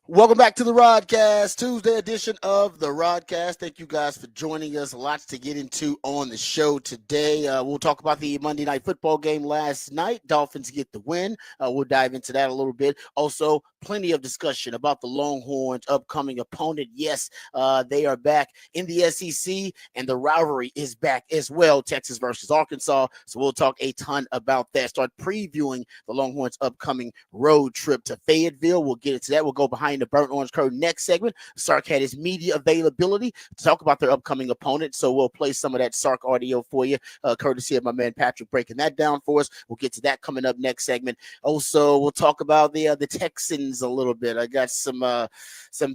Welcome back to the Rodcast, Tuesday edition of the Rodcast. Thank you guys for joining us. Lots to get into on the show today. We'll talk about the Monday Night Football game last night. Dolphins get the win. We'll dive into that a little bit. Also, plenty of discussion about the Longhorns' upcoming opponent. Yes, they are back in the SEC, and the rivalry is back as well, Texas versus Arkansas. So we'll talk a ton about that. Start previewing the Longhorns' upcoming road trip to Fayetteville. We'll get into that. We'll go behind the burnt orange curtain next segment. Sark had his media availability to talk about their upcoming opponent, so we'll play some of that Sark audio for you, courtesy of my man Patrick breaking that down for us. We'll get to that coming up next segment. Also, we'll talk about the Texans a little bit. I got some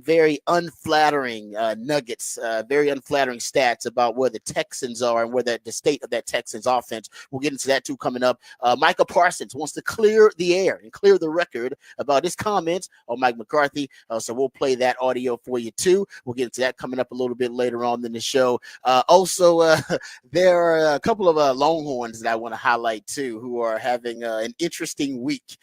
very unflattering nuggets, very unflattering stats about where the Texans are and where the state of that Texans offense. We'll get into that too coming up. Micah Parsons wants to clear the air and clear the record about his comments on Mike McCarthy. So we'll play that audio for you too. We'll get into that coming up a little bit later on in the show. Also, there are a couple of Longhorns that I want to highlight too, who are having an interesting week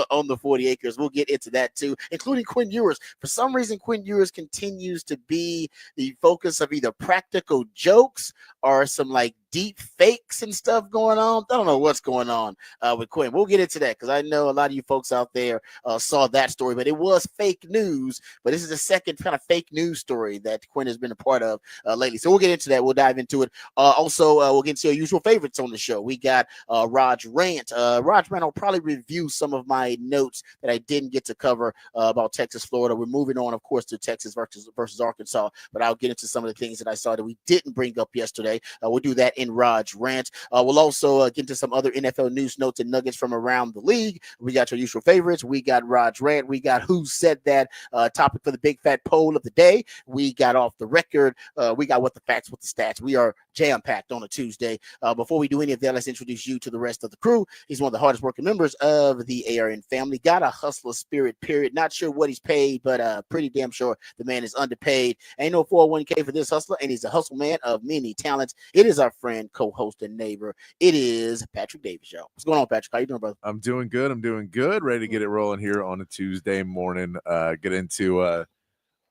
on the 40 acres. We'll get into that too, including Quinn Ewers. For some reason, Quinn Ewers continues to be the focus of either practical jokes or some like deep fakes and stuff going on. I don't know what's going on with Quinn. We'll get into that because I know a lot of you folks out there saw that story, but it was fake news. But this is the second kind of fake news story that Quinn has been a part of lately. So we'll get into that. We'll dive into it. Also, we'll get into our usual favorites on the show. We got Raj Rant. Raj Rant will probably review some of my notes that I didn't get to cover about Texas, Florida. We're moving on, of course, to Texas versus Arkansas, but I'll get into some of the things that I saw that we didn't bring up yesterday. We'll do that in Raj Rant. We'll also get into some other NFL news notes and nuggets from around the league. We got your usual favorites. We got Raj Rant. We got Who Said That topic for the big fat poll of the day. We got Off the Record. We got What the Facts, What the Stats. We are jam-packed on a Tuesday. Before we do any of that, let's introduce you to the rest of the crew. He's one of the hardest working members of the ARN family. Got a hustler spirit, period. Not sure what he's paid, but pretty damn sure the man is underpaid. Ain't no 401k for this hustler, and he's a hustle man of many talents. It is our friend, co-host, and neighbor. It is Patrick Davis, y'all. What's going on, Patrick? How you doing, brother? I'm doing good. Ready to get it rolling here on a Tuesday morning. Get into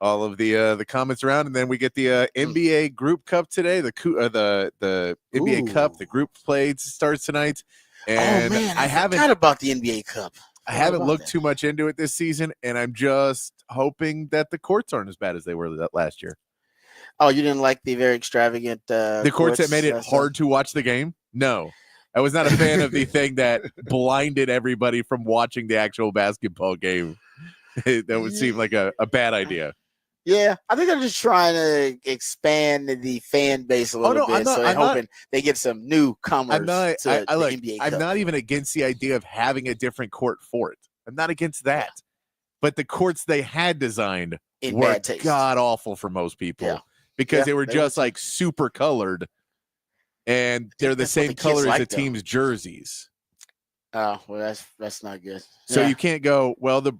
all of the comments around, and then we get the NBA Group Cup today. The NBA Cup, the group play starts tonight. And oh man, I forgot about the NBA Cup. I haven't looked too much into it this season, and I'm just hoping that the courts aren't as bad as they were last year. Oh, you didn't like the very extravagant the courts that made it hard to watch the game? No. I was not a fan of the thing that blinded everybody from watching the actual basketball game. That would seem like a bad idea. Yeah, I think they're just trying to expand the fan base a little bit. I'm hoping they get some newcomers to the NBA Cup. I'm not even against the idea of having a different court for it. I'm not against that. Yeah. But the courts they had designed were god-awful for most people because they were just like super colored, and they're the same color as the team's jerseys. Oh, well, that's not good. So you can't go, well, the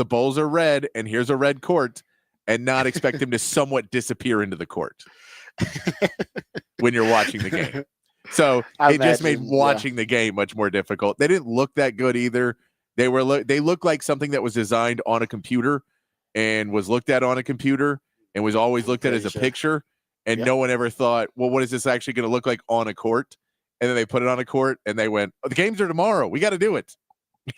Bulls are red, and here's a red court, and not expect them to somewhat disappear into the court when you're watching the game. So it just made watching the game much more difficult. They didn't look that good either. They looked like something that was designed on a computer and was looked at on a computer and was always looked at as a picture. And no one ever thought, well, what is this actually going to look like on a court? And then they put it on a court and they went, oh, the games are tomorrow. We got to do it.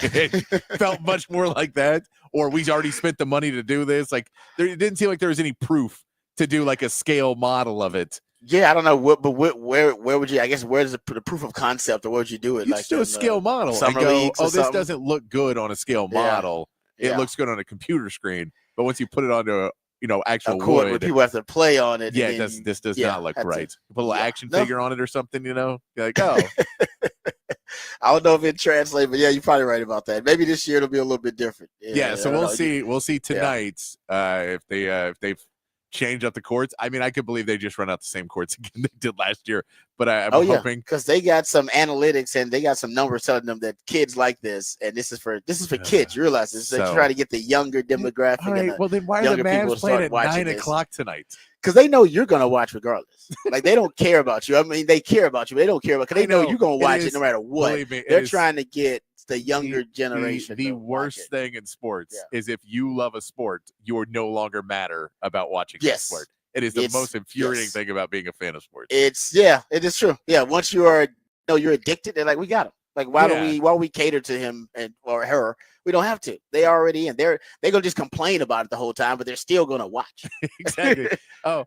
It felt much more like that. Or we already spent the money to do this. Like it didn't seem like there was any proof to do like a scale model of it. Yeah, I don't know where would you? I guess where's the proof of concept, or where would you do it? You just do a scale model. And go, oh, this doesn't look good on a scale model. It looks good on a computer screen, but once you put it onto a actual court wood, where people have to play on it. Yeah, this does not look right. Put a little action figure on it or something. You're like, oh. I don't know if it translates, but you're probably right about that. Maybe this year it'll be a little bit different. So we'll see. We'll see tonight if they've changed up the courts. I mean, I could believe they just run out the same courts again they did last year. But I'm hoping because they got some analytics and they got some numbers telling them that kids like this, and this is for kids. You realize this is trying to get the younger demographic. All right, well then why are the Mavs playing at 9 o'clock tonight? Because they know you're gonna watch regardless. Like they don't care about you. I mean, they care about you, but they don't care about because they know you're gonna watch it no matter what. Me, they're trying to get the younger generation. The worst thing in sports is if you love a sport, you are no longer matter about watching that sport. It is the most infuriating thing about being a fan of sports. It is true. Yeah, once you're addicted, they're like, we got him. Like, why do we cater to him or her? We don't have to. They already in. They're gonna just complain about it the whole time, but they're still gonna watch. Exactly.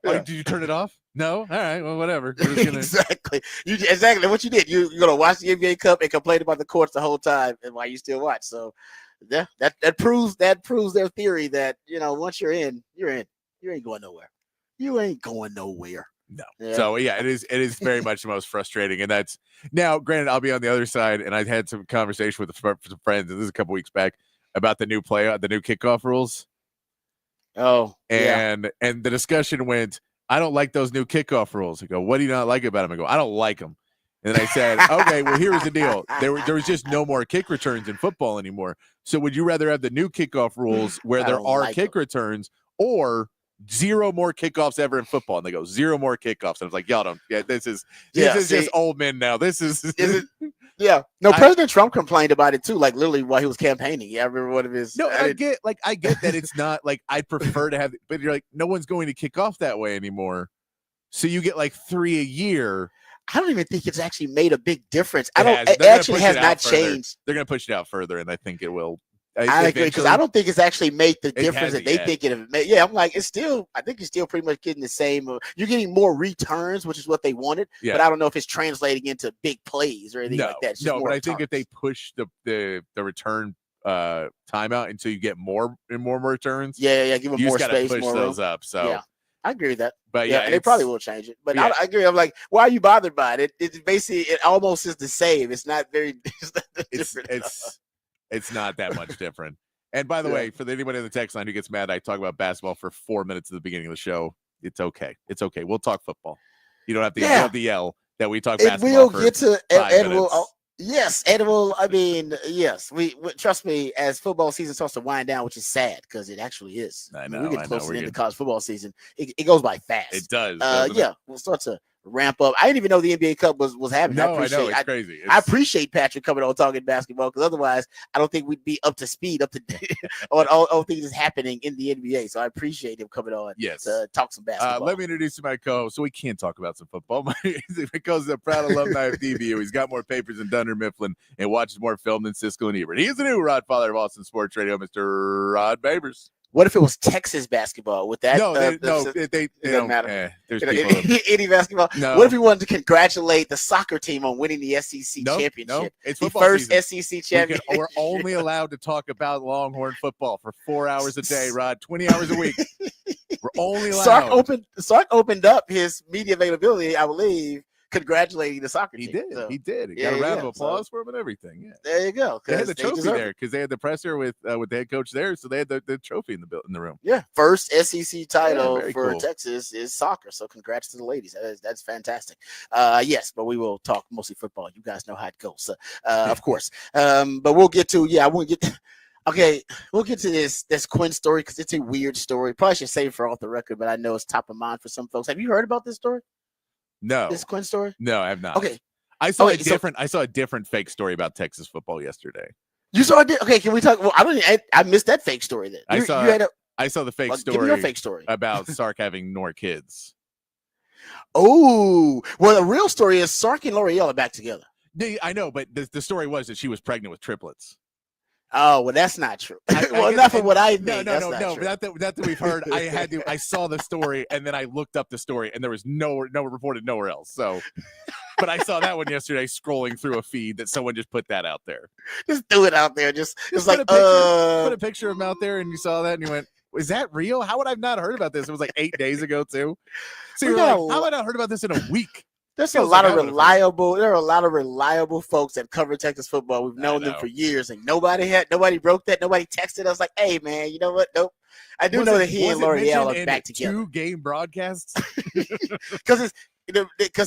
Did you turn it off? No. All right. Well, whatever. We're just gonna... Exactly what you did. You're gonna watch the NBA Cup and complain about the courts the whole time, and why you still watch. So, yeah, that proves their theory that once you're in, you're in. You ain't going nowhere. You ain't going nowhere. No. Yeah. So it is very much the most frustrating. And that's now, granted, I'll be on the other side, and I had some conversation with some friends, and this is a couple weeks back, about the new kickoff rules. Oh, and the discussion went, I don't like those new kickoff rules. I go, what do you not like about them? I go, I don't like them. And then I said, okay, well, here's the deal. There was just no more kick returns in football anymore. So would you rather have the new kickoff rules where there are kick returns, or zero more kickoffs ever in football? And they go, zero more kickoffs. And I was like, y'all don't. Yeah, this is just old men now. This is it. Yeah. No, President Trump complained about it too, like literally while he was campaigning. Yeah, I remember one of his. No, I get that it's not like I'd prefer to have, but you're like, no one's going to kick off that way anymore. So you get like 3 a year. I don't even think it's actually made a big difference. It actually has not changed. They're going to push it out further, and I think it will. I agree, because I don't think it's actually made the difference that they think it made. Yeah, I'm like, I think you're still pretty much getting the same. You're getting more returns, which is what they wanted. Yeah. But I don't know if it's translating into big plays or anything like that. No, but I think if they push the return timeout until you get more and more returns. Yeah, give them more space, push more those room. up. So yeah, I agree with that. But and they probably will change it. But I agree. I'm like, why are you bothered by it? It basically, it almost is the same. It's not very. It's not that much different. And by the way, for anybody in the text line who gets mad, I talk about basketball for 4 minutes at the beginning of the show. It's okay. It's okay. We'll talk football. You don't have to yell that we talk basketball. We'll get to edible. Yes, edible. I mean, yes. We trust me. As football season starts to wind down, which is sad because it actually is. I know. We get closer to the college football season. It goes by fast. It does. We'll start to ramp up. I didn't even know the NBA Cup was happening. No, I know it's crazy. I appreciate Patrick coming on talking basketball, because otherwise I don't think we'd be up to speed on all things that's happening in the NBA. So I appreciate him coming on to talk some basketball. Let me introduce my co-host so we can talk about some football. Because he's a proud alumni of DBU. He's got more papers than Dunder Mifflin and watches more film than Siskel and Ebert. He is the new Rodfather of Austin Sports Radio, Mr. Rod Babers. What if it was Texas basketball? With that, they don't matter. There's any basketball. No. What if we wanted to congratulate the soccer team on winning the SEC championship? No, it's the first season. SEC champion. We're only allowed to talk about Longhorn football for 4 hours a day, Rod. 20 hours a week. We're only allowed. Sark opened up his media availability, I believe, congratulating the soccer team. He did. He got a round of applause for him and everything. Yeah. There you go. They had the trophy there because they had the presser with the head coach there, so they had the trophy in the room. Yeah, first SEC title for Texas is soccer. So congrats to the ladies. That's fantastic. Yes, but we will talk mostly football. You guys know how it goes. So, of course. But we'll get to I won't get. Okay, we'll get to this Quinn story because it's a weird story. Probably should save it for off the record, but I know it's top of mind for some folks. Have you heard about this story? No. This Quinn story? No, I have not. Okay. I saw a different fake story about Texas football yesterday. You saw it? Okay, can we talk? Well, I missed that fake story then. I saw the fake story. Give me your fake story about Sark having more kids. Oh, well, the real story is Sark and L'Oreal are back together. I know, but the story was that she was pregnant with triplets. Oh, well, that's not true. Not from what I think. No. Not that we've heard. I saw the story and then I looked up the story and there was no reported nowhere else. So, but I saw that one yesterday scrolling through a feed that someone just put that out there. Just threw it out there. Just like put a picture of him out there and you saw that and you went, is that real? How would I have not heard about this? It was like 8 days ago too. So you're like, how would I not heard about this in a week? There's a lot of reliable. There are a lot of reliable folks that cover Texas football. We've known them for years, and nobody broke that. Nobody texted us like, "Hey, man, you know what? Nope." I do know that he and L'Oreal are back together. 2 game broadcasts because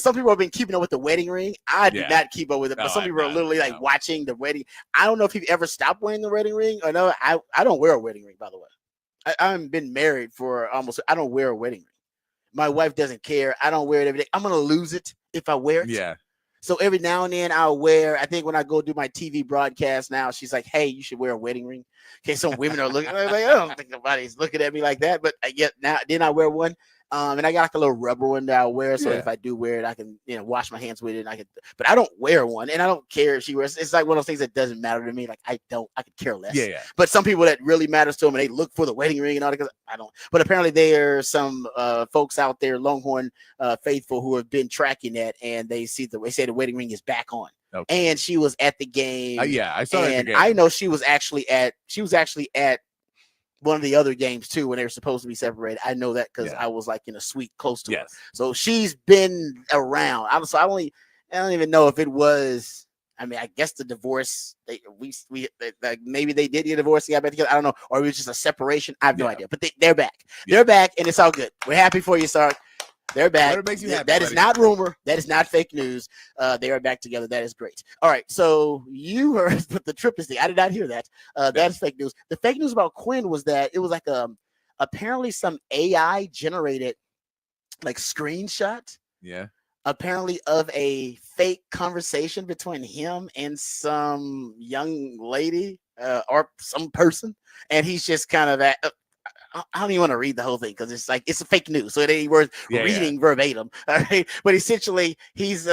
some people have been keeping up with the wedding ring. I did not keep up with it, but some people are literally watching the wedding. I don't know if he ever stopped wearing the wedding ring or no. I don't wear a wedding ring, by the way. I've been married for I don't wear a wedding ring. My wife doesn't care. I don't wear it every day. I'm gonna lose it if I wear it. Yeah. So every now and then I'll wear, I think when I go do my TV broadcast now, she's like, hey, you should wear a wedding ring. Okay, some women are looking, like, I don't think nobody's looking at me like that, but I get now, then I wear one. And I got like a little rubber one that I'll wear. So if I do wear it, I can, wash my hands with it. And I can, but I don't wear one, and I don't care if she wears. It's like one of those things that doesn't matter to me. Like I could care less. Yeah. But some people that really matters to them, and they look for the wedding ring and all that. Cause I don't. But apparently there are some folks out there, Longhorn faithful, who have been tracking that, and they say the wedding ring is back on. Okay. And she was at the game. I saw it at the game. I know she was actually at one of the other games too when they were supposed to be separated. I know that because I was like in a suite close to her. So she's been around. I don't even know if it was. I mean, I guess the divorce. Maybe they did get divorced. Got back together. I don't know, or it was just a separation. I have no idea. But they're back. They're back, and it's all good. We're happy for you, Sark. They're back. Makes you happy, that is not rumor. That is not fake news. They are back together. That is great. All right. So you heard, but the trip is I did not hear that. That is fake news. The fake news about Quinn was that it was like apparently some AI generated like screenshot. Yeah. Apparently of a fake conversation between him and some young lady or some person, and he's just kind of at. I don't even want to read the whole thing because it's like it's a fake news, so it ain't worth reading verbatim. All right, but essentially he's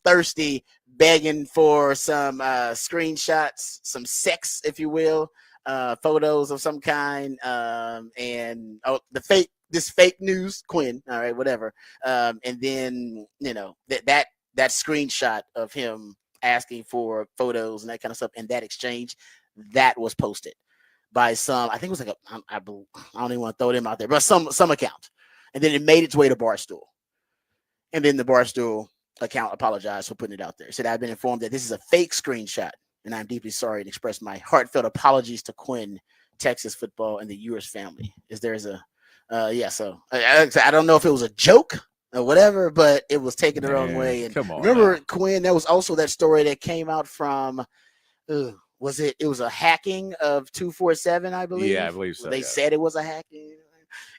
thirsty, begging for some screenshots, some sex, if you will, photos of some kind, and this fake news, Quinn. All right, whatever. And then that screenshot of him asking for photos and that kind of stuff, and that exchange that was posted by some, I think it was like I don't even want to throw them out there, but some account. And then it made its way to Barstool. And then the Barstool account apologized for putting it out there. It said, I've been informed that this is a fake screenshot, and I'm deeply sorry and express my heartfelt apologies to Quinn, Texas football, and the Ewers family. So I don't know if it was a joke or whatever, but it was taken the wrong way. And come on, remember, Quinn, there was also that story that came out from it was a hacking of 247, I believe. Yeah, I believe so. They said it was a hacking.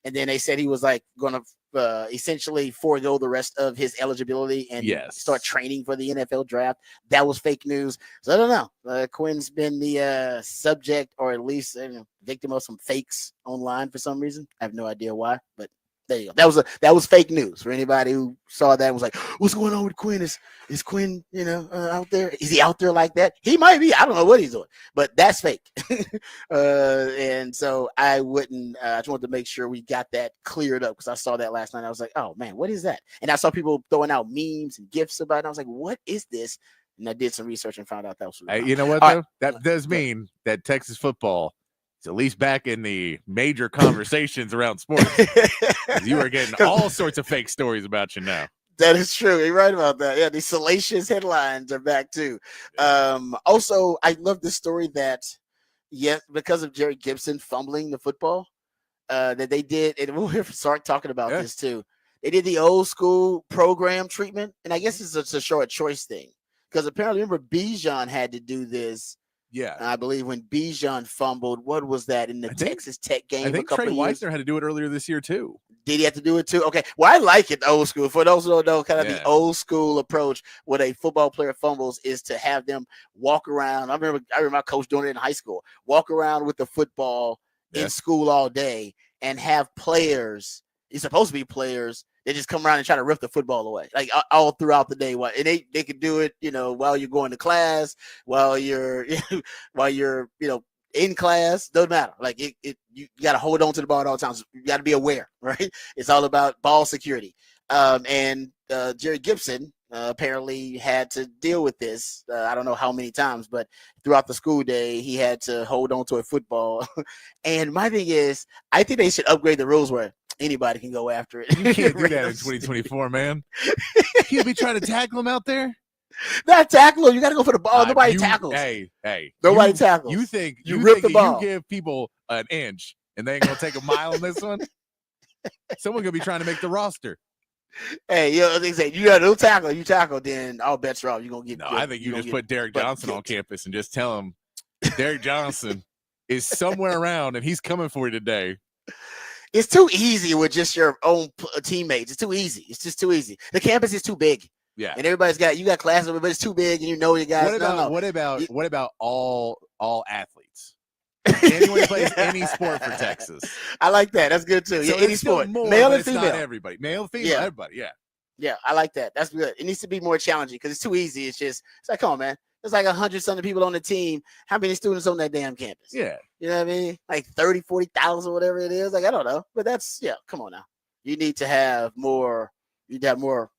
And then they said he was like going to essentially forego the rest of his eligibility and start training for the NFL draft. That was fake news. So I don't know. Quinn's been the subject, or at least victim of some fakes online for some reason. I have no idea why, but there you go. That was fake news for anybody who saw that and was like, what's going on with Quinn? Is Quinn, out there? Is he out there like that? He might be. I don't know what he's doing, but that's fake. And so I just wanted to make sure we got that cleared up because I saw that last night. I was like, oh man, what is that? And I saw people throwing out memes and GIFs about it. I was like, what is this? And I did some research and found out that was. You know what, though? Right. That does mean that Texas football is at least back in the major conversations around sports. You are getting all sorts of fake stories about you now. That is true. You're right about that. Yeah, these salacious headlines are back too. Also, I love the story that, because of Jerry Gibson fumbling the football, that they did, and we'll hear from Sark talking about this too. They did the old school program treatment, and I guess it's a short choice thing because apparently, remember, Bijan had to do this. Yeah, I believe when Bijan fumbled, what was that in the Texas Tech game? I think Trey Weissner had to do it earlier this year too. Did he have to do it too? Okay. Well, I like it old school. For those who don't know, kind of the old school approach when a football player fumbles is to have them walk around. I remember my coach doing it in high school. Walk around with the football in school all day and have players. It's supposed to be players. They just come around and try to rip the football away, like all throughout the day. And they could do it, while you're going to class, while you're in class. Doesn't matter. Like you got to hold on to the ball at all times. You got to be aware, right? It's all about ball security. And Jerry Gibson apparently had to deal with this. I don't know how many times, but throughout the school day, he had to hold on to a football. And my thing is, I think they should upgrade the rules where anybody can go after it. You can't do that in 2024, man. You'll be trying to tackle him out there? Not tackle him. You got to go for the ball. Nobody tackles. Hey. Nobody tackles. You think rip the ball. You give people an inch and they ain't going to take a mile on this one? Someone going to be trying to make the roster. Hey, they say you got no tackle. You tackle, then all bets are off. You're going to get. No, I think you just put Derek Johnson on campus and just tell him Derek Johnson is somewhere around and he's coming for you today. It's too easy with just your own teammates. It's too easy. It's just too easy. The campus is too big. Yeah. And you got classes, but it's too big, and you guys. What about all athletes? Anyone who plays any sport for Texas. I like that. That's good too. So any sport, more, male and it's female. not everybody. Male, female, everybody. Yeah. Yeah, I like that. That's good. It needs to be more challenging because it's too easy. It's like, come on, man. There's like 100-something people on the team. How many students on that damn campus? Yeah. You know what I mean? Like 30, 40,000, whatever it is. Like, I don't know. But come on now. You need to have more. You need to have more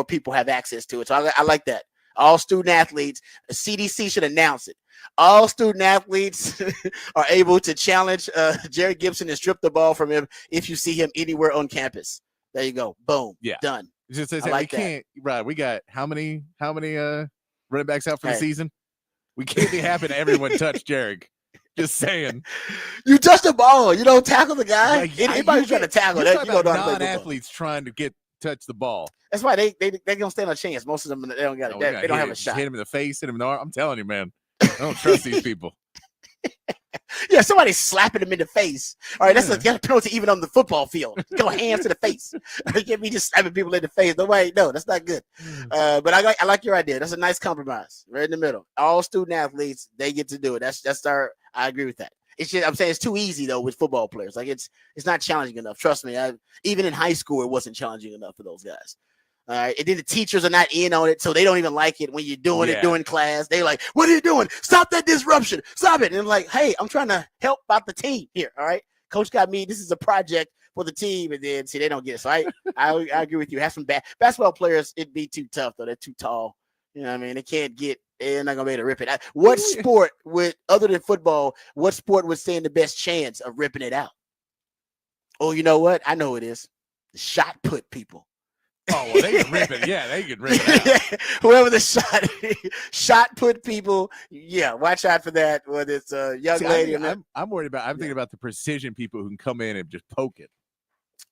people have access to it. So I like that. All student athletes, CDC should announce it. All student athletes are able to challenge Jerry Gibson and strip the ball from him if you see him anywhere on campus. There you go. Boom. Yeah. Done. Just I like can't. Right. We got how many running backs out for the season? We can't be having everyone touch Jarek. Just saying. You touch the ball. You don't tackle the guy. Like, anybody trying to tackle that, you know, non-athletes trying to touch the ball. That's why they don't stand a chance. Most of them they don't got it. They don't have a shot. Hit him in the face, hit him in the arm. I'm telling you, man. I don't trust these people. Yeah, somebody's slapping him in the face. All right, that's a penalty even on the football field. Go hands to the face. You can't be just slapping people in the face. No, that's not good. But I like your idea. That's a nice compromise, right in the middle. All student athletes, they get to do it. I agree with that. It's just, I'm saying it's too easy though with football players. Like it's not challenging enough. Trust me. Even in high school, it wasn't challenging enough for those guys. All right. And then the teachers are not in on it, so they don't even like it when you're doing it during class. They're like, what are you doing? Stop that disruption. Stop it. And I'm like, hey, I'm trying to help out the team here. All right. Coach got me. This is a project for the team. And then see, they don't get it. So I agree with you. Have some basketball players, it'd be too tough though. They're too tall. You know what I mean? They're not gonna be able to rip it out. What sport other than football, what sport would stand the best chance of ripping it out? Oh, you know what? I know it is. The shot put people. Oh, well, they can rip it. Yeah, they can rip it out. Whoever the shot put people, watch out for that. Whether it's a young lady. I'm worried about. I'm thinking about the precision people who can come in and just poke it.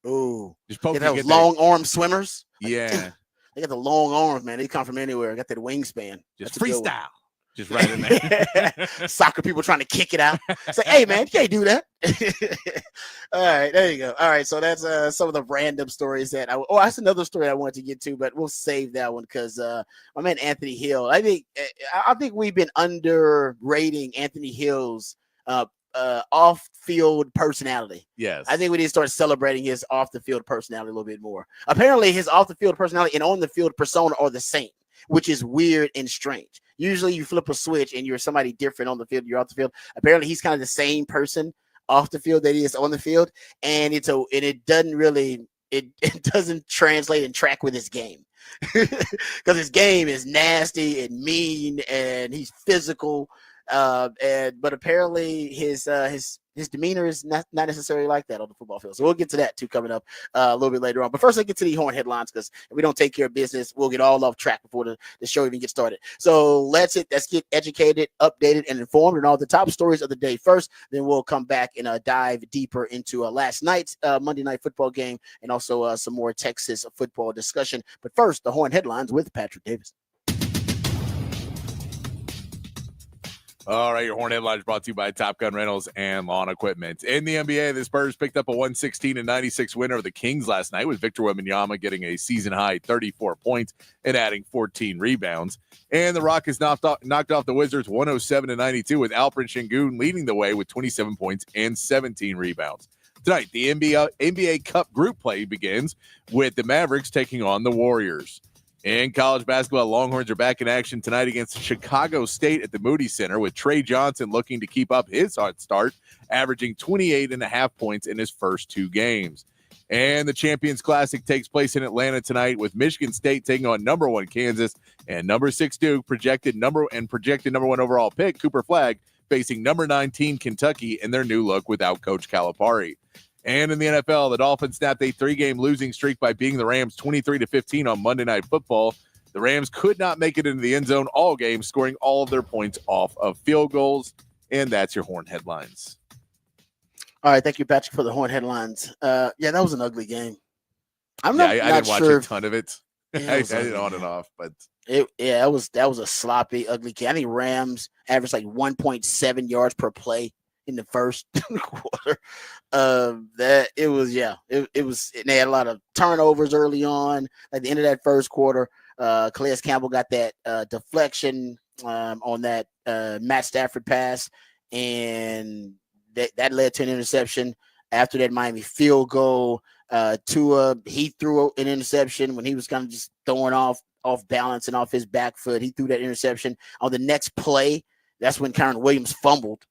Ooh, just poke it. Those long arm swimmers. Yeah, they got the long arms, man. They come from anywhere. Got that wingspan. Just freestyle. Just right in there. Soccer people trying to kick it out. It's like, hey, man, you can't do that. All right, there you go. All right, so that's some of the random stories that that's another story I wanted to get to, but we'll save that one because my man Anthony Hill. I think we've been underrating Anthony Hill's off-field personality. Yes. I think we need to start celebrating his off-the-field personality a little bit more. Apparently, his off-the-field personality and on-the-field persona are the same, which is weird and strange. Usually you flip a switch and you're somebody different on the field, you're off the field. Apparently he's kind of the same person off the field that he is on the field. And it doesn't translate and track with his game. Because his game is nasty and mean and he's physical. But apparently his demeanor is not necessarily like that on the football field. So we'll get to that too coming up a little bit later on. But first, let's get to the horn headlines because if we don't take care of business, we'll get all off track before the show even gets started. So let's get educated, updated, and informed on all the top stories of the day first. Then we'll come back and dive deeper into last night's Monday Night Football game and also some more Texas football discussion. But first, the horn headlines with Patrick Davis. All right, your horn headlines brought to you by Top Gun Rentals and Lawn Equipment. In the NBA, the Spurs picked up a 116-96 win over the Kings last night with Victor Wembanyama getting a season-high 34 points and adding 14 rebounds. And the Rockets knocked off the Wizards 107-92 with Alperen Sengun leading the way with 27 points and 17 rebounds. Tonight, the NBA Cup group play begins with the Mavericks taking on the Warriors. In college basketball, Longhorns are back in action tonight against Chicago State at the Moody Center with Trey Johnson looking to keep up his hot start, averaging 28.5 points in his first two games. And the Champions Classic takes place in Atlanta tonight with Michigan State taking on number 1 Kansas and number 6 Duke, projected number 1 overall pick Cooper Flagg facing number 19 Kentucky in their new look without Coach Calipari. And in the NFL, the Dolphins snapped a 3-game losing streak by beating the Rams 23-15 on Monday Night Football. The Rams could not make it into the end zone all game, scoring all of their points off of field goals. And that's your horn headlines. All right, thank you, Patrick, for the horn headlines. That was an ugly game. I didn't watch a ton of it. I did on and off, but that was a sloppy, ugly game. I think Rams averaged like 1.7 yards per play in the first quarter. It was. And they had a lot of turnovers early on at the end of that first quarter. Calais Campbell got that deflection on that Matt Stafford pass, and that led to an interception. After that Miami field goal, Tua, he threw an interception when he was kind of just throwing off balance and off his back foot. He threw that interception. On the next play, that's when Kyren Williams fumbled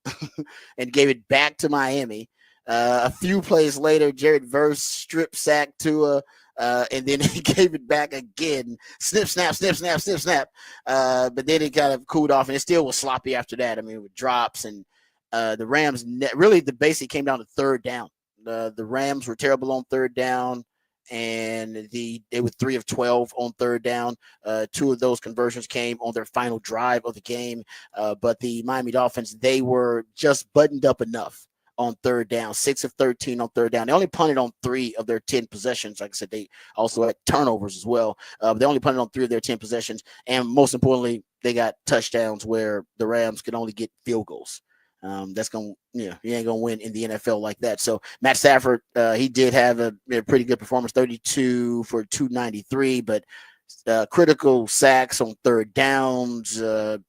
and gave it back to Miami. A few plays later, Jared Verse strip sacked Tua, and then he gave it back again. Snip, snap, snip, snap, snip, snap. But then it kind of cooled off, and it still was sloppy after that. I mean, with drops and the Rams, really the basic came down to third down. The Rams were terrible on third down, and they were 3 of 12 on third down. 2 of those conversions came on their final drive of the game. But the Miami Dolphins, they were just buttoned up enough on third down, 6 of 13 on third down. They only punted on 3 of their 10 possessions. Like I said, they also had turnovers as well. They only punted on 3 of their 10 possessions. And most importantly, they got touchdowns where the Rams could only get field goals. That's going to, you ain't going to win in the NFL like that. So Matt Stafford, he did have a pretty good performance, 32 for 293, but critical sacks on third downs,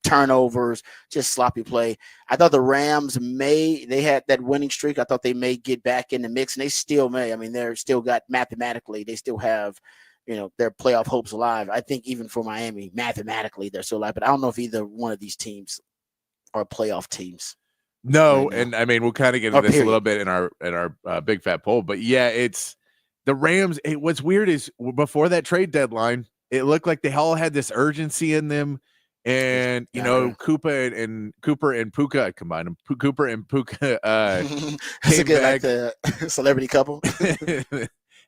turnovers, just sloppy play. I thought the Rams they had that winning streak. I thought they may get back in the mix, and they still may. I mean, they're still got mathematically, they still have, their playoff hopes alive. I think even for Miami, mathematically, they're still alive, but I don't know if either one of these teams are playoff teams. No, right, and I mean, we'll kind of get into this a little bit in our big fat poll, but yeah, it's the Rams. What's weird is before that trade deadline, it looked like they all had this urgency in them, and Cooper and Puka combined them. Cooper and Puka That's a good back. Like celebrity couple.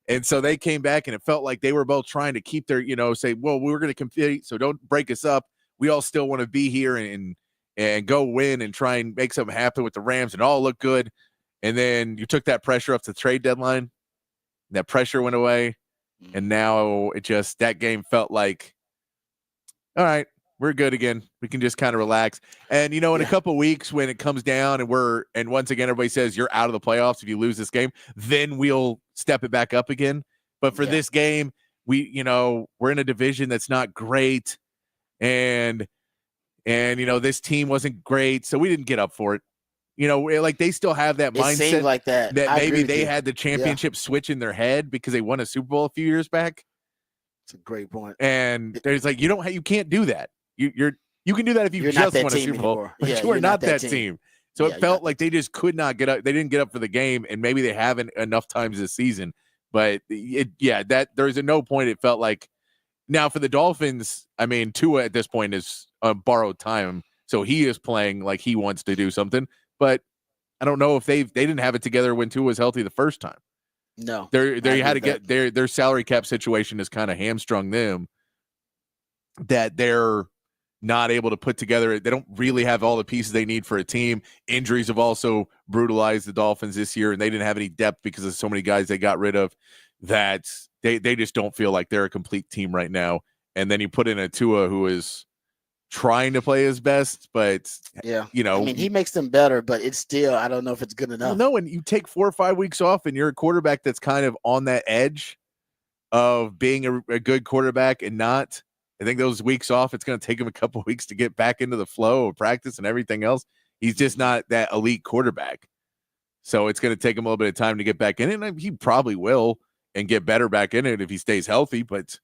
And so they came back, and it felt like they were both trying to keep their, say, well, we're going to compete, so don't break us up. We all still want to be here and go win and try and make something happen with the Rams and all look good. And then you took that pressure off the trade deadline. That pressure went away. And now that game felt like, all right, we're good again. We can just kind of relax. And, in a couple of weeks when it comes down and once again, everybody says you're out of the playoffs if you lose this game, then we'll step it back up again. But for this game, we're in a division that's not great. And this team wasn't great, so we didn't get up for it. Like they still have that mindset like that maybe they had the championship switch in their head because they won a Super Bowl a few years back. It's a great point. And there's like you can't do that. You can do that if you just won a Super Bowl. But you are not that team. So it felt like they just could not get up. They didn't get up for the game, and maybe they haven't enough times this season. But there's no point it felt like. Now for the Dolphins, I mean, Tua at this point is on borrowed time, so he is playing like he wants to do something. But I don't know if they didn't have it together when Tua was healthy the first time. No, they had to get their salary cap situation has kind of hamstrung them. That they're not able to put together. They don't really have all the pieces they need for a team. Injuries have also brutalized the Dolphins this year, and they didn't have any depth because of so many guys they got rid of. That they just don't feel like they're a complete team right now. And then you put in a Tua who is trying to play his best, but I mean, he makes them better, but it's still, I don't know if it's good enough. No, and you take 4 or 5 weeks off and you're a quarterback that's kind of on that edge of being a good quarterback and not. I think those weeks off, it's going to take him a couple of weeks to get back into the flow of practice and everything else. He's just not that elite quarterback. So it's going to take him a little bit of time to get back in it. And he probably will and get better back in it if he stays healthy, but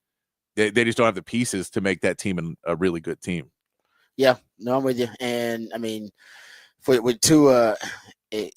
they just don't have the pieces to make that team a really good team. Yeah, no, I'm with you. And I mean, with Tua, they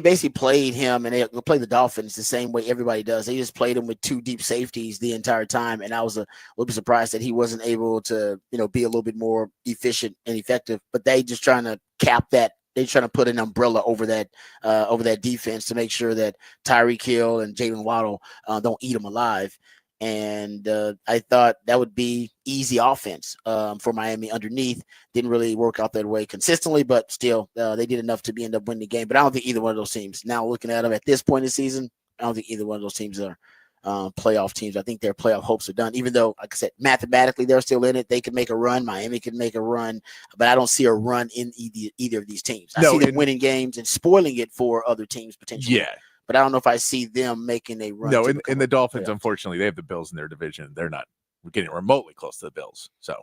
basically played him, and they play the Dolphins the same way everybody does. They just played him with 2 deep safeties the entire time, and I was a little bit surprised that he wasn't able to, be a little bit more efficient and effective. But they just trying to cap that. They're trying to put an umbrella over that defense to make sure that Tyreek Hill and Jalen Waddle don't eat them alive. And I thought that would be easy offense for Miami underneath. Didn't really work out that way consistently, but still they did enough to end up winning the game. But I don't think either one of those teams, now looking at them at this point in the season, I don't think either one of those teams are playoff teams. I think their playoff hopes are done, even though, like I said, mathematically they're still in it. They could make a run. Miami could make a run, but I don't see a run in either of these teams. I see them winning games and spoiling it for other teams potentially. Yeah. But I don't know if I see them making a run. No, and the Dolphins, unfortunately, they have the Bills in their division. They're not getting remotely close to the Bills. So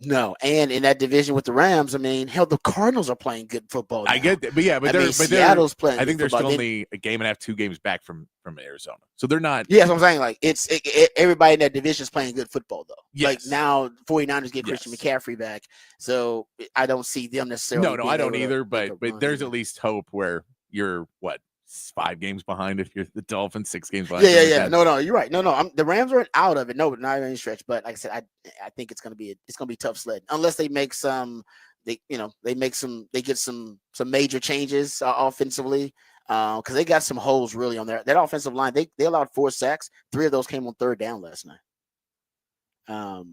no, and in that division with the Rams, I mean, hell, the Cardinals are playing good football now. I get that, but yeah, Seattle's playing. I think they're football. still only a game and a half, 2 games back from Arizona, so they're not. Yeah, that's what I'm saying. Like everybody in that division is playing good football though. Yes. Like now, 49ers get Christian McCaffrey back, so I don't see them necessarily. No, I don't either. But there's at least hope where you're 5 games behind if you're the Dolphins, 6 games behind. Yeah. No, you're right. No, the Rams aren't out of it. No, not any stretch. But like I said, I think it's gonna be tough sledding unless they make some. They get some major changes offensively. Because they got some holes really on that offensive line. They allowed 4 sacks. 3 of those came on 3rd down last night.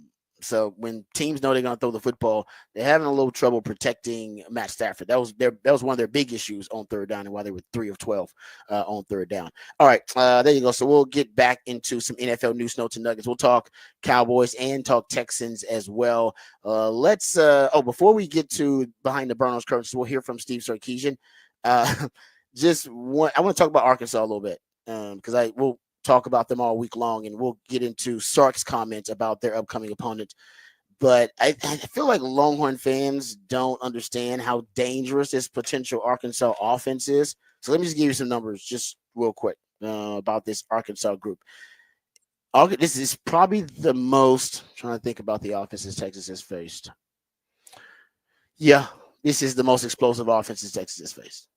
So when teams know they're going to throw the football, they're having a little trouble protecting Matt Stafford. That was one of their big issues on 3rd down, and why they were 3 of 12 on 3rd down. All right, there you go. So we'll get back into some NFL news, notes, and nuggets. We'll talk Cowboys and talk Texans as well. Let's before we get to behind the Burnos curtains, we'll hear from Steve Sarkisian. I want to talk about Arkansas a little bit because we'll talk about them all week long, and we'll get into Sark's comments about their upcoming opponent. But I feel like Longhorn fans don't understand how dangerous this potential Arkansas offense is. So let me just give you some numbers just real quick about this Arkansas group. This is probably the most, I'm trying to think about the offenses Texas has faced. Yeah, this is the most explosive offenses Texas has faced.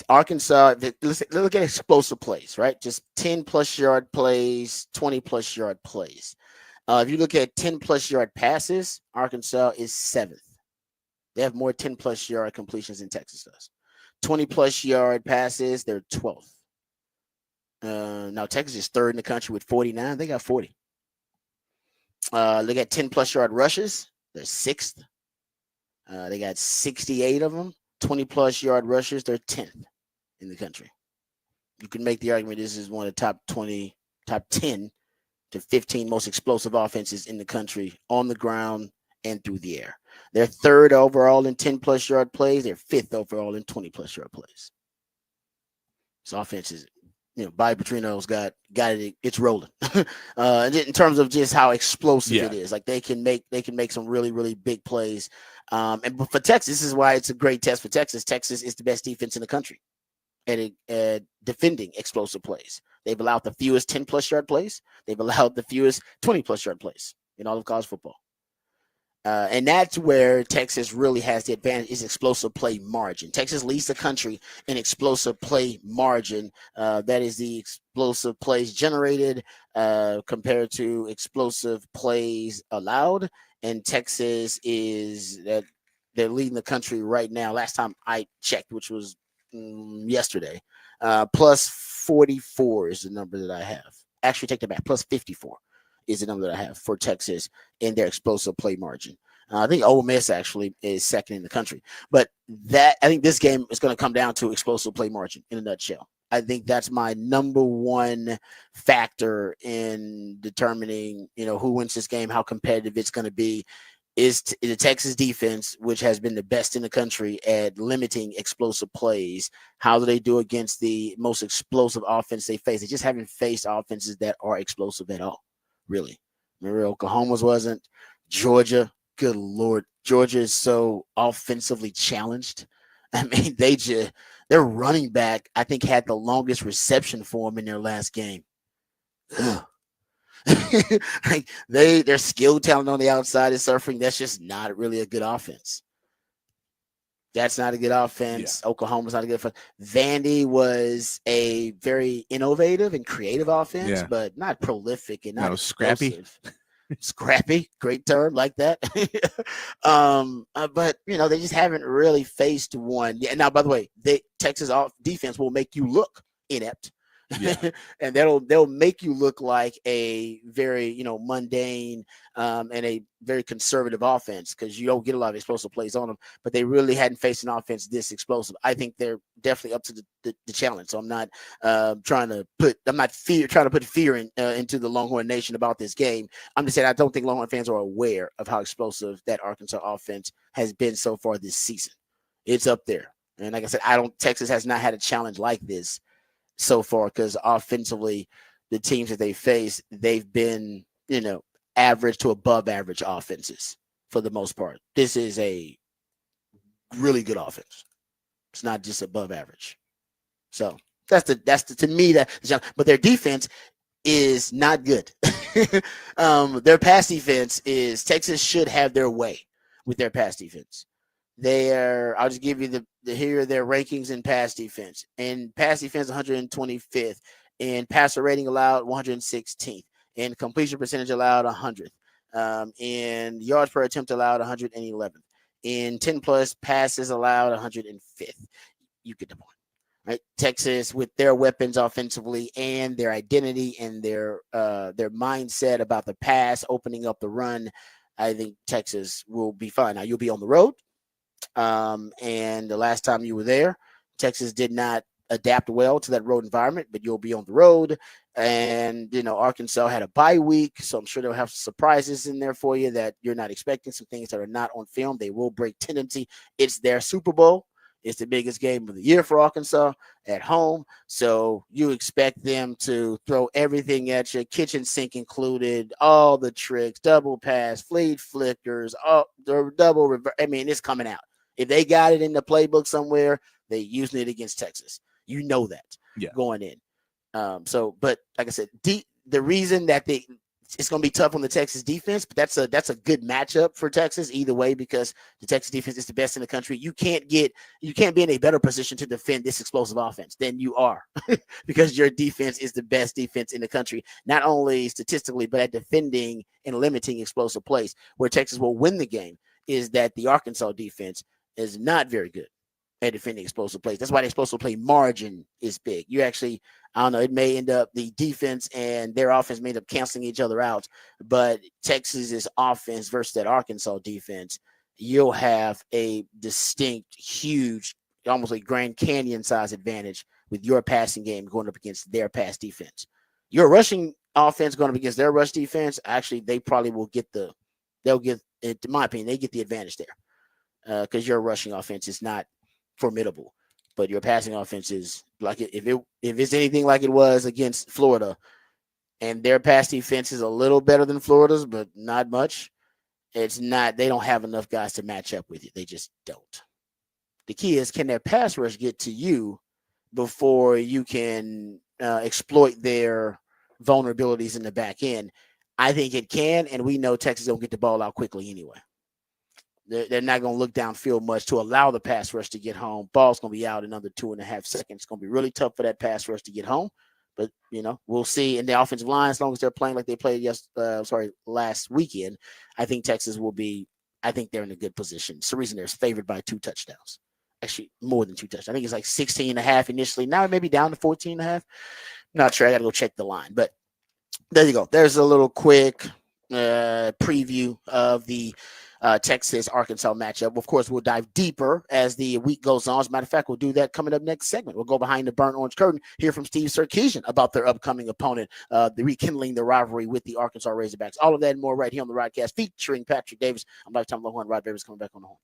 Arkansas, let's look at explosive plays, right? Just 10+ yard plays, 20+ yard plays. If you look at 10+ yard passes, Arkansas is 7th. They have more 10+ yard completions than Texas does. 20+ yard passes, they're 12th. Now Texas is 3rd in the country with 49. They got 40. Look at 10+ yard rushes, they're 6th. They got 68 of them. 20+ yard rushers, they're 10th in the country. You can make the argument this is one of the top 10 to 15 most explosive offenses in the country on the ground and through the air. They're 3rd overall in 10+ yard plays. They're 5th overall in 20+ yard plays. This offense is, Bobby Petrino's got it. It's rolling. In terms of just how explosive it is, like they can make some really, really big plays. And for Texas, this is why it's a great test for Texas. Texas is the best defense in the country at defending explosive plays. They've allowed the fewest 10+ yard plays. They've allowed the fewest 20+ yard plays in all of college football. And that's where Texas really has the advantage, is explosive play margin. Texas leads the country in explosive play margin. That is the explosive plays generated compared to explosive plays allowed. And Texas is that they're leading the country right now. Last time I checked, which was yesterday, plus 44 is the number that I have. Actually, take that back. Plus 54 is the number that I have for Texas in their explosive play margin. I think Ole Miss actually is 2nd in the country. But I think this game is going to come down to explosive play margin in a nutshell. I think that's my number one factor in determining, who wins this game, how competitive it's going to be, is the Texas defense, which has been the best in the country at limiting explosive plays. How do they do against the most explosive offense they face? They just haven't faced offenses that are explosive at all, really. Remember, Oklahoma's wasn't. Georgia, good Lord. Georgia is so offensively challenged. I mean, their running back, I think, had the longest reception for them in their last game. Like their skill talent on the outside is surfing. That's just not really a good offense. That's not a good offense. Yeah. Oklahoma's not a good offense. Vandy was a very innovative and creative offense, but not prolific and not scrappy. Scrappy, great term, like that. But they just haven't really faced one. Yeah. Now, by the way, Texas defense will make you look inept. Yeah. And they'll make you look like a very mundane and a very conservative offense, because you don't get a lot of explosive plays on them. But they really hadn't faced an offense this explosive. I think they're definitely up to the challenge. So I'm not trying to put fear into the Longhorn Nation about this game. I'm just saying I don't think Longhorn fans are aware of how explosive that Arkansas offense has been so far this season. It's up there, and like I said, Texas has not had a challenge like this so far, because offensively the teams that they face, they've been, average to above average offenses for the most part. This is a really good offense. It's not just above average. So that's the to me but their defense is not good. Their pass defense is Texas should have their way with their pass defense. I'll just give you here are their rankings in pass defense. In pass defense, 125th. In passer rating allowed, 116th. In completion percentage allowed, 100th. In yards per attempt allowed, 111th. In 10 plus passes allowed, 105th. You get the point. Right? Texas, with their weapons offensively and their identity and their mindset about the pass, opening up the run, I think Texas will be fine. Now, you'll be on the road. And the last time you were there, Texas did not adapt well to that road environment, but you'll be on the road. And, Arkansas had a bye week, so I'm sure they'll have surprises in there for you that you're not expecting, some things that are not on film. They will break tendency. It's their Super Bowl. It's the biggest game of the year for Arkansas at home. So you expect them to throw everything at you, kitchen sink included, all the tricks, double pass, fleet flickers, the double reverse. I mean, it's coming out. If they got it in the playbook somewhere, they using it against Texas. You know that going in. But like I said, the reason that it's going to be tough on the Texas defense, but that's a good matchup for Texas either way, because the Texas defense is the best in the country. You can't be in a better position to defend this explosive offense than you are because your defense is the best defense in the country, not only statistically, but at defending and limiting explosive plays. Where Texas will win the game is that the Arkansas defense is not very good at defending explosive plays. That's why the explosive play margin is big. You actually, I don't know, it may end up the defense and their offense may end up canceling each other out. But Texas's offense versus that Arkansas defense, you'll have a distinct, huge, almost like Grand Canyon size advantage with your passing game going up against their pass defense. Your rushing offense going up against their rush defense, actually, they probably will they'll get, in my opinion, they get the advantage there because your rushing offense is not formidable, but your passing offense is like if it's anything like it was against Florida, and their pass defense is a little better than Florida's, but not much. It's not. They don't have enough guys to match up with you. They just don't. The key is, can their pass rush get to you before you can exploit their vulnerabilities in the back end? I think it can, and we know Texas don't get the ball out quickly anyway. They're not going to look downfield much to allow the pass rush to get home. Ball's going to be out in under 2.5 seconds. It's going to be really tough for that pass rush to get home. But, we'll see. In the offensive line, as long as they're playing like they played last weekend, I think Texas will be – I think they're in a good position. It's the reason they're favored by 2 touchdowns. Actually, more than 2 touchdowns. I think it's like 16.5 initially. Now it may be down to 14.5. Not sure. I got to go check the line. But there you go. There's a little quick preview of the Texas-Arkansas matchup. Of course, we'll dive deeper as the week goes on. As a matter of fact, we'll do that coming up next segment. We'll go behind the burnt orange curtain, hear from Steve Sarkisian about their upcoming opponent, the rekindling the rivalry with the Arkansas Razorbacks. All of that and more right here on the Rodcast featuring Patrick Davis. I'm Lifetime Longhorn. Rod Davis coming back on the horn.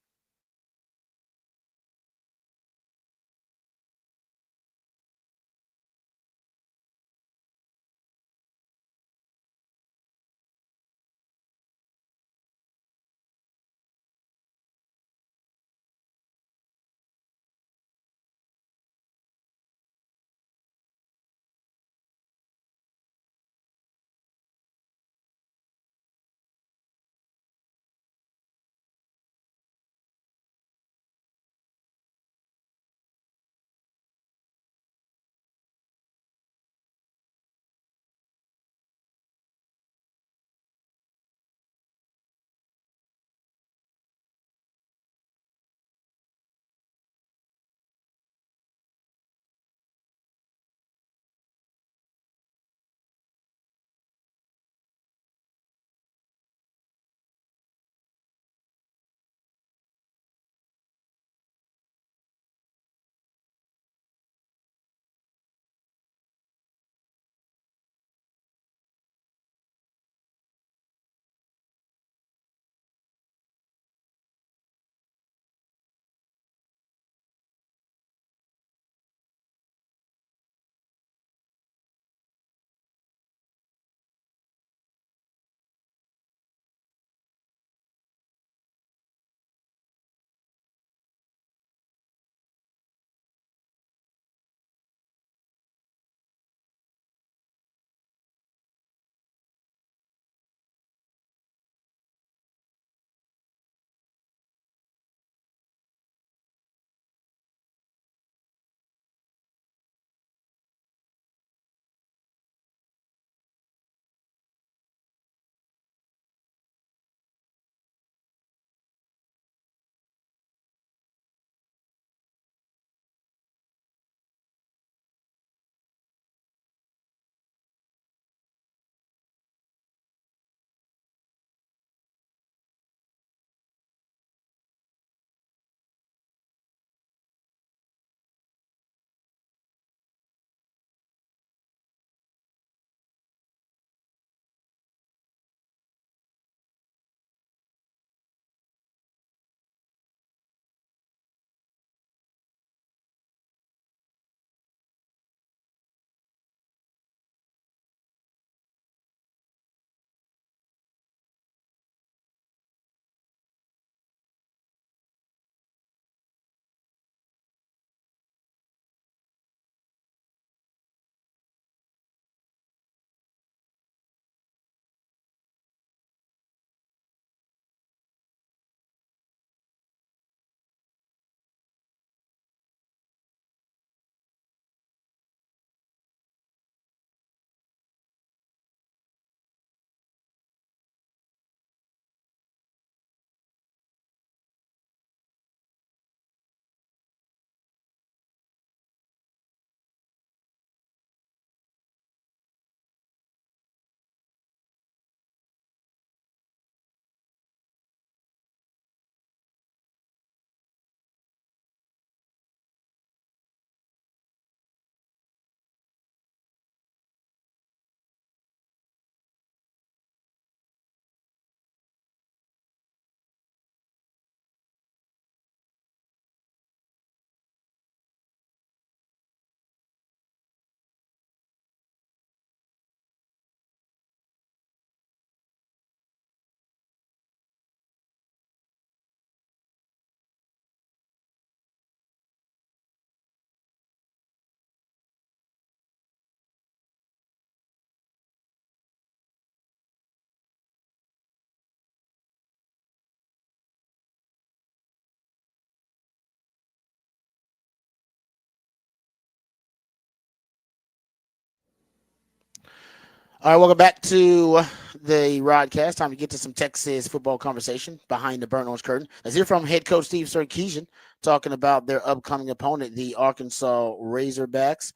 All right, welcome back to the Rodcast. Time to get to some Texas football conversation behind the burnt orange curtain. Let's hear from head coach Steve Sarkisian talking about their upcoming opponent, the Arkansas Razorbacks.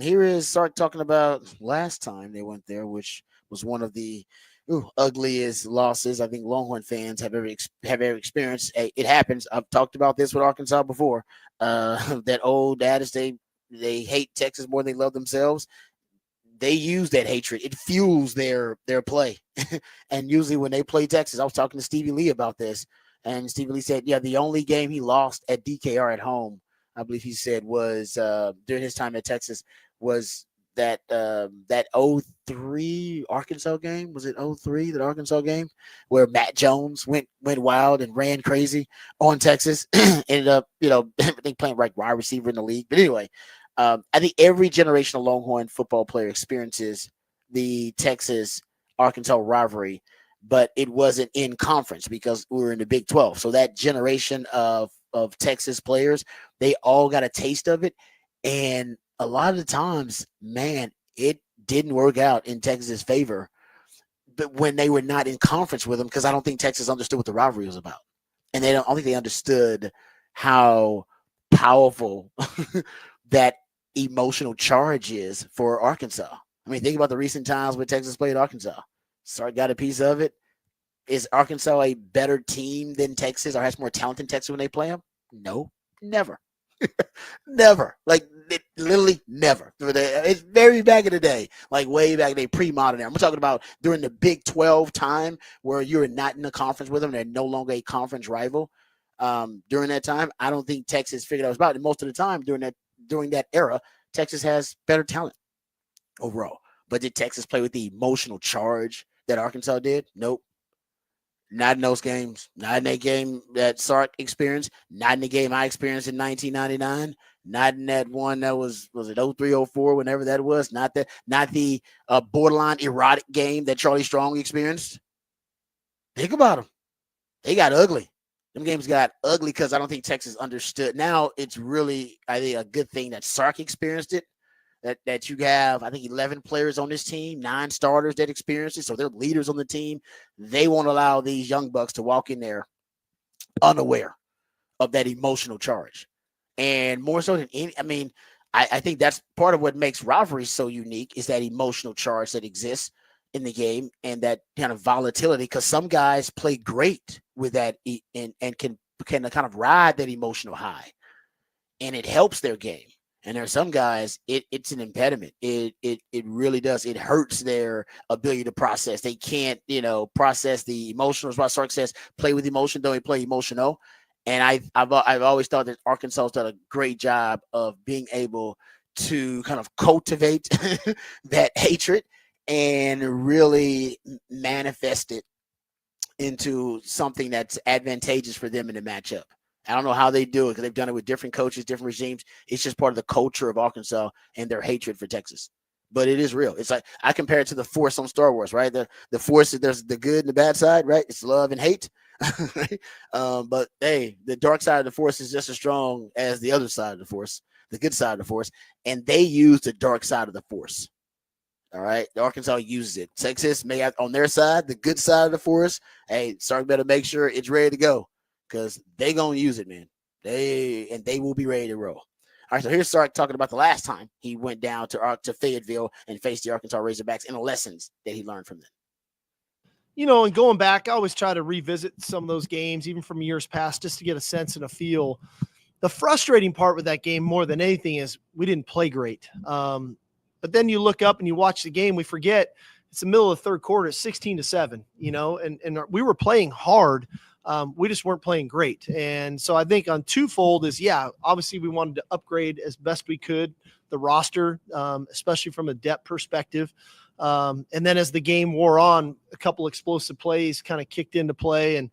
Here is Sark talking about last time they went there, which was one of the ugliest losses I think Longhorn fans have ever experienced. It happens. I've talked about this with Arkansas before. That old adage, they hate Texas more than they love themselves. They use that hatred. It fuels their play. And usually when they play Texas, I was talking to Stevie Lee about this, and Stevie Lee said, yeah, the only game he lost at DKR at home, I believe he said, was during his time at Texas, was that 03 Arkansas game. Was it 03, that Arkansas game where Matt Jones went wild and ran crazy on Texas? Ended up, I think playing right wide receiver in the league. But anyway, I think every generation of Longhorn football player experiences the Texas Arkansas rivalry, but it wasn't in conference because we were in the Big 12. So that generation of Texas players, they all got a taste of it. And a lot of the times, man, it didn't work out in Texas's favor, but when they were not in conference with them, because I don't think Texas understood what the rivalry was about. And I don't think they understood how powerful that emotional charge is for Arkansas. I mean, think about the recent times when Texas played Arkansas. Sark got a piece of it. Is Arkansas a better team than Texas or has more talent than Texas when they play them? No, never. Never. Like, literally never. It's very back in the day, like way back in the pre-modern era. I'm talking about during the Big 12 time where you're not in a conference with them. They're no longer a conference rival. During that time, I don't think Texas figured out what it was about. And most of the time during that era, Texas has better talent overall. But did Texas play with the emotional charge that Arkansas did? Nope. Not in those games. Not in that game that Sark experienced. Not in the game I experienced in 1999. Not in that one that was it 03, 04, whenever that was. Not the borderline erotic game that Charlie Strong experienced. Think about them. They got ugly. Them games got ugly because I don't think Texas understood. Now it's really, I think, a good thing that Sark experienced it. That you have, I think, 11 players on this team, 9 starters that experience it. So they're leaders on the team. They won't allow these young bucks to walk in there unaware of that emotional charge. And more so than any, I mean, I think that's part of what makes rivalries so unique is that emotional charge that exists in the game and that kind of volatility. Because some guys play great with that and can kind of ride that emotional high, and it helps their game. And there are some guys, it's an impediment. It really does. It hurts their ability to process. They can't, process the emotional. As what Sark says, play with emotion, don't play emotional. And I've always thought that Arkansas has done a great job of being able to kind of cultivate that hatred and really manifest it into something that's advantageous for them in the matchup. I don't know how they do it because they've done it with different coaches, different regimes. It's just part of the culture of Arkansas and their hatred for Texas. But it is real. It's like I compare it to the Force on Star Wars, right? The Force, there's the good and the bad side, right? It's love and hate. But hey, the dark side of the Force is just as strong as the other side of the Force, the good side of the Force, and they use the dark side of the Force. All right, the Arkansas uses it. Texas may have on their side, the good side of the Force. Hey, Sark better make sure it's ready to go. Because they gonna use it, man. They will be ready to roll. All right, so here's Sark talking about the last time he went down to Fayetteville and faced the Arkansas Razorbacks and the lessons that he learned from them. And going back, I always try to revisit some of those games, even from years past, just to get a sense and a feel. The frustrating part with that game more than anything is we didn't play great. But then you look up and you watch the game, we forget it's the middle of the third quarter, 16-7, and we were playing hard. We just weren't playing great. And so I think on twofold is, obviously we wanted to upgrade as best we could the roster, especially from a depth perspective. And then as the game wore on, a couple explosive plays kind of kicked into play. And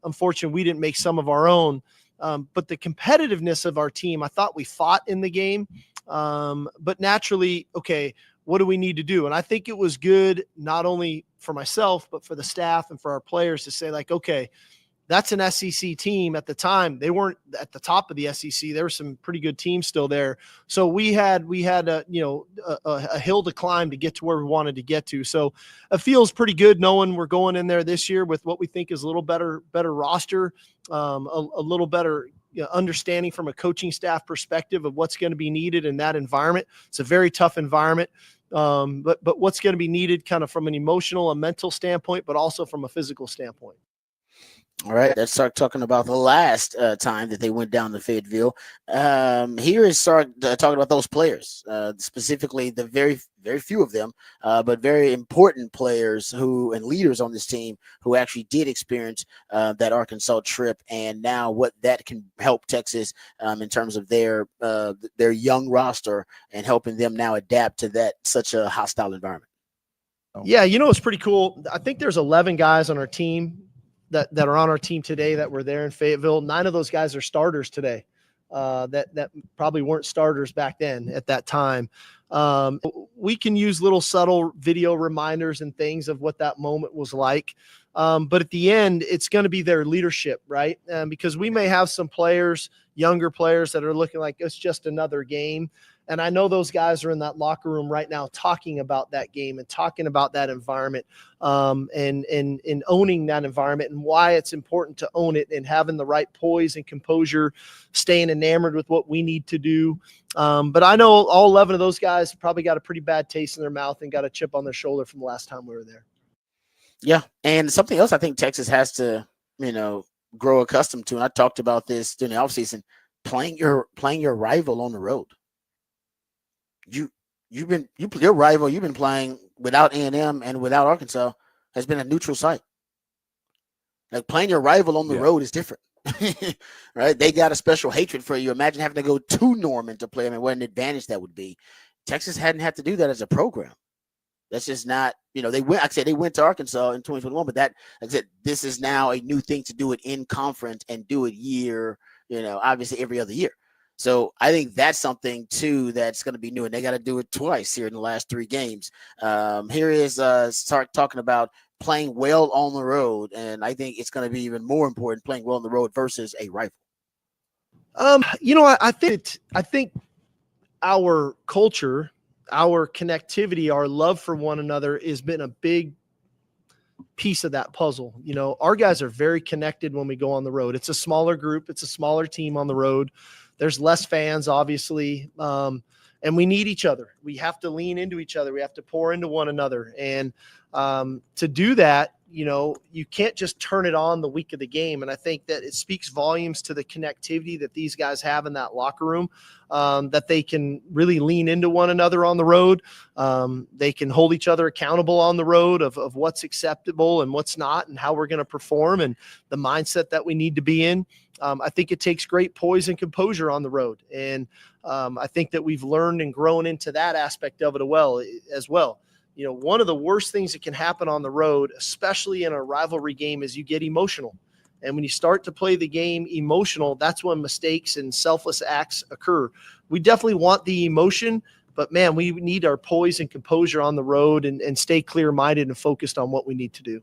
unfortunately, we didn't make some of our own. But the competitiveness of our team, I thought we fought in the game. But naturally, okay, what do we need to do? And I think it was good, not only for myself, but for the staff and for our players to say, like, okay, that's an SEC team at the time. They weren't at the top of the SEC. There were some pretty good teams still there. So we had a hill to climb to get to where we wanted to get to. So it feels pretty good knowing we're going in there this year with what we think is a little better roster, a little better understanding from a coaching staff perspective of what's going to be needed in that environment. It's a very tough environment. But what's going to be needed kind of from an emotional and mental standpoint, but also from a physical standpoint. All right, let's start talking about the last time that they went down to Fayetteville. Here is start talking about those players, specifically the very few of them, but very important players and leaders on this team who actually did experience that Arkansas trip, and now what that can help Texas in terms of their young roster and helping them now adapt to such a hostile environment. Yeah, it's pretty cool. I think there's 11 guys on our team that are on our team today that were there in Fayetteville. 9 of those guys are starters today that probably weren't starters back then at that time. We can use little subtle video reminders and things of what that moment was like. But at the end, it's going to be their leadership, right? Because we may have some players, younger players that are looking like it's just another game. And I know those guys are in that locker room right now talking about that game and talking about that environment and owning that environment and why it's important to own it and having the right poise and composure, staying enamored with what we need to do. But I know all 11 of those guys probably got a pretty bad taste in their mouth and got a chip on their shoulder from the last time we were there. Yeah, and something else I think Texas has to, grow accustomed to, and I talked about this during the offseason, playing your rival on the road. Your rival you've been playing without A&M and without Arkansas has been a neutral site. Like playing your rival on the road is different, right? They got a special hatred for you. Imagine having to go to Norman to play. I mean, what an advantage that would be. Texas hadn't had to do that as a program. That's just not, they went to Arkansas in 2021, but this is now a new thing to do it in conference and do it obviously every other year. So I think that's something too that's going to be new, and they got to do it twice here in the last 3 games. Here is start talking about playing well on the road, and I think it's going to be even more important playing well on the road versus a rival. I think our culture, our connectivity, our love for one another has been a big piece of that puzzle. Our guys are very connected when we go on the road. It's a smaller group. It's a smaller team on the road. There's less fans, obviously, and we need each other. We have to lean into each other. We have to pour into one another. And to do that, you can't just turn it on the week of the game. And I think that it speaks volumes to the connectivity that these guys have in that locker room, that they can really lean into one another on the road. They can hold each other accountable on the road of what's acceptable and what's not and how we're going to perform and the mindset that we need to be in. I think it takes great poise and composure on the road. And I think that we've learned and grown into that aspect of it as well. One of the worst things that can happen on the road, especially in a rivalry game, is you get emotional. And when you start to play the game emotional, that's when mistakes and selfless acts occur. We definitely want the emotion, but man, we need our poise and composure on the road and stay clear-minded and focused on what we need to do.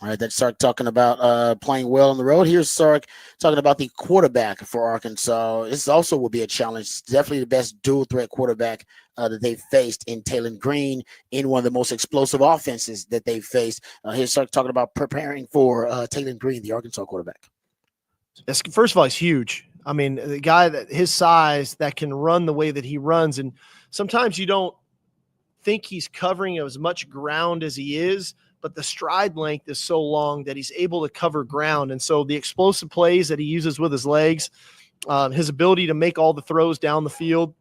All right, let's start talking about playing well on the road. Here's Sark talking about the quarterback for Arkansas. This also will be a challenge. It's definitely the best dual threat quarterback that they've faced in Taylon Green in one of the most explosive offenses that they've faced. Here's Sark talking about preparing for Taylon Green, the Arkansas quarterback. First of all, he's huge. I mean, the guy that his size that can run the way that he runs, and sometimes you don't think he's covering as much ground as he is, but the stride length is so long that he's able to cover ground. And so the explosive plays that he uses with his legs, his ability to make all the throws down the field.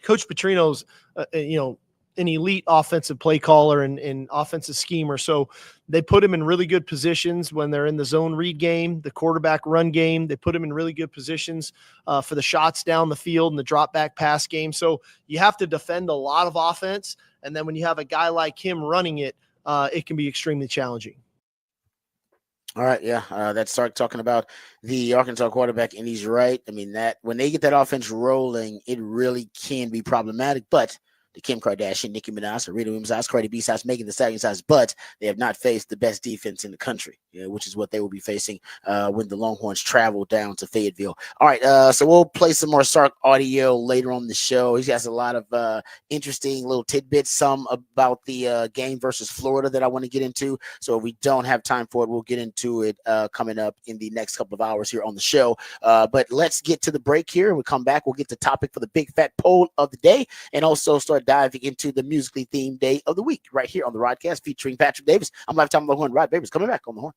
Coach Petrino's, an elite offensive play caller and offensive schemer. So they put him in really good positions when they're in the zone read game, the quarterback run game. They put him in really good positions for the shots down the field and the drop back pass game. So you have to defend a lot of offense. And then when you have a guy like him running it, it can be extremely challenging. All right, yeah, that's start talking about the Arkansas quarterback, and he's right. I mean, that when they get that offense rolling, it really can be problematic. But the Kim Kardashian, Nicki Minaj, Serena Williams size, Cardi B size, Megan Thee Stallion size, but they have not faced the best defense in the country, which is what they will be facing when the Longhorns travel down to Fayetteville. All right, so we'll play some more Sark audio later on the show. He has a lot of interesting little tidbits, some about the game versus Florida that I want to get into. So if we don't have time for it, we'll get into it coming up in the next couple of hours here on the show. But let's get to the break here. When we come back, we'll get the topic for the big fat poll of the day and also start diving into the musically themed day of the week right here on the Rodcast featuring Patrick Davis. I'm Lifetime Longhorn Rod Davis coming back on the horn.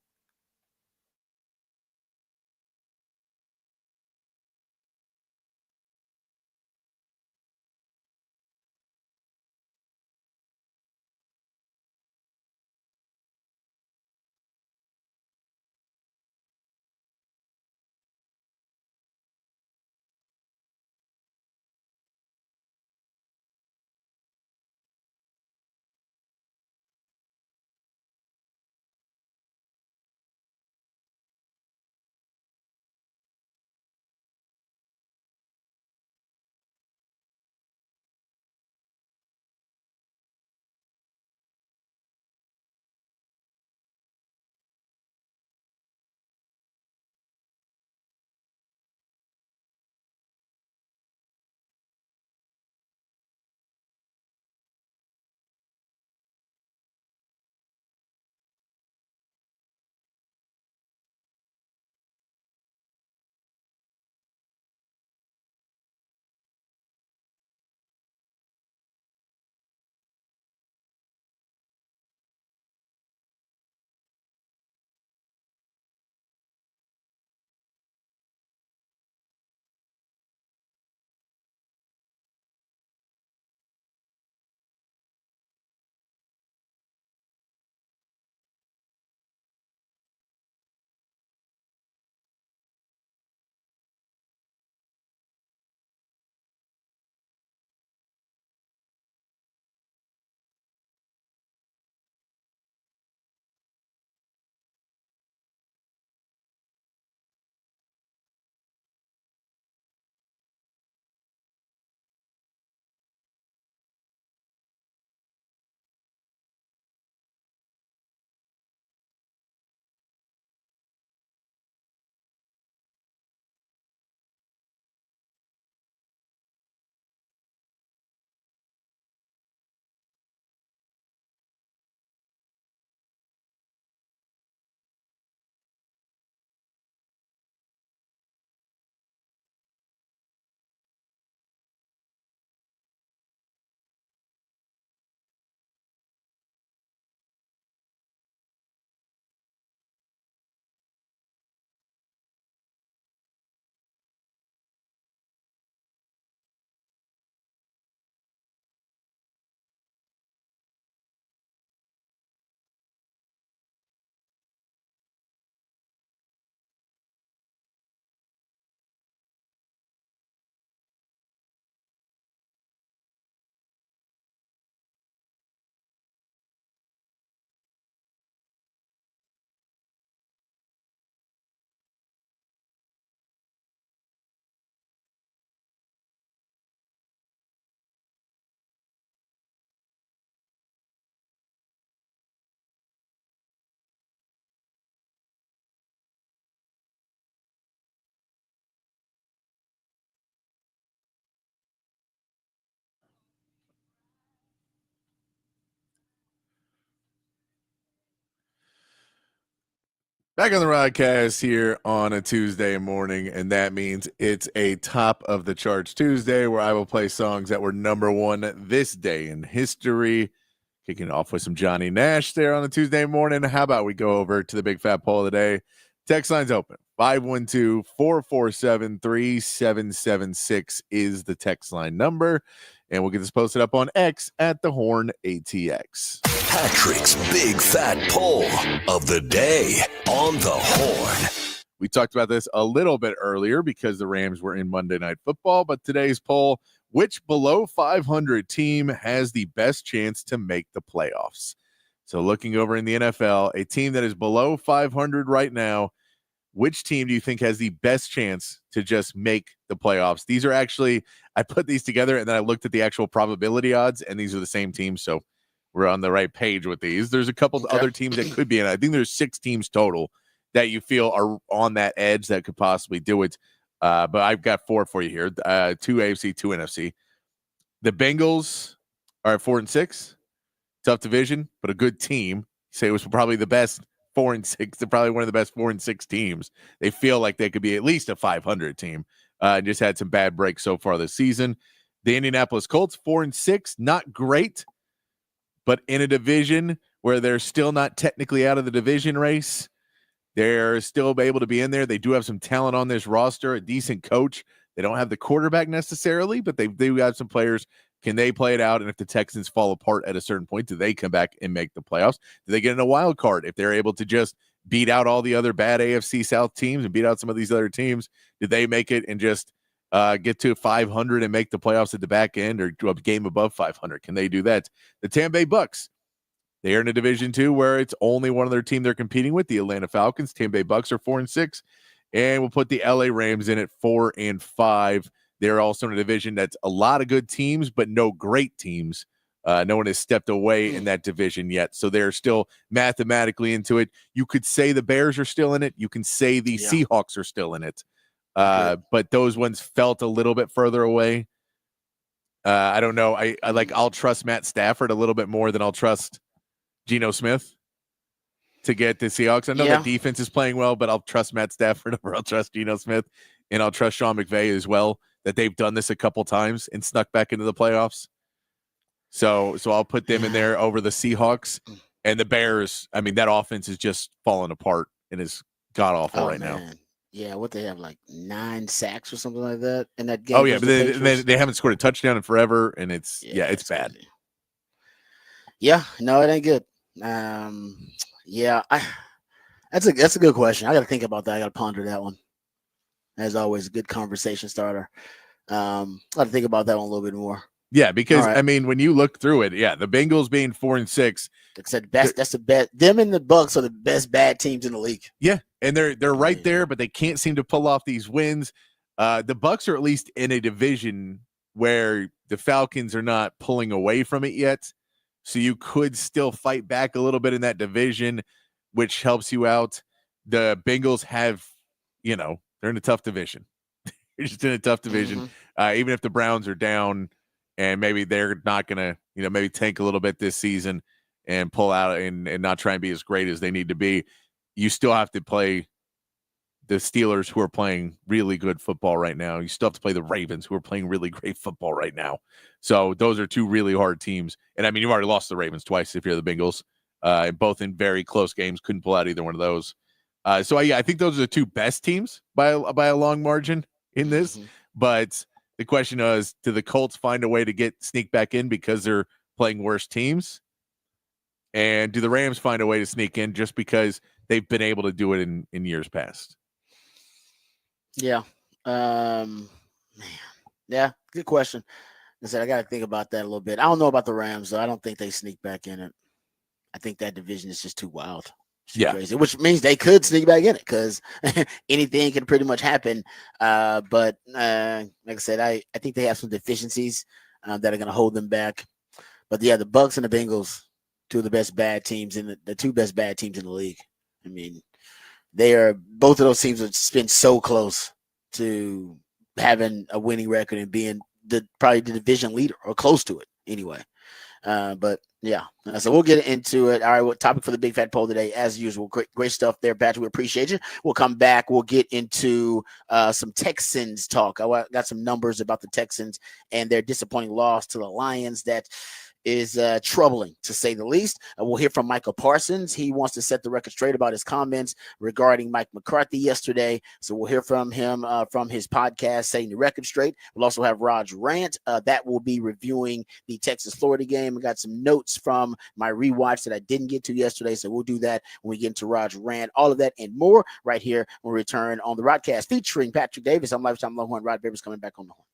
Back on the Rodcast here on a Tuesday morning, and that means it's a top of the charts Tuesday where I will play songs that were number one this day in history. Kicking it off with some Johnny Nash there on a Tuesday morning. How about we go over to the big fat poll of the day? Text line's open. 512-447-3776 is the text line number. And we'll get this posted up on X at the Horn ATX. Patrick's Big Fat Poll of the Day on the Horn. We talked about this a little bit earlier because the Rams were in Monday Night Football, but today's poll, which below 500 team has the best chance to make the playoffs? So looking over in the NFL, a team that is below 500 right now which team do you think has the best chance to just make the playoffs? These are actually, I put these together and then I looked at the actual probability odds, and these are the same teams. So we're on the right page with these. There's a couple other teams that could be in. I think there's 6 teams total that you feel are on that edge that could possibly do it. But I've got 4 for you here. 2 AFC, 2 NFC. The Bengals are at 4-6. Tough division, but a good team. Say it was probably the best 4-6. They're probably one of the best 4-6 teams. They feel like they could be at least a 500 team. And just had some bad breaks so far this season. The Indianapolis Colts, 4-6, not great, but in a division where they're still not technically out of the division race. They're still able to be in there. They do have some talent on this roster, a decent coach. They don't have the quarterback necessarily, but they do have some players. Can they play it out? And if the Texans fall apart at a certain point, do they come back and make the playoffs? Do they get in a wild card? If they're able to just beat out all the other bad AFC South teams and beat out some of these other teams, do they make it and just get to 500 and make the playoffs at the back end, or do a game above 500? Can they do that? The Tampa Bay Bucks, they are in a division 2 where it's only one other team they're competing with, the Atlanta Falcons. Tampa Bay Bucks are 4-6, and we'll put the LA Rams in at 4-5. They're also in a division that's a lot of good teams, but no great teams. No one has stepped away in that division yet, so they're still mathematically into it. You could say the Bears are still in it. You can say the Seahawks are still in it, but those ones felt a little bit further away. I don't know. I'll trust Matt Stafford a little bit more than I'll trust Geno Smith to get the Seahawks. I know that defense is playing well, but I'll trust Matt Stafford over I'll trust Geno Smith, and I'll trust Sean McVay as well, that they've done this a couple times and snuck back into the playoffs. So I'll put them in there over the Seahawks and the Bears. I mean, that offense is just falling apart and is god awful right now. Yeah, what they have, like 9 sacks or something like that in that game. Oh yeah, but they haven't scored a touchdown in forever, and it's bad. Crazy. Yeah, no, it ain't good. That's a good question. I got to think about that. I got to ponder that one. As always, a good conversation starter. I got to think about that one a little bit more. Yeah, because I mean, when you look through it, the Bengals being 4-6, like I said, that's the best. Them and the Bucks are the best bad teams in the league. Yeah, and they're right there, but they can't seem to pull off these wins. The Bucks are at least in a division where the Falcons are not pulling away from it yet, so you could still fight back a little bit in that division, which helps you out. The Bengals have, they're in a tough division. They're just in a tough division. Even if the Browns are down and maybe they're not going to, maybe tank a little bit this season and pull out and not try and be as great as they need to be, you still have to play the Steelers, who are playing really good football right now. You still have to play the Ravens, who are playing really great football right now. So those are 2 really hard teams. And I mean, you've already lost the Ravens twice if you're the Bengals, both in very close games. Couldn't pull out either one of those. I think those are the 2 best teams by a long margin in this. But the question is, do the Colts find a way to sneak back in because they're playing worse teams? And do the Rams find a way to sneak in just because they've been able to do it in years past? Yeah. Man. Yeah, good question. I said I got to think about that a little bit. I don't know about the Rams, though. I don't think they sneak back in it. I think that division is just too wild. Crazy, which means they could sneak back in it because anything can pretty much happen. But like I said, I think they have some deficiencies that are going to hold them back. But the Bucks and the Bengals, 2 of the best bad teams in the 2 best bad teams in the league. I mean, both of those teams have been so close to having a winning record and being probably the division leader or close to it anyway. But yeah, so we'll get into it. All right, what topic for the Big Fat Poll today? As usual, great stuff there, Patrick. We appreciate you. We'll come back. We'll get into some Texans talk. I got some numbers about the Texans and their disappointing loss to the Lions that is troubling, to say the least. We'll hear from Michael Parsons. He wants to set the record straight about his comments regarding Mike McCarthy yesterday. So we'll hear from him from his podcast, Setting the Record Straight. We'll also have Rod's Rant. That will be reviewing the Texas-Florida game. I got some notes from my rewatch that I didn't get to yesterday, so we'll do that when we get into Rod's Rant. All of that and more right here when we return on the Rodcast featuring Patrick Davis. I'm Lifetime Longhorn. Rod Babers coming back on the horn.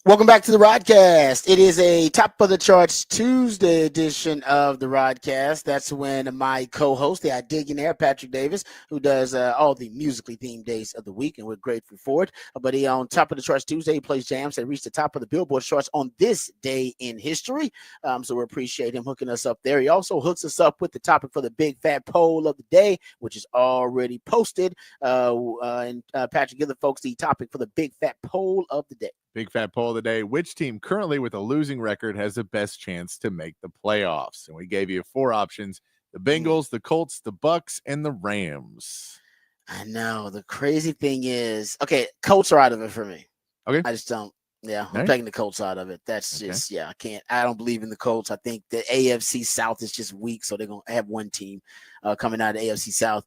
Welcome back to the Rodcast. It is a top of the charts Tuesday edition of the Rodcast. That's when my co-host, the Idigionaire, Patrick Davis, who does all the musically themed days of the week, and we're grateful for it. But he on top of the charts Tuesday, he plays jams that reach the top of the Billboard charts on this day in history. So we appreciate him hooking us up there. He also hooks us up with the topic for the big fat poll of the day, which is already posted. And Patrick, give the folks the topic for the big fat poll of the day. Big fat poll of the day. Which team currently with a losing record has the best chance to make the playoffs? And we gave you 4 options: the Bengals, the Colts, the Bucks, and the Rams. I know. The crazy thing is, okay, Colts are out of it for me. Okay. I just don't. Yeah, I'm right. taking the Colts out of it. That's just, I can't. I don't believe in the Colts. I think the AFC South is just weak, so they're going to have one team coming out of the AFC South.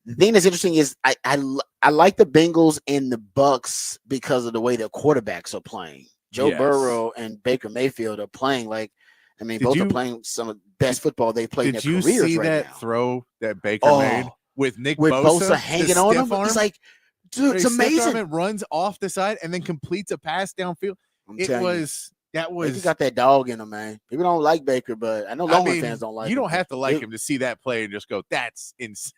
The thing that's interesting is I like the Bengals and the Bucks because of the way their quarterbacks are playing. Joe Burrow and Baker Mayfield are playing both are playing some of the best football they've played in their careers right now. Did you see that throw that Baker made with Nick Bosa hanging on him? He's like, dude, it's amazing. It runs off the side and then completes a pass downfield. He got that dog in him, man. People don't like Baker, but I know Longhorn fans don't like him. You don't have to like him to see that play and just go, that's insane.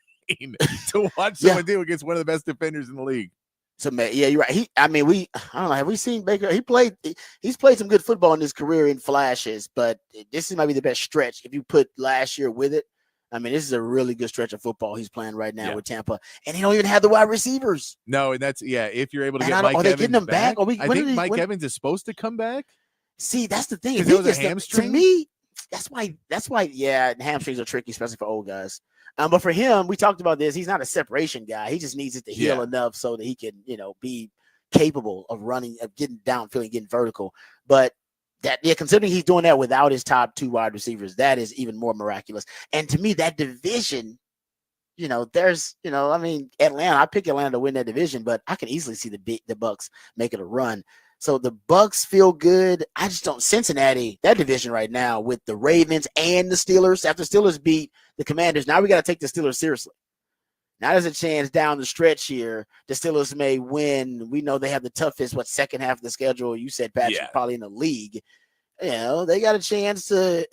To watch someone do against one of the best defenders in the league. So yeah, you're right. I don't know. Have we seen Baker? He's played some good football in his career in flashes, but this might be the best stretch if you put last year with it. I mean, this is a really good stretch of football he's playing right now with Tampa, and he don't even have the wide receivers. No, and that's if you're able to get Mike Evans, they getting him back? I think Mike Evans is supposed to come back. See, that's the thing. If it was a hamstring, to me, that's why. Yeah, hamstrings are tricky, especially for old guys. But for him, we talked about this. He's not a separation guy. He just needs it to heal enough so that he can, be capable of running, of getting downfield and getting vertical. But considering he's doing that without his top 2 wide receivers, that is even more miraculous. And to me, that division, there's, Atlanta. I pick Atlanta to win that division, but I can easily see the Bucks making a run. So the Bucks feel good. I just don't. Cincinnati, that division right now with the Ravens and the Steelers. After Steelers beat the Commanders, now we got to take the Steelers seriously. Now there's a chance down the stretch here the Steelers may win. We know they have the toughest second half of the schedule. You said, Patrick, probably in the league. They got a chance to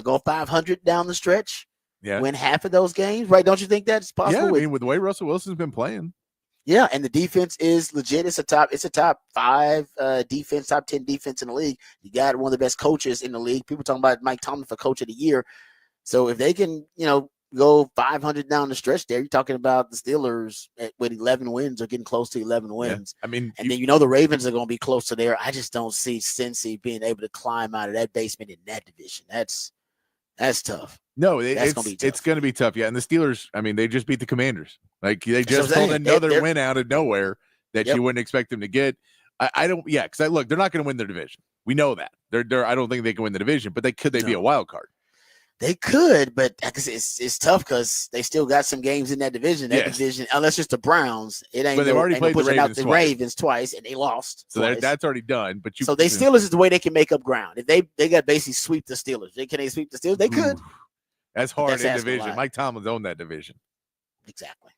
go 500 down the stretch. Yeah, win half of those games, right? Don't you think that's possible? Yeah, with the way Russell Wilson's been playing. Yeah, and the defense is legit. It's a top 5 defense, top 10 defense in the league. You got one of the best coaches in the league. People talking about Mike Tomlin for coach of the year. So if they can, go 500 down the stretch there, you're talking about the Steelers with 11 wins or getting close to 11 wins. Yeah. Then the Ravens are going to be close to there. I just don't see Cincy being able to climb out of that basement in that division. That's tough. No, it's going to be tough. Yeah, and the Steelers, they just beat the Commanders. They just pulled another win out of nowhere that you wouldn't expect them to get. I don't. Yeah, because look, they're not going to win their division. We know that. I don't think they can win the division, but could they be a wild card? They could, but it's tough because they still got some games in that division. Division, unless it's the Browns, it ain't. But they've already played the Ravens twice, and they lost. So that's already done. But Steelers is the way they can make up ground. If they got basically sweep the Steelers, can they sweep the Steelers? They could. That's hard in division. Mike Tomlin's owned that division. Exactly.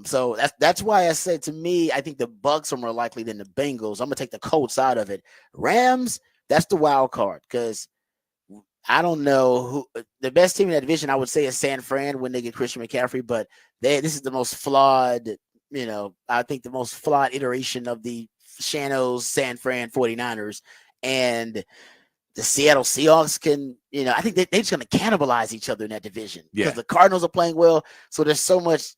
So that's why I said, to me, I think the Bucks are more likely than the Bengals. I'm gonna take the Colts out of it. Rams, that's the wild card because I don't know who the best team in that division. I would say is San Fran when they get Christian McCaffrey, but this is the most flawed. I think the most flawed iteration of the Shanos San Fran 49ers, and the Seattle Seahawks can. I think they're just going to cannibalize each other in that division because the Cardinals are playing well. So there's so much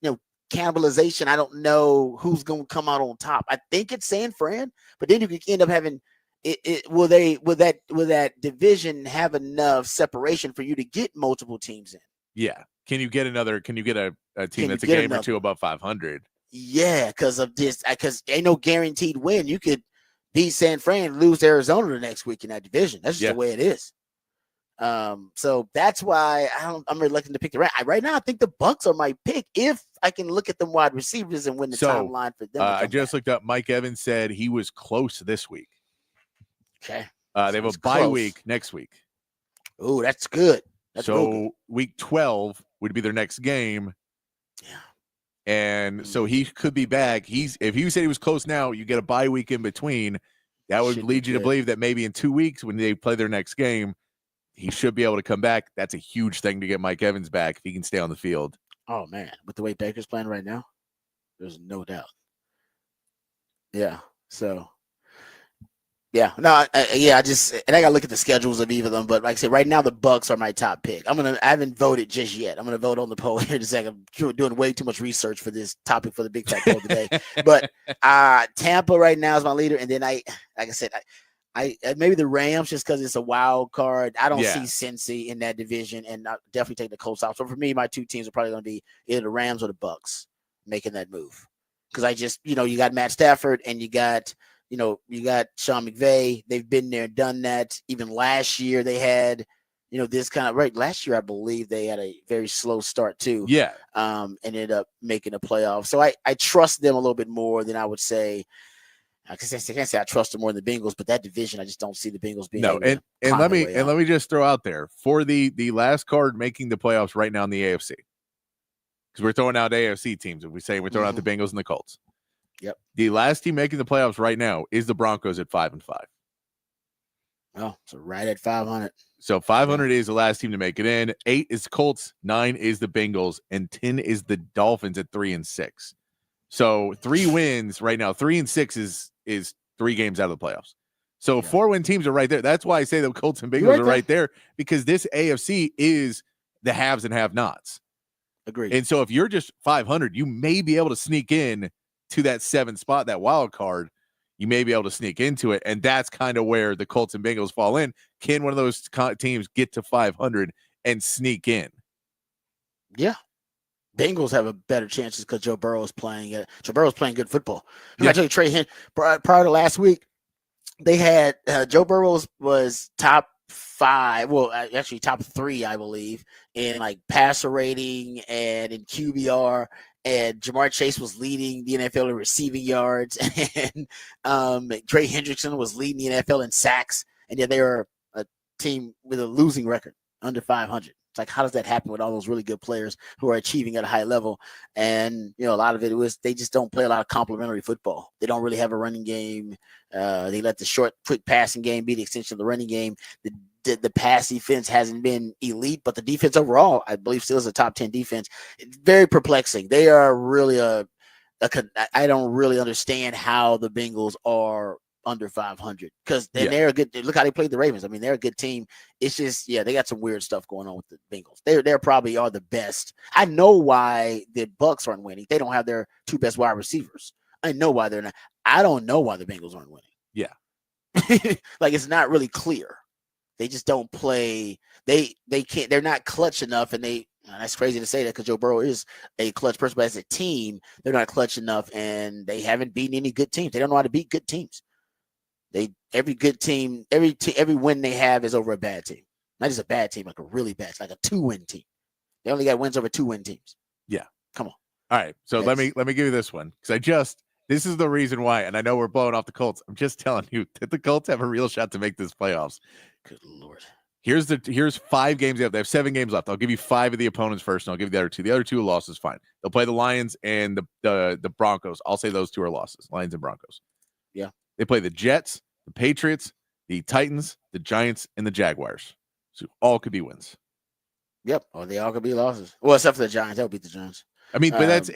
cannibalization. I don't know who's going to come out on top. I think it's San Fran, but then you could end up having. Will that division have enough separation for you to get multiple teams in? Yeah. Can you get a team that's a game or two above 500? Yeah, because of this, because ain't no guaranteed win. You could beat San Fran, lose to Arizona the next week in that division. That's just the way it is. So that's why I'm reluctant to pick the right now. I think the Bucks are my pick if I can look at them wide receivers and win the timeline for them. I just looked up. Mike Evans said he was close this week. Okay. They have a bye week next week. Oh, that's good. So week 12 would be their next game. Yeah. And so he could be back. If you said he was close now, you get a bye week in between. That would lead you to believe that maybe in 2 weeks when they play their next game, he should be able to come back. That's a huge thing to get Mike Evans back if he can stay on the field. Oh, man. With the way Baker's playing right now, there's no doubt. Yeah. So, yeah. No, I just – and I got to look at the schedules of either of them. But like I said, right now the Bucs are my top pick. I haven't voted just yet. I'm going to vote on the poll here in a second. I'm doing way too much research for this topic for the Big Fat Poll today. But Tampa right now is my leader. And then like I said, I maybe the Rams just because it's a wild card. I don't see Cincy in that division, and I'll definitely take the Colts out. So for me, my two teams are probably going to be either the Rams or the Bucs making that move. Because I just, you got Matt Stafford and you got Sean McVay. They've been there, done that. Even last year they had, this kind of right. Last year I believe they had a very slow start too. Yeah. Ended up making a playoff. So I trust them a little bit more than I would say. I can't say I trust them more than the Bengals, but that division, I just don't see the Bengals being. No, and let me just throw out there for the last card making the playoffs right now in the AFC, because we're throwing out AFC teams. If we say we're throwing out the Bengals and the Colts, yep. The last team making the playoffs right now is the Broncos at 5-5. Oh, so right at 500. So 500 is the last team to make it in. 8 is the Colts, 9 is the Bengals, and 10 is the Dolphins at 3-6. So 3 wins right now. 3-6 is 3 games out of the playoffs. So 4-win teams are right there. That's why I say the Colts and Bengals are right there, because this AFC is the haves and have-nots. Agreed. And so if you're just 500, you may be able to sneak in to that 7th spot, that wild card. You may be able to sneak into it, and that's kind of where the Colts and Bengals fall in. Can one of those teams get to 500 and sneak in? Yeah. Bengals have a better chances because Joe Burrow is playing. Joe Burrow is playing good football. I tell you, prior to last week, they had Joe Burrow was top 5. Well, actually top 3, I believe, in like passer rating and in QBR. And Jamar Chase was leading the NFL in receiving yards, and Trey Hendrickson was leading the NFL in sacks. And yet they were a team with a losing record, under 500. It's like, how does that happen with all those really good players who are achieving at a high level? And, a lot of it was they just don't play a lot of complementary football. They don't really have a running game. They let the short, quick passing game be the extension of the running game. The pass defense hasn't been elite, but the defense overall, I believe, still is a top 10 defense. It's very perplexing. They are really I don't really understand how the Bengals are under 500 because they're a good. Look how they played the Ravens. I mean, they're a good team. It's just, they got some weird stuff going on with the Bengals. They probably are the best. I know why the Bucs aren't winning. They don't have their 2 best wide receivers. I know why they're not. I don't know why the Bengals aren't winning. Yeah. Like, it's not really clear. They just don't play. They can't. They're not clutch enough, and that's crazy to say that because Joe Burrow is a clutch person, but as a team, they're not clutch enough, and they haven't beaten any good teams. They don't know how to beat good teams. Every good team, every win they have is over a bad team. Not just a bad team, like a really bad, like a 2-win team. They only got wins over 2-win teams. Yeah, come on. All right, so let me give you this one because this is the reason why, and I know we're blowing off the Colts. I'm just telling you that the Colts have a real shot to make this playoffs. Good Lord. Here's 5 games left. They have 7 games left. I'll give you 5 of the opponents first, and I'll give you the other 2. The other 2 losses, fine. They'll play the Lions and the Broncos. I'll say those 2 are losses, Lions and Broncos. Yeah. They play the Jets, the Patriots, the Titans, the Giants, and the Jaguars. So all could be wins. Yep. Or they all could be losses. Well, except for the Giants. They'll beat the Giants. I mean, but it's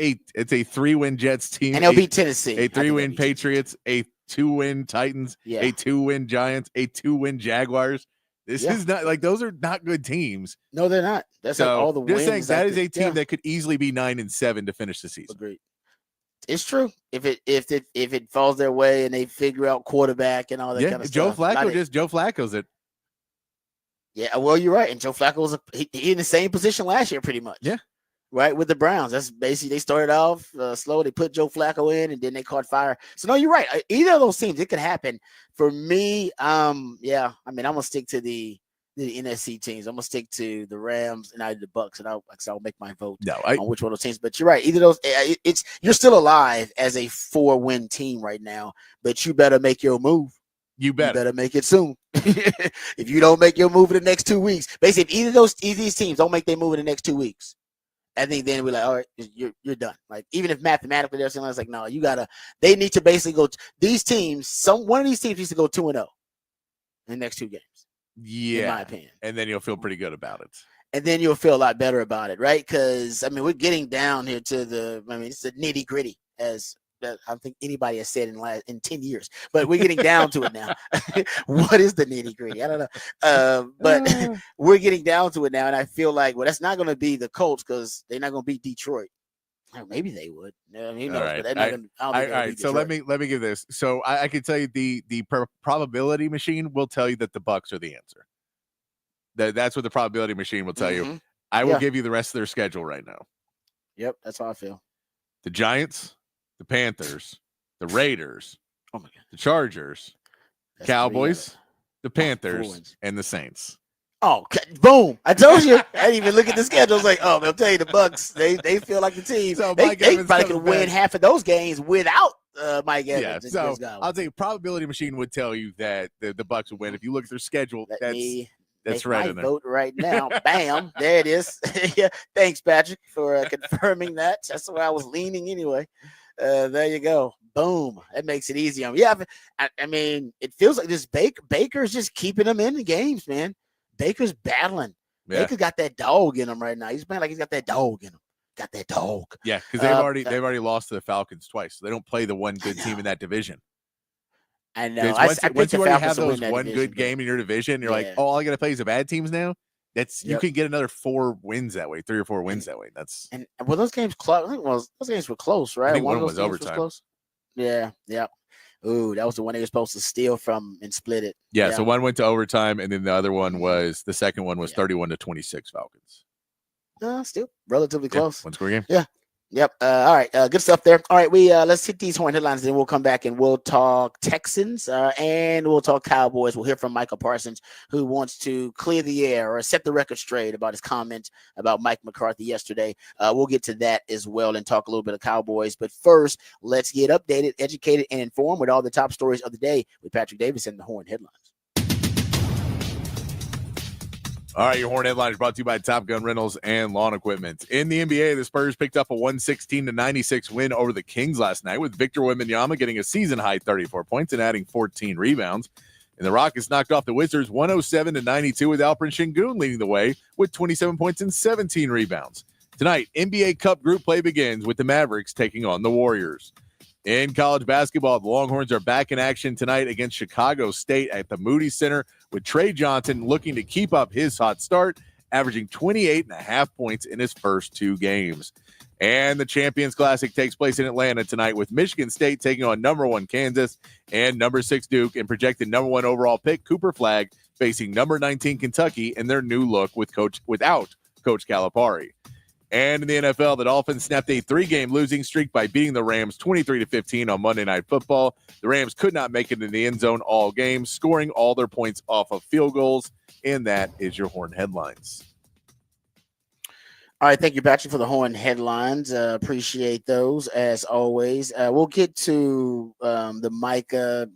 a 3-win Jets team. And they'll beat Tennessee. A 3-win Patriots, a 2-win Titans, a 2-win Giants, a 2-win Jaguars. This is not like those are not good teams. No, they're not. That's like all the wins. Just saying that is a team that could easily be 9-7 to finish the season. Agreed. It's true. If it falls their way and they figure out quarterback and all that kind of Joe stuff. Joe Flacco's it. Yeah, well, you're right. And Joe Flacco was he in the same position last year, pretty much. Yeah. Right, with the Browns. That's basically they started off slow. They put Joe Flacco in, and then they caught fire. So no, you're right. Either of those teams, it could happen. For me, I mean, I'm gonna stick to the NFC teams. I'm gonna stick to the Rams and the Bucs, and I'll make my vote on which one of those teams. But you're right. Either of those, you're still alive as a 4-win team right now. But you better make your move. You better make it soon. If you don't make your move in the next 2 weeks, basically, if either of these teams don't make their move in the next 2 weeks. I think then we're like, all right, you're done. Like, even if mathematically they're saying, it's like, no, they need to basically go. These teams, one of these teams needs to go 2-0 in the next 2 games. Yeah, in my opinion. And then you'll feel pretty good about it. And then you'll feel a lot better about it, right? Because I mean, we're getting down here to it's the nitty gritty, as I don't think anybody has said in 10 years. But we're getting down to it now. What is the nitty gritty? I don't know. But we're getting down to it now, and I feel like, well, that's not going to be the Colts because they're not going to beat Detroit. Maybe they would. I mean, who knows? All right. But they're not going to. All right. So let me give this. So I can tell you the probability machine will tell you that the Bucs are the answer. That's what the probability machine will tell you. I will give you the rest of their schedule right now. Yep, that's how I feel. The Giants, the Panthers, the Raiders, oh my God, the Chargers, that's Cowboys, the Panthers, and the Saints. Oh, boom! I told you. I didn't even look at the schedule. I was like, oh, I'll tell you, the Bucs. They feel like the team. So they probably could win half of those games without Mike Evans. Yeah. So I'll tell you, probability machine would tell you that the Bucs would win. If you look at their schedule, that's right in there. Vote right now. Bam, there it is. Yeah, thanks, Patrick, for confirming that. That's where I was leaning anyway. There you go. Boom. That makes it easy. Yeah, I mean, it feels like this Baker's just keeping them in the games, man. Baker's battling. Yeah. Baker got that dog in him right now. He's playing like he's got that dog in him. Got that dog. Yeah, because they've already lost to the Falcons twice. So they don't play the one good team in that division. I know. Once you already have those one good game in your division, you're like, oh, all I got to play is the bad teams now. You can get another 4 wins that way, 3 or 4 wins that way. Well, those games close. I think those games were close, right? I think one was overtime. Close. Yeah. Ooh, that was the one they were supposed to steal from and split it. Yeah. So one went to overtime, and then the other one was 31-26 Falcons. Still relatively close. 1-score game. Yeah. Yep. All right. Good stuff there. All right. Let's hit these horn headlines, and then we'll come back and we'll talk Texans and we'll talk Cowboys. We'll hear from Michael Parsons, who wants to clear the air or set the record straight about his comment about Mike McCarthy yesterday. We'll get to that as well and talk a little bit of Cowboys. But first, let's get updated, educated, and informed with all the top stories of the day with Patrick Davis and the horn headlines. All right, your Horn headline is brought to you by Top Gun Rentals and Lawn Equipment. In the NBA, the Spurs picked up a 116-96 win over the Kings last night, with Victor Wembanyama getting a season-high 34 points and adding 14 rebounds. And the Rockets knocked off the Wizards 107-92, with Alperen Şengün leading the way with 27 points and 17 rebounds. Tonight, NBA Cup group play begins with the Mavericks taking on the Warriors. In college basketball, the Longhorns are back in action tonight against Chicago State at the Moody Center, with Trey Johnson looking to keep up his hot start, averaging 28.5 points in his first 2 games. And the Champions Classic takes place in Atlanta tonight, with Michigan State taking on number 1 Kansas and number 6 Duke, and projected number 1 overall pick Cooper Flagg facing number 19 Kentucky in their new look without Coach Calipari. And in the NFL, the Dolphins snapped a 3-game losing streak by beating the Rams 23-15 on Monday Night Football. The Rams could not make it in the end zone all game, scoring all their points off of field goals. And that is your Horn headlines. All right, thank you, Patrick, for the Horn headlines. Appreciate those as always. We'll get to the Micah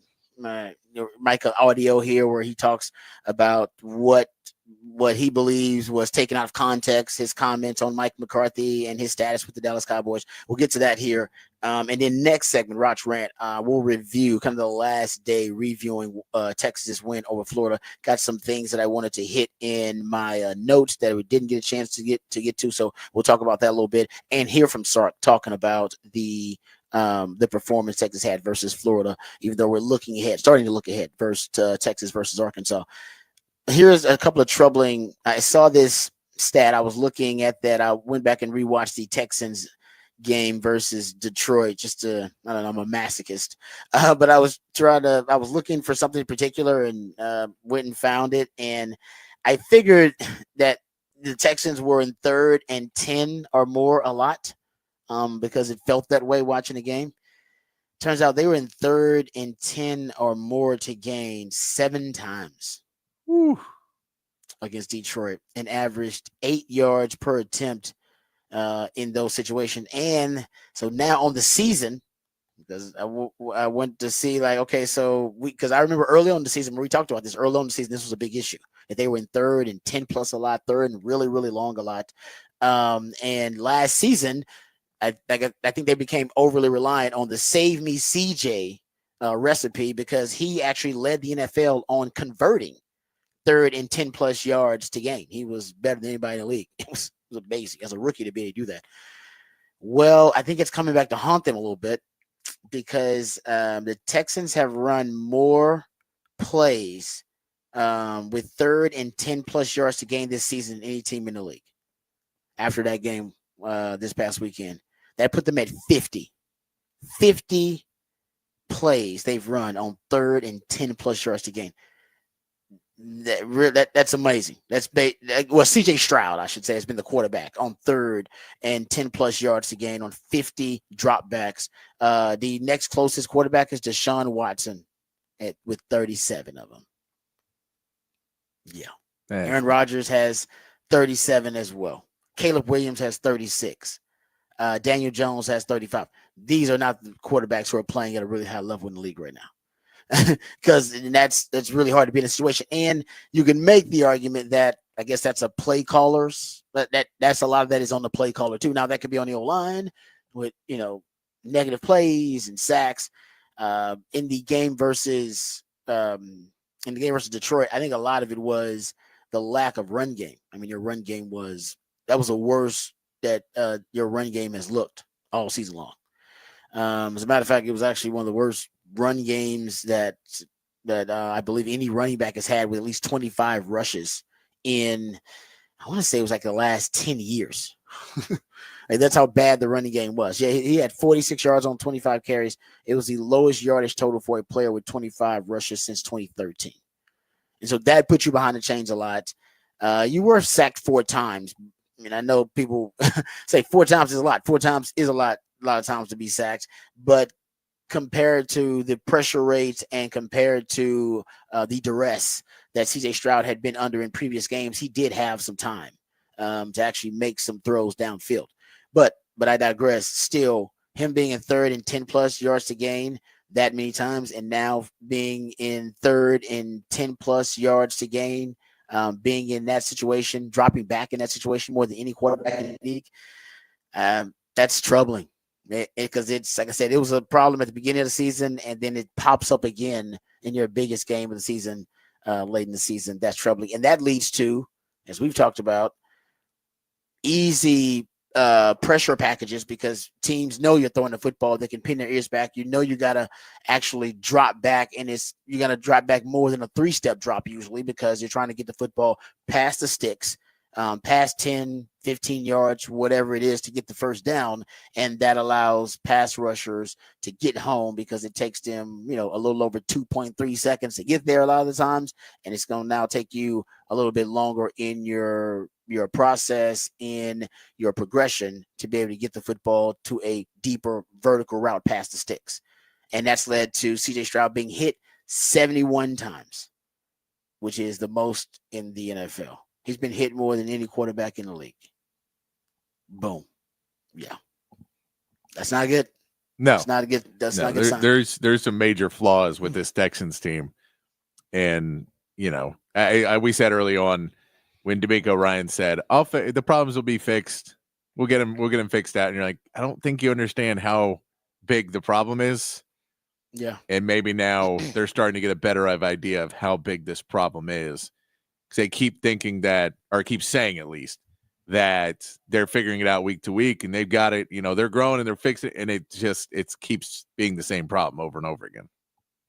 audio here, where he talks about what he believes was taken out of context, his comments on Mike McCarthy and his status with the Dallas Cowboys. We'll get to that here. And then next segment, Roch Rant, we'll review kind of the last day reviewing Texas' win over Florida. Got some things that I wanted to hit in my notes that we didn't get a chance to get to. So we'll talk about that a little bit and hear from Sark talking about the performance Texas had versus Florida, even though we're starting to look ahead versus Texas versus Arkansas. Here's a couple of troubling. I saw this stat. I was looking at that. I went back and rewatched the Texans game versus Detroit. I don't know, I'm a masochist. But I was looking for something in particular and went and found it. And I figured that the Texans were in 3rd and 10 or more a lot because it felt that way watching the game. Turns out they were in 3rd and 10 or more to gain 7 times. Against Detroit, and averaged 8 yards per attempt in those situations. And so now on the season, because I went to see, like, okay, so because I remember early on in the season, when we talked about this early on in the season, this was a big issue, that they were in 3rd and 10 plus a lot, 3rd and really, really long a lot. And last season, I think they became overly reliant on the Save Me CJ recipe because he actually led the NFL on converting third and 10 plus yards to gain. He was better than anybody in the league. It was amazing as a rookie to be able to do that. Well, I think it's coming back to haunt them a little bit because the Texans have run more plays with third and 10 plus yards to gain this season than any team in the league. After that game this past weekend, that put them at 50 plays they've run on third and 10 plus yards to gain. That's amazing. CJ Stroud, I should say, has been the quarterback on third and 10 plus yards to gain on 50 dropbacks. The next closest quarterback is Deshaun Watson with 37 of them. Yeah. Aaron Rodgers has 37 as well. Caleb Williams has 36. Daniel Jones has 35. These are not the quarterbacks who are playing at a really high level in the league right now. Because that's really hard to be in a situation. And you can make the argument that I guess that's a play caller's, that's a lot of that is on the play caller too. Now that could be on the O-line with, negative plays and sacks. In the game versus Detroit, I think a lot of it was the lack of run game. I mean, your run game was the worst that your run game has looked all season long. As a matter of fact, it was actually one of the worst run games that I believe any running back has had, with at least 25 rushes in, I want to say it was like the last 10 years. Like, that's how bad the running game was. Yeah, he had 46 yards on 25 carries. It was the lowest yardage total for a player with 25 rushes since 2013. And so that put you behind the chains a lot. You were sacked 4 times. I mean, I know people say 4 times is a lot. 4 times is a lot of times to be sacked, but compared to the pressure rates and compared to the duress that CJ Stroud had been under in previous games, he did have some time to actually make some throws downfield. But I digress. Still, him being in third and 10 plus yards to gain that many times, and now being in third and 10 plus yards to gain, being in that situation, dropping back in that situation more than any quarterback in the league, that's troubling. Because it's, like I said, it was a problem at the beginning of the season, and then it pops up again in your biggest game of the season late in the season. That's troubling. And that leads to, as we've talked about, easy pressure packages, because teams know you're throwing the football. They can pin their ears back. You got to actually drop back, and you got to drop back more than a 3-step drop usually, because you're trying to get the football past the sticks, past 10, 15 yards, whatever it is, to get the first down. And that allows pass rushers to get home, because it takes them, a little over 2.3 seconds to get there a lot of the times. And it's going to now take you a little bit longer in your process, in your progression, to be able to get the football to a deeper vertical route past the sticks. And that's led to CJ Stroud being hit 71 times, which is the most in the NFL. He's been hit more than any quarterback in the league. Boom. Yeah. That's not good. No. That's not a good. That's not a good sign. There's some major flaws with this Texans team. And, we said early on when D'Amico Ryan said, the problems will be fixed. We'll get them fixed out. And you're like, I don't think you understand how big the problem is. Yeah. And maybe now they're starting to get a better idea of how big this problem is. They keep thinking that, or keep saying at least, that they're figuring it out week to week, and they've got it, they're growing and they're fixing it, and it keeps being the same problem over and over again.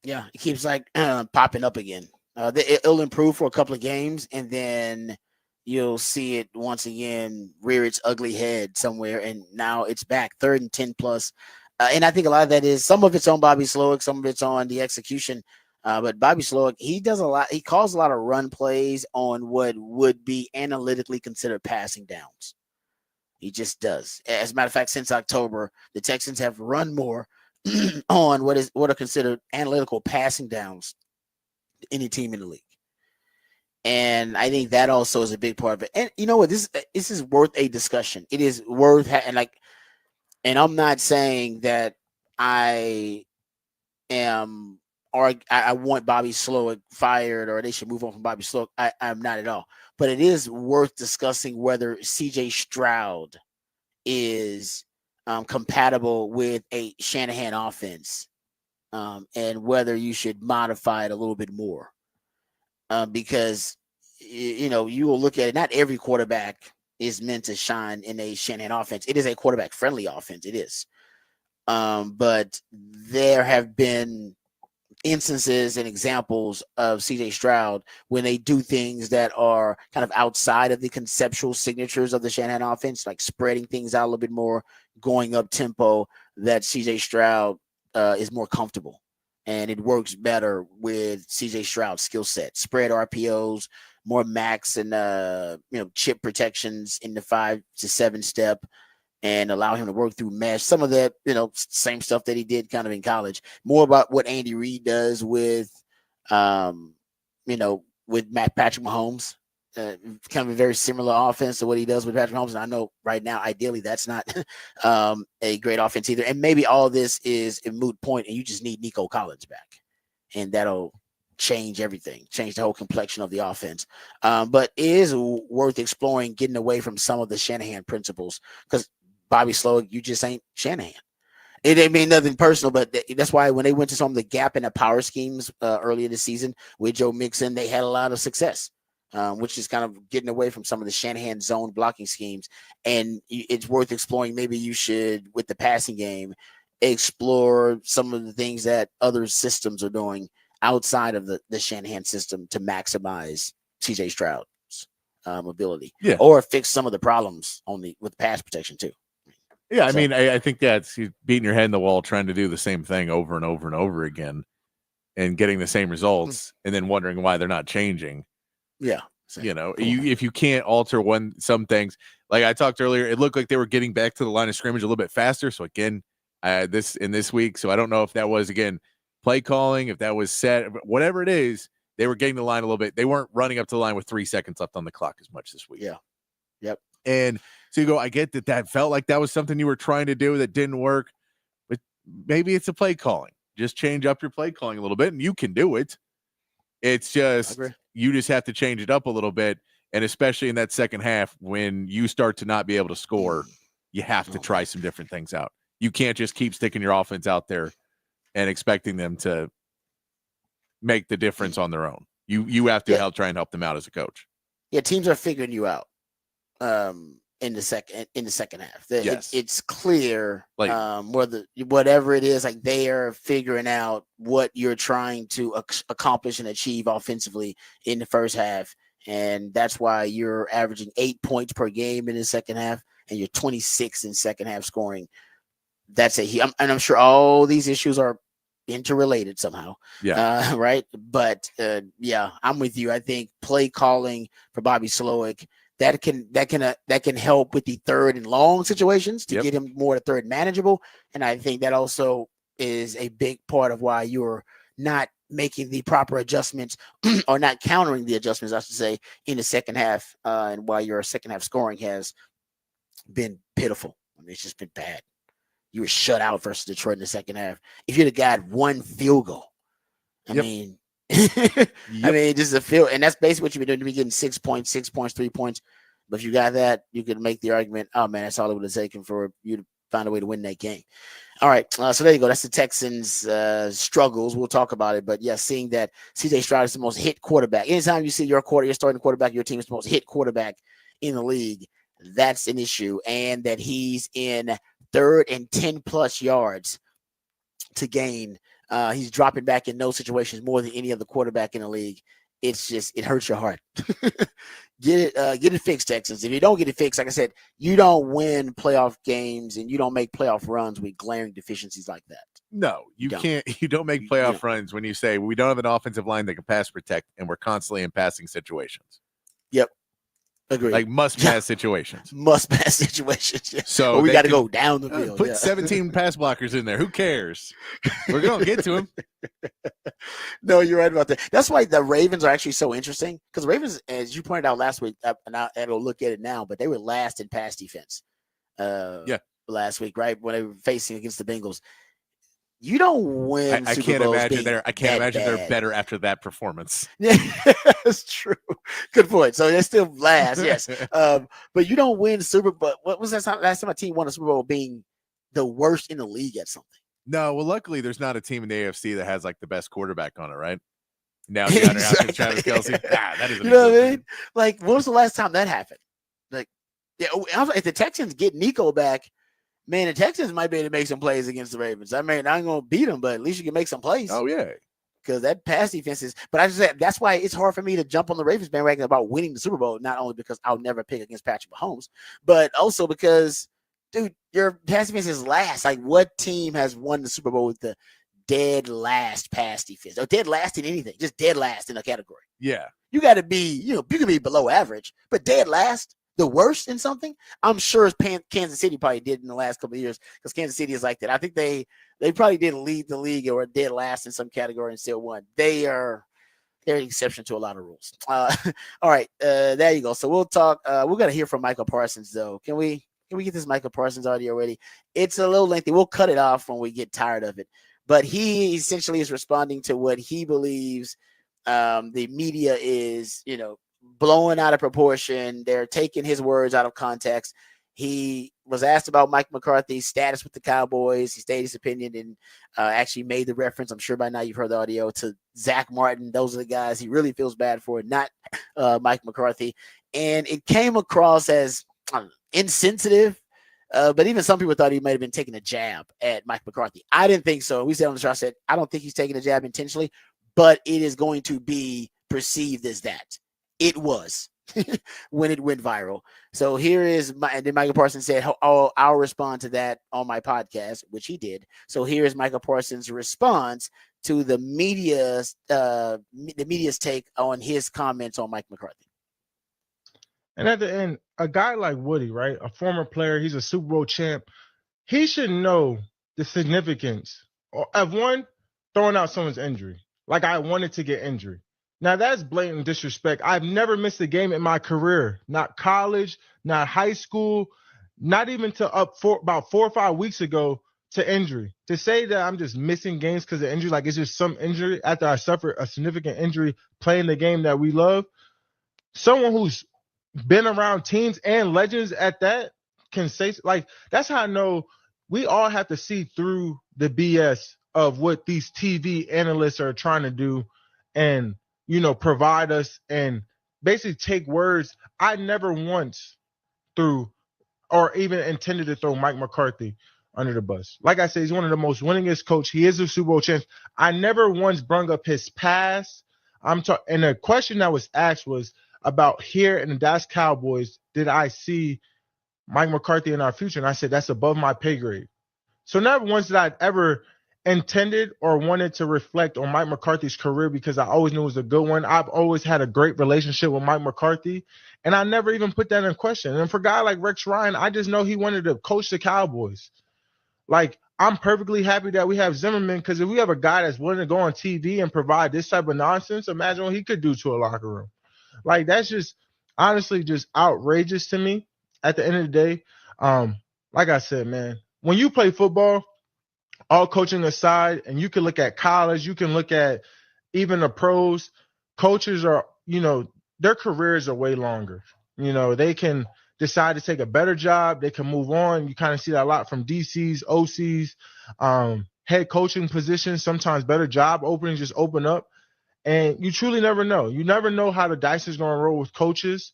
Yeah, it keeps popping up again. It'll improve for a couple of games, and then you'll see it once again rear its ugly head somewhere, and now it's back, third and 10 plus. And I think a lot of that is, some of it's on Bobby Slowick, some of it's on the execution. But Bobby Slowick, he does a lot. He calls a lot of run plays on what would be analytically considered passing downs. He just does. As a matter of fact, since October, the Texans have run more on what are considered analytical passing downs than any team in the league. And I think that also is a big part of it. And you know what? This is worth a discussion. It is worth and I'm not saying that I am I want Bobby Slowick fired or they should move on from Bobby Slowick. I'm not at all. But it is worth discussing whether CJ Stroud is compatible with a Shanahan offense, and whether you should modify it a little bit more. Because you will look at it. Not every quarterback is meant to shine in a Shanahan offense. It is a quarterback friendly offense. It is. But there have been instances and examples of CJ Stroud when they do things that are kind of outside of the conceptual signatures of the Shanahan offense, like spreading things out a little bit more, going up tempo, that CJ Stroud is more comfortable. And it works better with CJ Stroud's skill set. Spread RPOs, more max and chip protections in the 5 to 7 step, and allow him to work through mesh. Some of that, same stuff that he did kind of in college. More about what Andy Reid does with, with Patrick Mahomes. Kind of a very similar offense to what he does with Patrick Mahomes. And I know right now, ideally, that's not a great offense either. And maybe all this is a moot point, and you just need Nico Collins back, and that'll change everything, change the whole complexion of the offense. But it is worth exploring getting away from some of the Shanahan principles, because Bobby Slowick, you just ain't Shanahan. It didn't mean nothing personal, but that's why when they went to some of the gap and the power schemes earlier this season with Joe Mixon, they had a lot of success, which is kind of getting away from some of the Shanahan zone blocking schemes. And it's worth exploring. Maybe you should, with the passing game, explore some of the things that other systems are doing outside of the Shanahan system to maximize CJ Stroud's ability, or fix some of the problems with pass protection too. Yeah, I mean, I think that's beating your head in the wall, trying to do the same thing over and over and over again, and getting the same results, and then wondering why they're not changing. Yeah, if you can't alter some things, like I talked earlier, it looked like they were getting back to the line of scrimmage a little bit faster. So again, this week, so I don't know if that was again play calling, if that was set, whatever it is, they were getting the line a little bit. They weren't running up to the line with 3 seconds left on the clock as much this week. Yeah, yep. And so you go, I get that felt like that was something you were trying to do that didn't work, but maybe it's a play calling. Just change up your play calling a little bit, and you can do it. It's just you just have to change it up a little bit, and especially in that second half when you start to not be able to score, you have to try some different things out. You can't just keep sticking your offense out there and expecting them to make the difference on their own. You have to try and help them out as a coach. Yeah, teams are figuring you out. In the second half, it's clear, whatever it is, like they are figuring out what you're trying to accomplish and achieve offensively in the first half, and that's why you're averaging 8 points per game in the second half, and you're 26 in second half scoring. I'm sure all these issues are interrelated somehow. Yeah. Right. But I'm with you. I think play calling for Bobby Slowick, that can help with the third and long situations to get him more to third manageable. And I think that also is a big part of why you're not making the proper adjustments or not countering the adjustments, I should say, in the second half, and why your second half scoring has been pitiful. I mean, it's just been bad. You were shut out versus Detroit in the second half. If you'd have got one field goal, I mean, just a field, and that's basically what you've been doing. You've been getting 6 points, 3 points. But if you got that, you could make the argument, oh man, that's all it would have taken for you to find a way to win that game. All right, so there you go. That's the Texans' struggles. We'll talk about it. But seeing that CJ Stroud is the most hit quarterback. Anytime you see your starting quarterback, your team is the most hit quarterback in the league, that's an issue. And that he's in 3rd and 10+ yards to gain. He's dropping back in those situations more than any other quarterback in the league. It's just, it hurts your heart. Get it fixed, Texans. If you don't get it fixed, like I said, you don't win playoff games and you don't make playoff runs with glaring deficiencies like that. No, you can't. You don't make playoff runs when you say we don't have an offensive line that can pass protect and we're constantly in passing situations. Yep. Agreed. Like must-pass situations. Must-pass situations. Yeah. So we got to go down the field. Put 17 pass blockers in there. Who cares? We're going to get to him. No, you're right about that. That's why the Ravens are actually so interesting, because the Ravens, as you pointed out last week, and I'll look at it now, but they were last in pass defense last week, right? When they were facing against the Bengals. You don't win. I Super can't Bowls imagine being they're. I can't that imagine they're bad. better after that performance. Yeah, that's true. Good point. So they still last, yes. But you don't win Super Bowl. What was that last time a team won a Super Bowl being the worst in the league at something? No, well, luckily there's not a team in the AFC that has like the best quarterback on it, right? Now DeAndre Hopkins, Travis Kelce. That isn't. You know what I mean? Like, when was the last time that happened? Like, yeah, if the Texans get Nico back, man, the Texans might be able to make some plays against the Ravens. I mean, I ain't gonna beat them, but at least you can make some plays. Oh yeah. Because that pass defense is, but I just said that's why it's hard for me to jump on the Ravens bandwagon about winning the Super Bowl. Not only because I'll never pick against Patrick Mahomes, but also because, dude, your pass defense is last. Like, what team has won the Super Bowl with the dead last pass defense, or dead last in anything? Just dead last in a category. Yeah. You got to be, you can be below average, but dead last, the worst in something. I'm sure Kansas City probably did in the last couple of years, because Kansas City is like that. I think they probably didn't lead the league or dead last in some category and still won. They're an exception to a lot of rules. All right, there you go. So we'll talk. We're gonna hear from Michael Parsons though. Can we get this Michael Parsons audio ready? It's a little lengthy. We'll cut it off when we get tired of it. But he essentially is responding to what he believes the media is, blowing out of proportion. They're taking his words out of context. He was asked about Mike McCarthy's status with the Cowboys. He stated his opinion and actually made the reference, I'm sure by now you've heard the audio, to Zach Martin. Those are the guys he really feels bad for, not Mike McCarthy. And it came across as insensitive, but even some people thought he might have been taking a jab at Mike McCarthy. I didn't think so. We said on the show, I said, I don't think he's taking a jab intentionally, but it is going to be perceived as that. It was when it went viral. So here is and then Michael Parsons said, I'll respond to that on my podcast, which he did. So here is Michael Parsons' response to the media's take on his comments on Mike McCarthy. And at the end, a guy like Woody, right, a former player, he's a Super Bowl champ, he should know the significance of one, throwing out someone's injury. Like, I wanted to get injury. Now, that's blatant disrespect. I've never missed a game in my career, not college, not high school, not even to about 4 or 5 weeks ago to injury. To say that I'm just missing games because of injury, like it's just some injury after I suffered a significant injury playing the game that we love, someone who's been around teams and legends at that can say, like, that's how I know we all have to see through the BS of what these TV analysts are trying to do and, provide us and basically take words. I never once threw or even intended to throw Mike McCarthy under the bus. Like I said, he's one of the most winningest coach. He is a Super Bowl champ. I never once brung up his past. And the question that was asked was about here in the Dallas Cowboys, did I see Mike McCarthy in our future? And I said, that's above my pay grade. So never once did I ever intended or wanted to reflect on Mike McCarthy's career, because I always knew it was a good one. I've always had a great relationship with Mike McCarthy, and I never even put that in question. And for a guy like Rex Ryan, I just know he wanted to coach the Cowboys. Like, I'm perfectly happy that we have Zimmerman, because if we have a guy that's willing to go on TV and provide this type of nonsense, imagine what he could do to a locker room. Like, that's just honestly just outrageous to me at the end of the day. Like I said, man, when you play football, all coaching aside, and you can look at college, you can look at even the pros, coaches are, their careers are way longer. They can decide to take a better job. They can move on. You kind of see that a lot from DCs, OCs, head coaching positions. Sometimes better job openings just open up. And you truly never know. You never know how the dice is going to roll with coaches.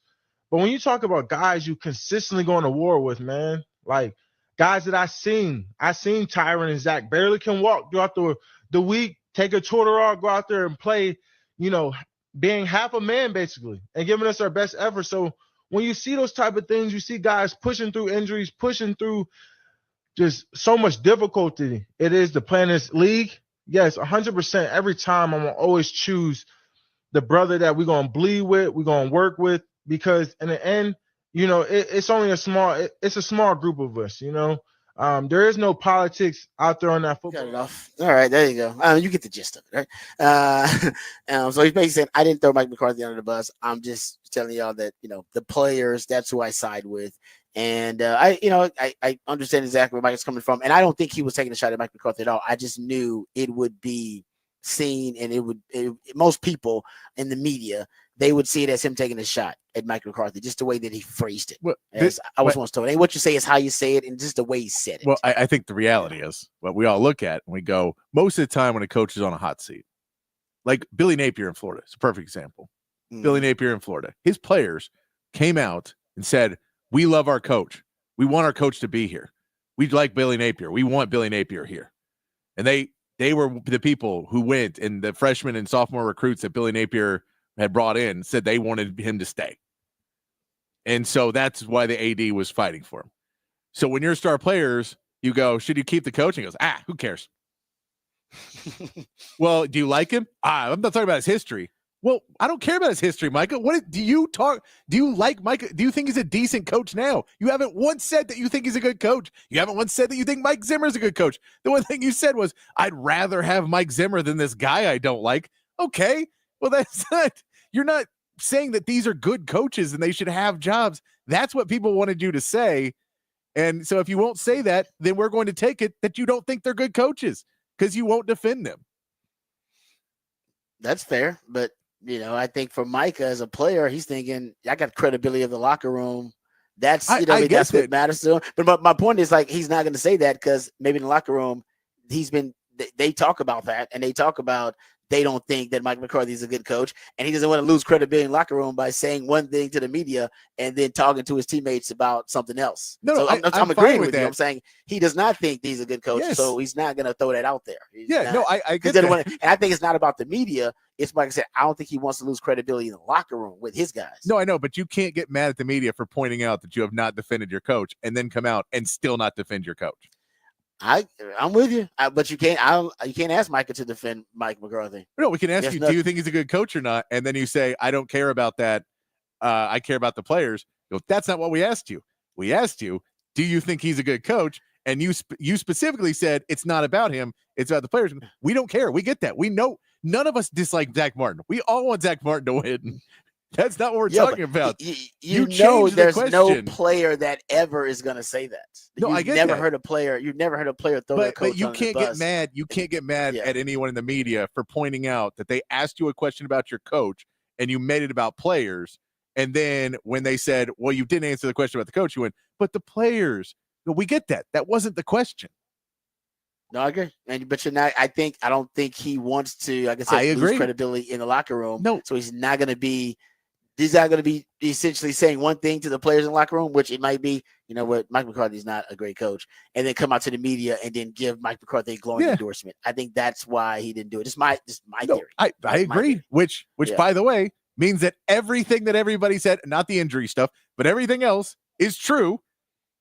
But when you talk about guys you consistently going to war with, man, like guys that I seen Tyron and Zach barely can walk throughout the week, take a Toradol, go out there and play, being half a man basically and giving us our best effort. So when you see those type of things, you see guys pushing through injuries, pushing through just so much difficulty it is to play in this league. Yes, 100%. Every time I'm going to always choose the brother that we're going to bleed with, we're going to work with, because in the end, it's only a small group of us, there is no politics out there on that football. Got it off. All right, there you go. You get the gist of it, right? So he's basically saying, I didn't throw Mike McCarthy under the bus. I'm just telling y'all that, the players, that's who I side with. And I understand exactly where Mike is coming from, and I don't think he was taking a shot at Mike McCarthy at all. I just knew it would be seen, and most people in the media, they would see it as him taking a shot at Mike McCarthy, just the way that he phrased it. Well, as I was once told, hey, what you say is how you say it, and just the way he said it. Well, I think the reality is what we all look at and we go, most of the time when a coach is on a hot seat, like Billy Napier in Florida, it's a perfect example. Billy Napier in Florida, his players came out and said, we love our coach. We want our coach to be here. We like Billy Napier. We want Billy Napier here. And they were the people who went, and the freshman and sophomore recruits that Billy Napier had brought in said they wanted him to stay. And so that's why the AD was fighting for him. So when you're star players, you go, should you keep the coach? And he goes, who cares? Well, do you like him? I'm not talking about his history. Well, I don't care about his history, Micah. Do you like Micah? Do you think he's a decent coach now? You haven't once said that you think he's a good coach. You haven't once said that you think Mike Zimmer is a good coach. The one thing you said was, I'd rather have Mike Zimmer than this guy I don't like. Okay. Well, that's not, you're not saying that these are good coaches and they should have jobs. That's what people wanted you to say. And so if you won't say that, then we're going to take it that you don't think they're good coaches because you won't defend them. That's fair. But, I think for Micah as a player, he's thinking, I got credibility of the locker room. That's, that's what matters to him. But my point is, like, he's not going to say that because maybe in the locker room, they talk about that, and they talk about they don't think that Mike McCarthy is a good coach, and he doesn't want to lose credibility in the locker room by saying one thing to the media and then talking to his teammates about something else. No, I'm agreeing with you. I'm saying he does not think he's a good coach, so he's not going to throw that out there. I get that. And I think it's not about the media. It's like I said, I don't think he wants to lose credibility in the locker room with his guys. No, I know, but you can't get mad at the media for pointing out that you have not defended your coach and then come out and still not defend your coach. I'm with you, but you can't ask Micah to defend Mike McCarthy. No, we can ask you, do you think he's a good coach or not? And then you say, I don't care about that. I care about the players. You go, that's not what we asked you. We asked you, do you think he's a good coach? And you specifically said it's not about him. It's about the players. We don't care. We get that. We know none of us dislike Zach Martin. We all want Zach Martin to win. That's not what we're talking about. You know, there's no player that ever is going to say that. No, I get never that. heard a player. You've never heard a player throw that coach. But you can't get mad. You can't get mad at anyone in the media for pointing out that they asked you a question about your coach and you made it about players. And then when they said, well, you didn't answer the question about the coach, you went, but the players. No, we get that. That wasn't the question. No, I agree. But you're not. I don't think he wants to. Like I said, lose credibility in the locker room. No, so he's not going to be. He's not going to be essentially saying one thing to the players in the locker room, which it might be, what, Mike McCarthy's not a great coach, and then come out to the media and then give Mike McCarthy a glowing endorsement. I think that's why he didn't do it. Just my theory. I agree. Which by the way, means that everything that everybody said, not the injury stuff, but everything else is true,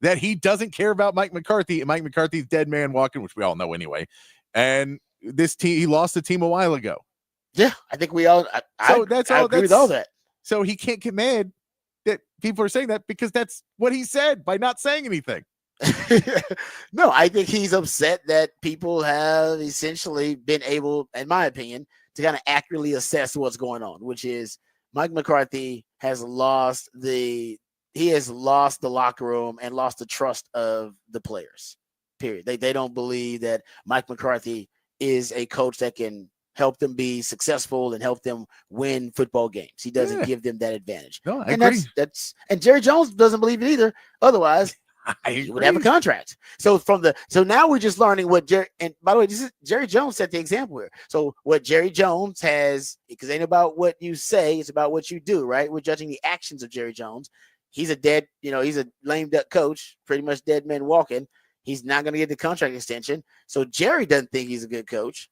that he doesn't care about Mike McCarthy, and Mike McCarthy's dead man walking, which we all know anyway. And this team, he lost the team a while ago. Yeah, I think we all. I agree with all that. So he can't get mad that people are saying that because that's what he said by not saying anything. No, I think he's upset that people have essentially been able, in my opinion, to kind of accurately assess what's going on, which is Mike McCarthy has lost the locker room and lost the trust of the players, period. They don't believe that Mike McCarthy is a coach that can help them be successful and help them win football games. He doesn't give them that advantage. No, I agree. And Jerry Jones doesn't believe it either. Otherwise, he would have a contract. So now we're just learning what Jerry, and by the way, Jerry Jones set the example here. So what Jerry Jones has, because it ain't about what you say, it's about what you do, right? We're judging the actions of Jerry Jones. He's he's a lame duck coach, pretty much dead man walking. He's not going to get the contract extension. So Jerry doesn't think he's a good coach.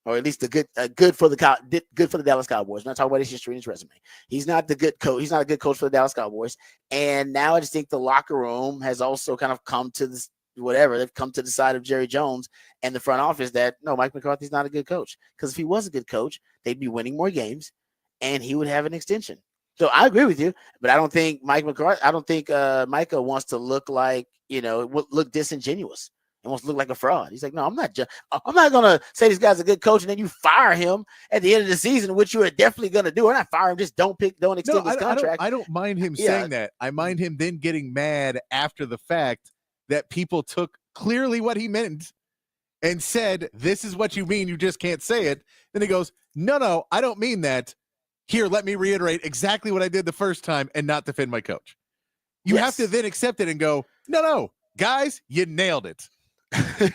Or at least good for the Dallas Cowboys. I'm not talking about his history and his resume. He's not the good coach. He's not a good coach for the Dallas Cowboys. And now I just think the locker room has also kind of come to this, they've come to the side of Jerry Jones and the front office that no, Mike McCarthy's not a good coach. Because if he was a good coach, they'd be winning more games and he would have an extension. So I agree with you, but I don't think Micah wants to look like, look disingenuous. and wants to look like a fraud. He's like, no, I'm not going to say this guy's a good coach and then you fire him at the end of the season, which you are definitely going to do. Or not fire him, just don't extend his contract. I don't mind him saying that. I mind him then getting mad after the fact that people took clearly what he meant and said, this is what you mean. You just can't say it. Then he goes, no, I don't mean that. Here, let me reiterate exactly what I did the first time and not defend my coach. You have to then accept it and go, no, guys, you nailed it.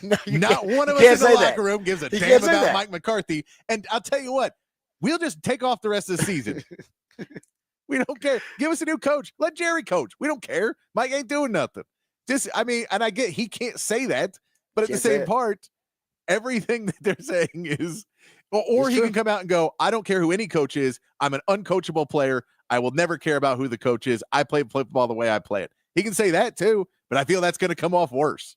No, not one of us in the locker room gives a damn about Mike McCarthy. And I'll tell you what, we'll just take off the rest of the season. We don't care. Give us a new coach. Let Jerry coach. We don't care. Mike ain't doing nothing. And I get he can't say that, but at the same part, everything that they're saying is, or he can come out and go, I don't care who any coach is. I'm an uncoachable player. I will never care about who the coach is. I play football the way I play it. He can say that too, but I feel that's going to come off worse.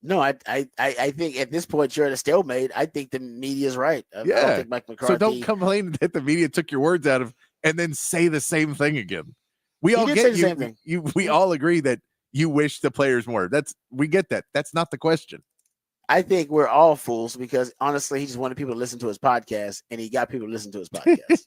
No, I think at this point you're at a stalemate. I think the media is right. I don't think Mike McCarthy. So don't complain that the media took your words out of and then say the same thing again. We all get you. We all agree that you wish the players more. We get that. That's not the question. I think we're all fools because honestly, he just wanted people to listen to his podcast, and he got people to listen to his podcast.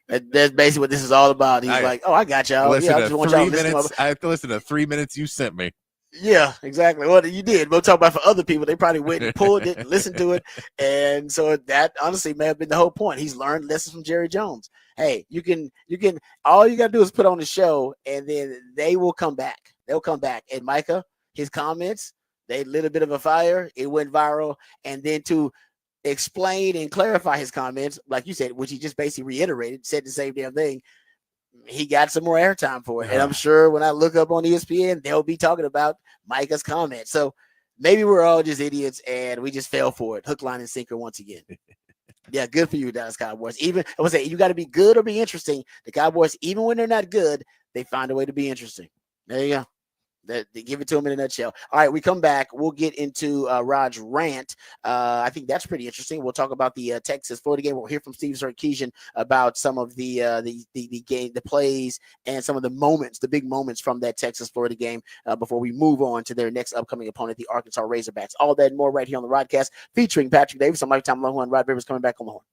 That's basically what this is all about. He's like, "Oh, I got y'all. I have to listen to 3 minutes you sent me." Yeah, exactly. Well, you did. We'll talk about for other people. They probably went and pulled it and listened to it, and so that honestly may have been the whole point. He's learned lessons from Jerry Jones. Hey, you can. All you got to do is put on the show, and then they will come back. They'll come back. And Micah, his comments. They lit a bit of a fire. It went viral. And then to explain and clarify his comments, like you said, which he just basically reiterated, said the same damn thing, he got some more airtime for it. And I'm sure when I look up on ESPN, they'll be talking about Micah's comments. So maybe we're all just idiots and we just fell for it. Hook, line, and sinker once again. Yeah, good for you, Dallas Cowboys. Even I would say you got to be good or be interesting. The Cowboys, even when they're not good, they find a way to be interesting. There you go. They give it to him in a nutshell. All right, we come back. We'll get into Rod's rant. I think that's pretty interesting. We'll talk about the Texas-Florida game. We'll hear from Steve Sarkisian about some of the game, the plays, and some of the moments, the big moments from that Texas-Florida game before we move on to their next upcoming opponent, the Arkansas Razorbacks. All that and more right here on the Rodcast, featuring Patrick Davis. I'm Lifetime Longhorn. Rod Rivers coming back on the horn.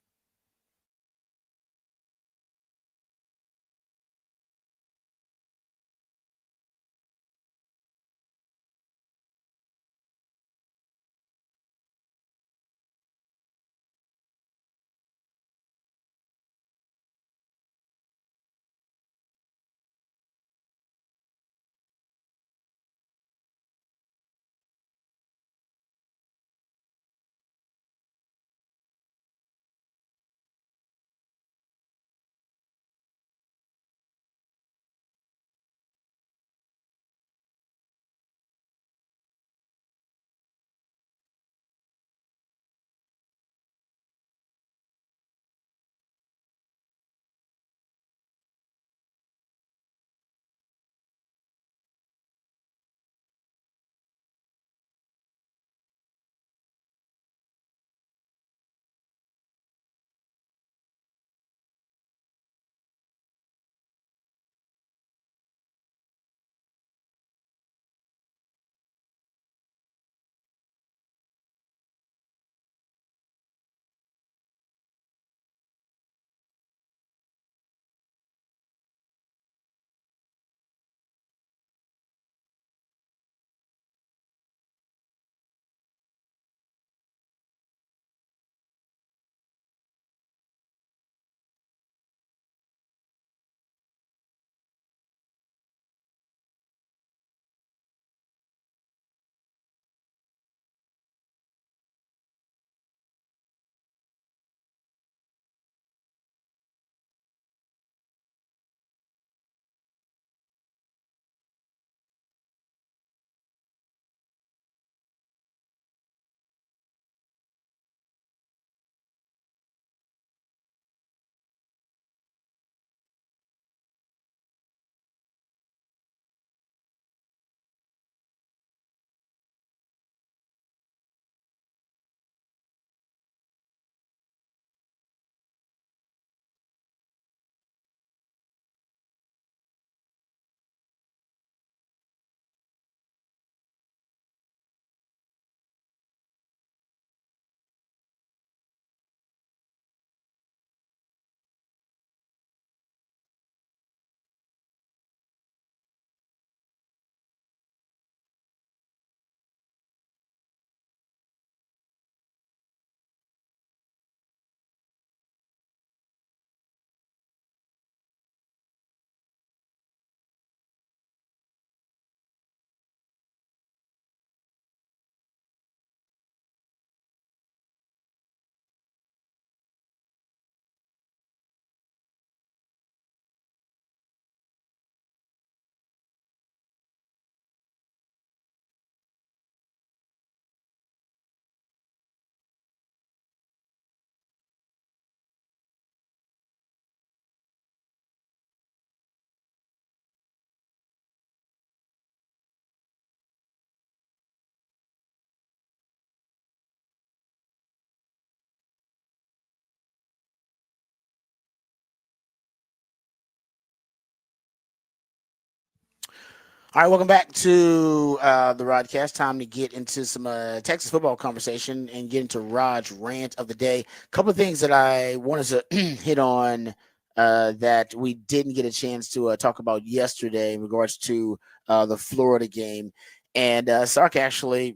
All right, welcome back to the Rodcast. Time to get into some Texas football conversation and get into Rod's rant of the day. A couple of things that I wanted to hit on that we didn't get a chance to talk about yesterday in regards to the Florida game. And Sark actually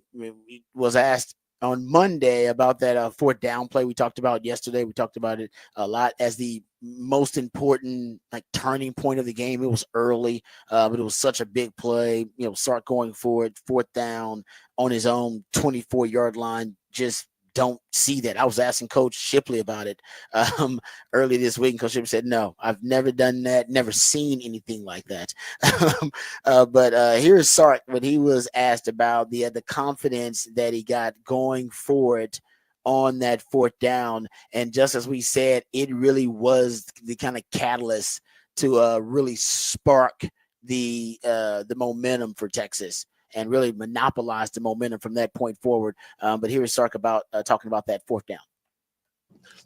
was asked on Monday about that fourth down play we talked about yesterday. We talked about it a lot as the most important turning point of the game. It was early, but it was such a big play. Sark going for it, fourth down on his own 24-yard line. Just don't see that. I was asking Coach Shipley about it early this week, and Coach Shipley said, no, I've never done that, never seen anything like that. But here's Sark when he was asked about the confidence that he got going for it on that fourth down. And just as we said, it really was the kind of catalyst to really spark the momentum for Texas and really monopolize the momentum from that point forward. But here is Sark about talking about that fourth down.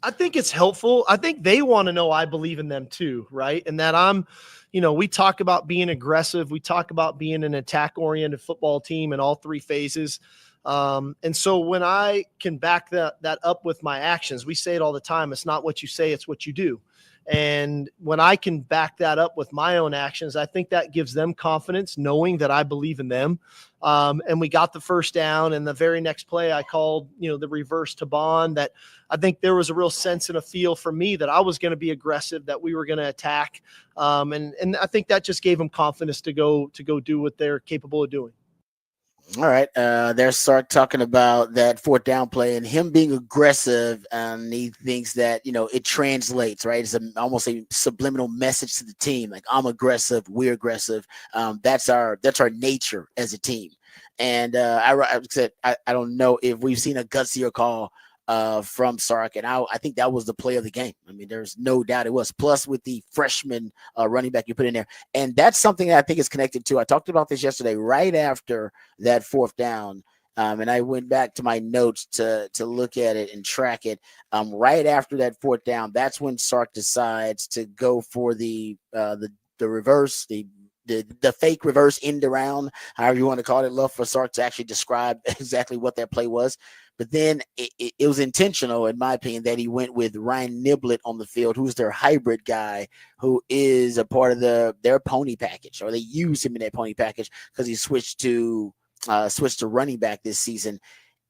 I think it's helpful. I think they want to know I believe in them too, right? And that we talk about being aggressive. We talk about being an attack-oriented football team in all three phases. And so when I can back that up with my actions, we say it all the time. It's not what you say, it's what you do. And when I can back that up with my own actions, I think that gives them confidence, knowing that I believe in them. And we got the first down, and the very next play I called, the reverse to Bond. That I think there was a real sense and a feel for me that I was going to be aggressive, that we were going to attack. And I think that just gave them confidence to go do what they're capable of doing. All right. There's Sark talking about that fourth down play and him being aggressive. And he thinks that, it translates, right? It's almost a subliminal message to the team. Like, I'm aggressive. We're aggressive. That's our nature as a team. And I said, I don't know if we've seen a gutsier call from Sark, and I think that was the play of the game. I mean, there's no doubt it was. Plus, with the freshman running back you put in there, and that's something that I think is connected to. I talked about this yesterday, right after that fourth down, and I went back to my notes to look at it and track it. Right after that fourth down, that's when Sark decides to go for the reverse, the fake reverse end around, however you want to call it. Love for Sark to actually describe exactly what that play was. But then it was intentional, in my opinion, that he went with Ryan Niblett on the field, who's their hybrid guy, who is a part of their pony package, or they use him in that pony package because he switched to running back this season.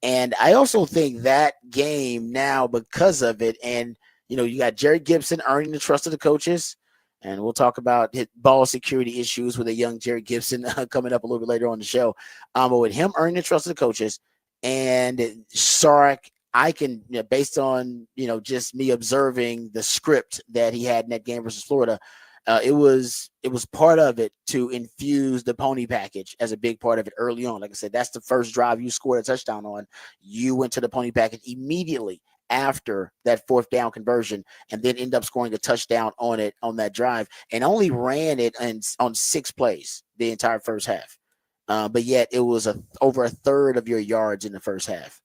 And I also think that game now, because of it, and you got Jerry Gibson earning the trust of the coaches. And we'll talk about his ball security issues with a young Jerry Gibson coming up a little bit later on the show. But with him earning the trust of the coaches and Sark, I can, based on, just me observing the script that he had in that game versus Florida, it was part of it to infuse the pony package as a big part of it early on. Like I said, that's the first drive you scored a touchdown on. You went to the pony package immediately after that fourth down conversion, and then end up scoring a touchdown on it on that drive, and only ran it on 6 plays the entire first half. But yet it was over a third of your yards in the first half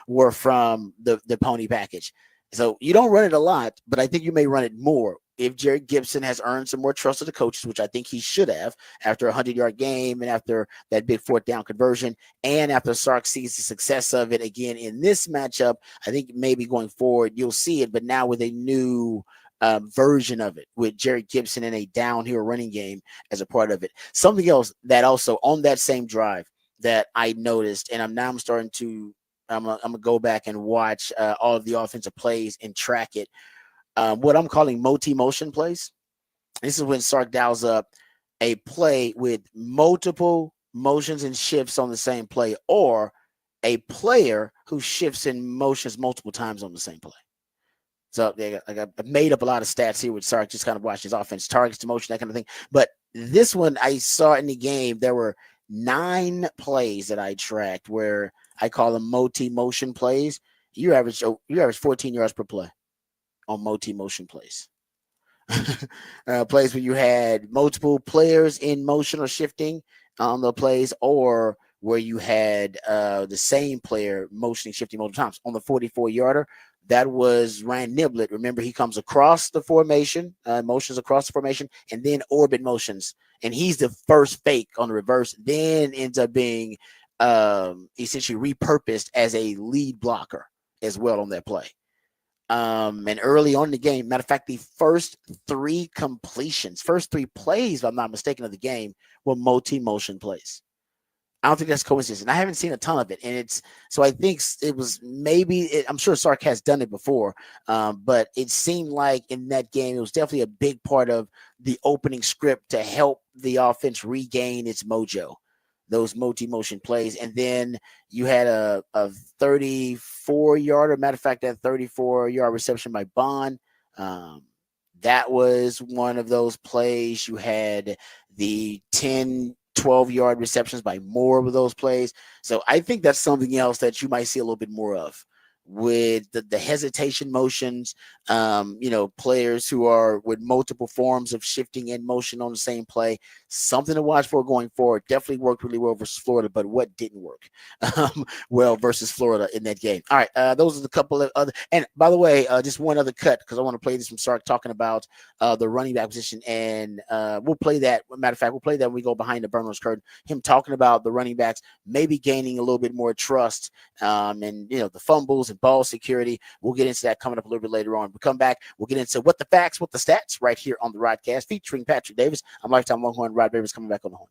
were from the pony package. So you don't run it a lot, but I think you may run it more if Jerry Gibson has earned some more trust of the coaches, which I think he should have after a 100-yard game and after that big fourth down conversion, and after Sark sees the success of it again in this matchup. I think maybe going forward you'll see it, but now with a new version of it, with Jerry Gibson in a downhill running game as a part of it. Something else that also on that same drive that I noticed, and I'm gonna go back and watch all of the offensive plays and track it. What I'm calling multi-motion plays. This is when Sark dials up a play with multiple motions and shifts on the same play, or a player who shifts in motions multiple times on the same play. So I made up a lot of stats here with Sark, just kind of watch his offense, targets to motion, that kind of thing. But this one I saw in the game, there were 9 plays that I tracked where I call them multi-motion plays. You average 14 yards per play on multi-motion plays. Plays where you had multiple players in motion or shifting on the plays, or where you had the same player motioning, shifting multiple times. On the 44-yarder, that was Ryan Niblett. Remember, he comes across the formation, motions across the formation, and then orbit motions. And he's the first fake on the reverse, then ends up being essentially repurposed as a lead blocker as well on that play. And early on in the game, matter of fact, the first three plays, if I'm not mistaken, of the game were multi-motion plays. I don't think that's coincidence. And I haven't seen a ton of it. And so I think it was I'm sure Sark has done it before. But it seemed like in that game, it was definitely a big part of the opening script to help the offense regain its mojo, those multi-motion plays. And then you had a 34-yarder, matter of fact, that 34-yard reception by Bond. That was one of those plays. You had the 10-12-yard receptions by Moore with those plays. So I think that's something else that you might see a little bit more of with the hesitation motions, players who are with multiple forms of shifting in motion on the same play. Something to watch for going forward. Definitely worked really well versus Florida, but what didn't work well versus Florida in that game? All right, those are the couple of other. And by the way, just one other cut because I want to play this from Sark talking about the running back position, and we'll play that. Matter of fact, we'll play that when we go behind the Burners curtain. Him talking about the running backs maybe gaining a little bit more trust, and the fumbles and ball security. We'll get into that coming up a little bit later on. We'll come back. We'll get into what the facts, what the stats right here on the Rodcast featuring Patrick Davis. I'm Lifetime Longhorn. Rod Davis coming back on the horn.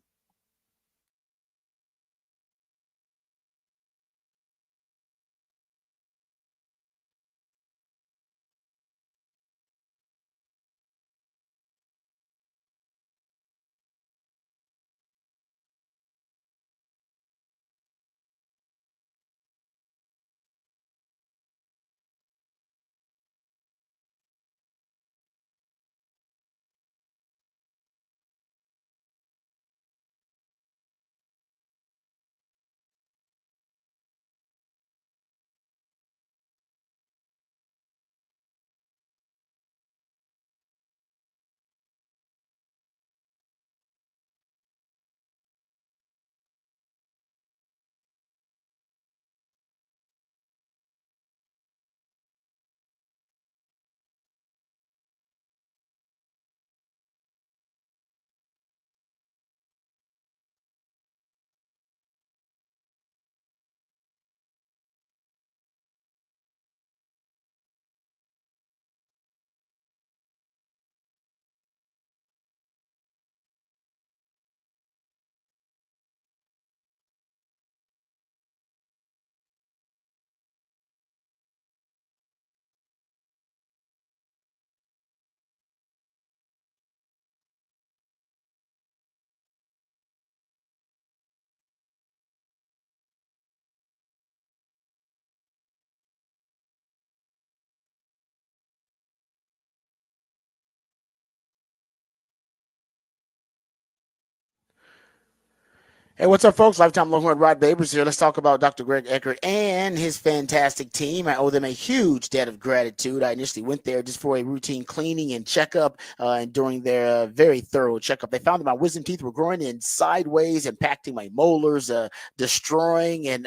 Hey, what's up, folks? Lifetime Longhorn Rod Babers here. Let's talk about Dr. Greg Eckert and his fantastic team. I owe them a huge debt of gratitude. I initially went there just for a routine cleaning and checkup, and during their very thorough checkup, they found that my wisdom teeth were growing in sideways, impacting my molars, destroying and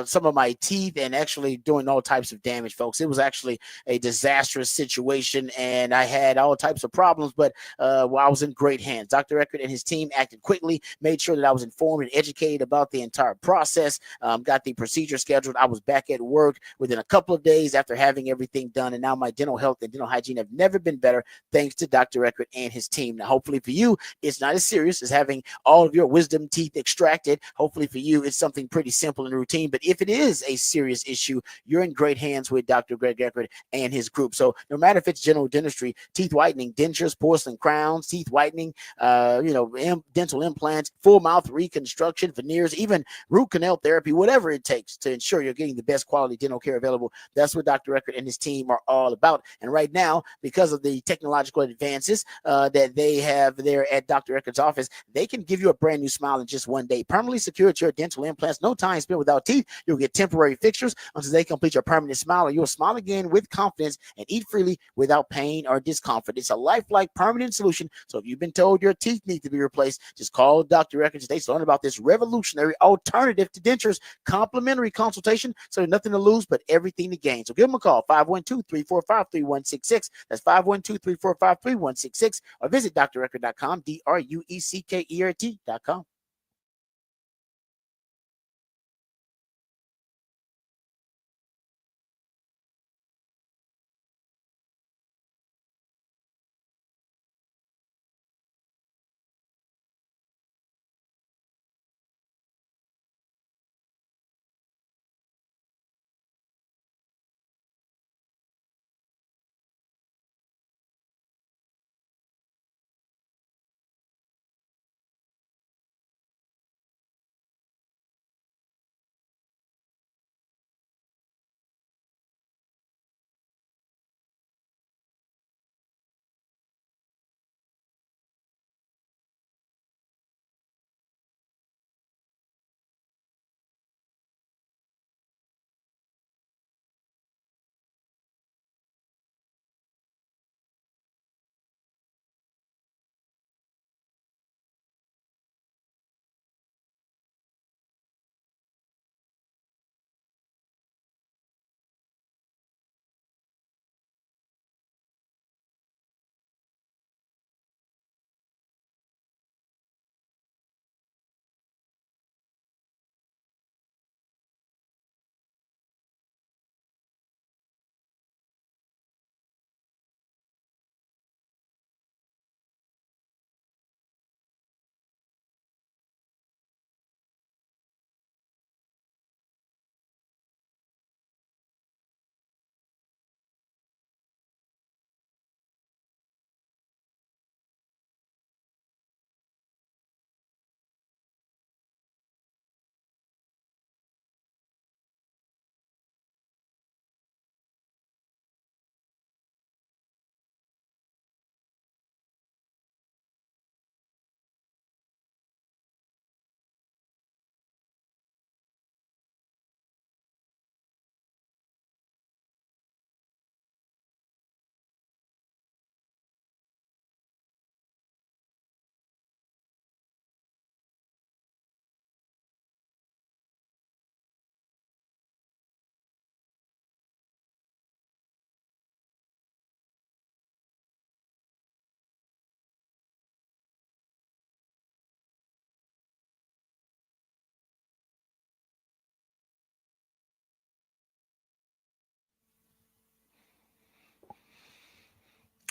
some of my teeth, and actually doing all types of damage, folks. It was actually a disastrous situation, and I had all types of problems, but I was in great hands. Dr. Eckert and his team acted quickly, made sure that I was informed and educated about the entire process, got the procedure scheduled. I was back at work within a couple of days after having everything done, and now my dental health and dental hygiene have never been better thanks to Dr. Eckert and his team. Now, hopefully for you, it's not as serious as having all of your wisdom teeth extracted. Hopefully for you, it's something pretty simple and routine, but if it is a serious issue, you're in great hands with Dr. Greg Eckert and his group. So no matter if it's general dentistry, teeth whitening, dentures, porcelain crowns, teeth whitening, dental implants, full mouth reconstruction, veneers, even root canal therapy, whatever it takes to ensure you're getting the best quality dental care available. That's what Dr. Eckert and his team are all about. And right now, because of the technological advances that they have there at Dr. Eckert's office, they can give you a brand new smile in just one day. Permanently secured your dental implants, no time spent without teeth. You'll get temporary fixtures until they complete your permanent smile, and you'll smile again with confidence and eat freely without pain or discomfort. It's a lifelike permanent solution. So if you've been told your teeth need to be replaced, just call Dr. Eckert today. Learn about this revolutionary alternative to dentures, complimentary consultation. So nothing to lose, but everything to gain. So give them a call, 512-345-3166. That's 512-345-3166. Or visit drueckert.com, drueckert.com.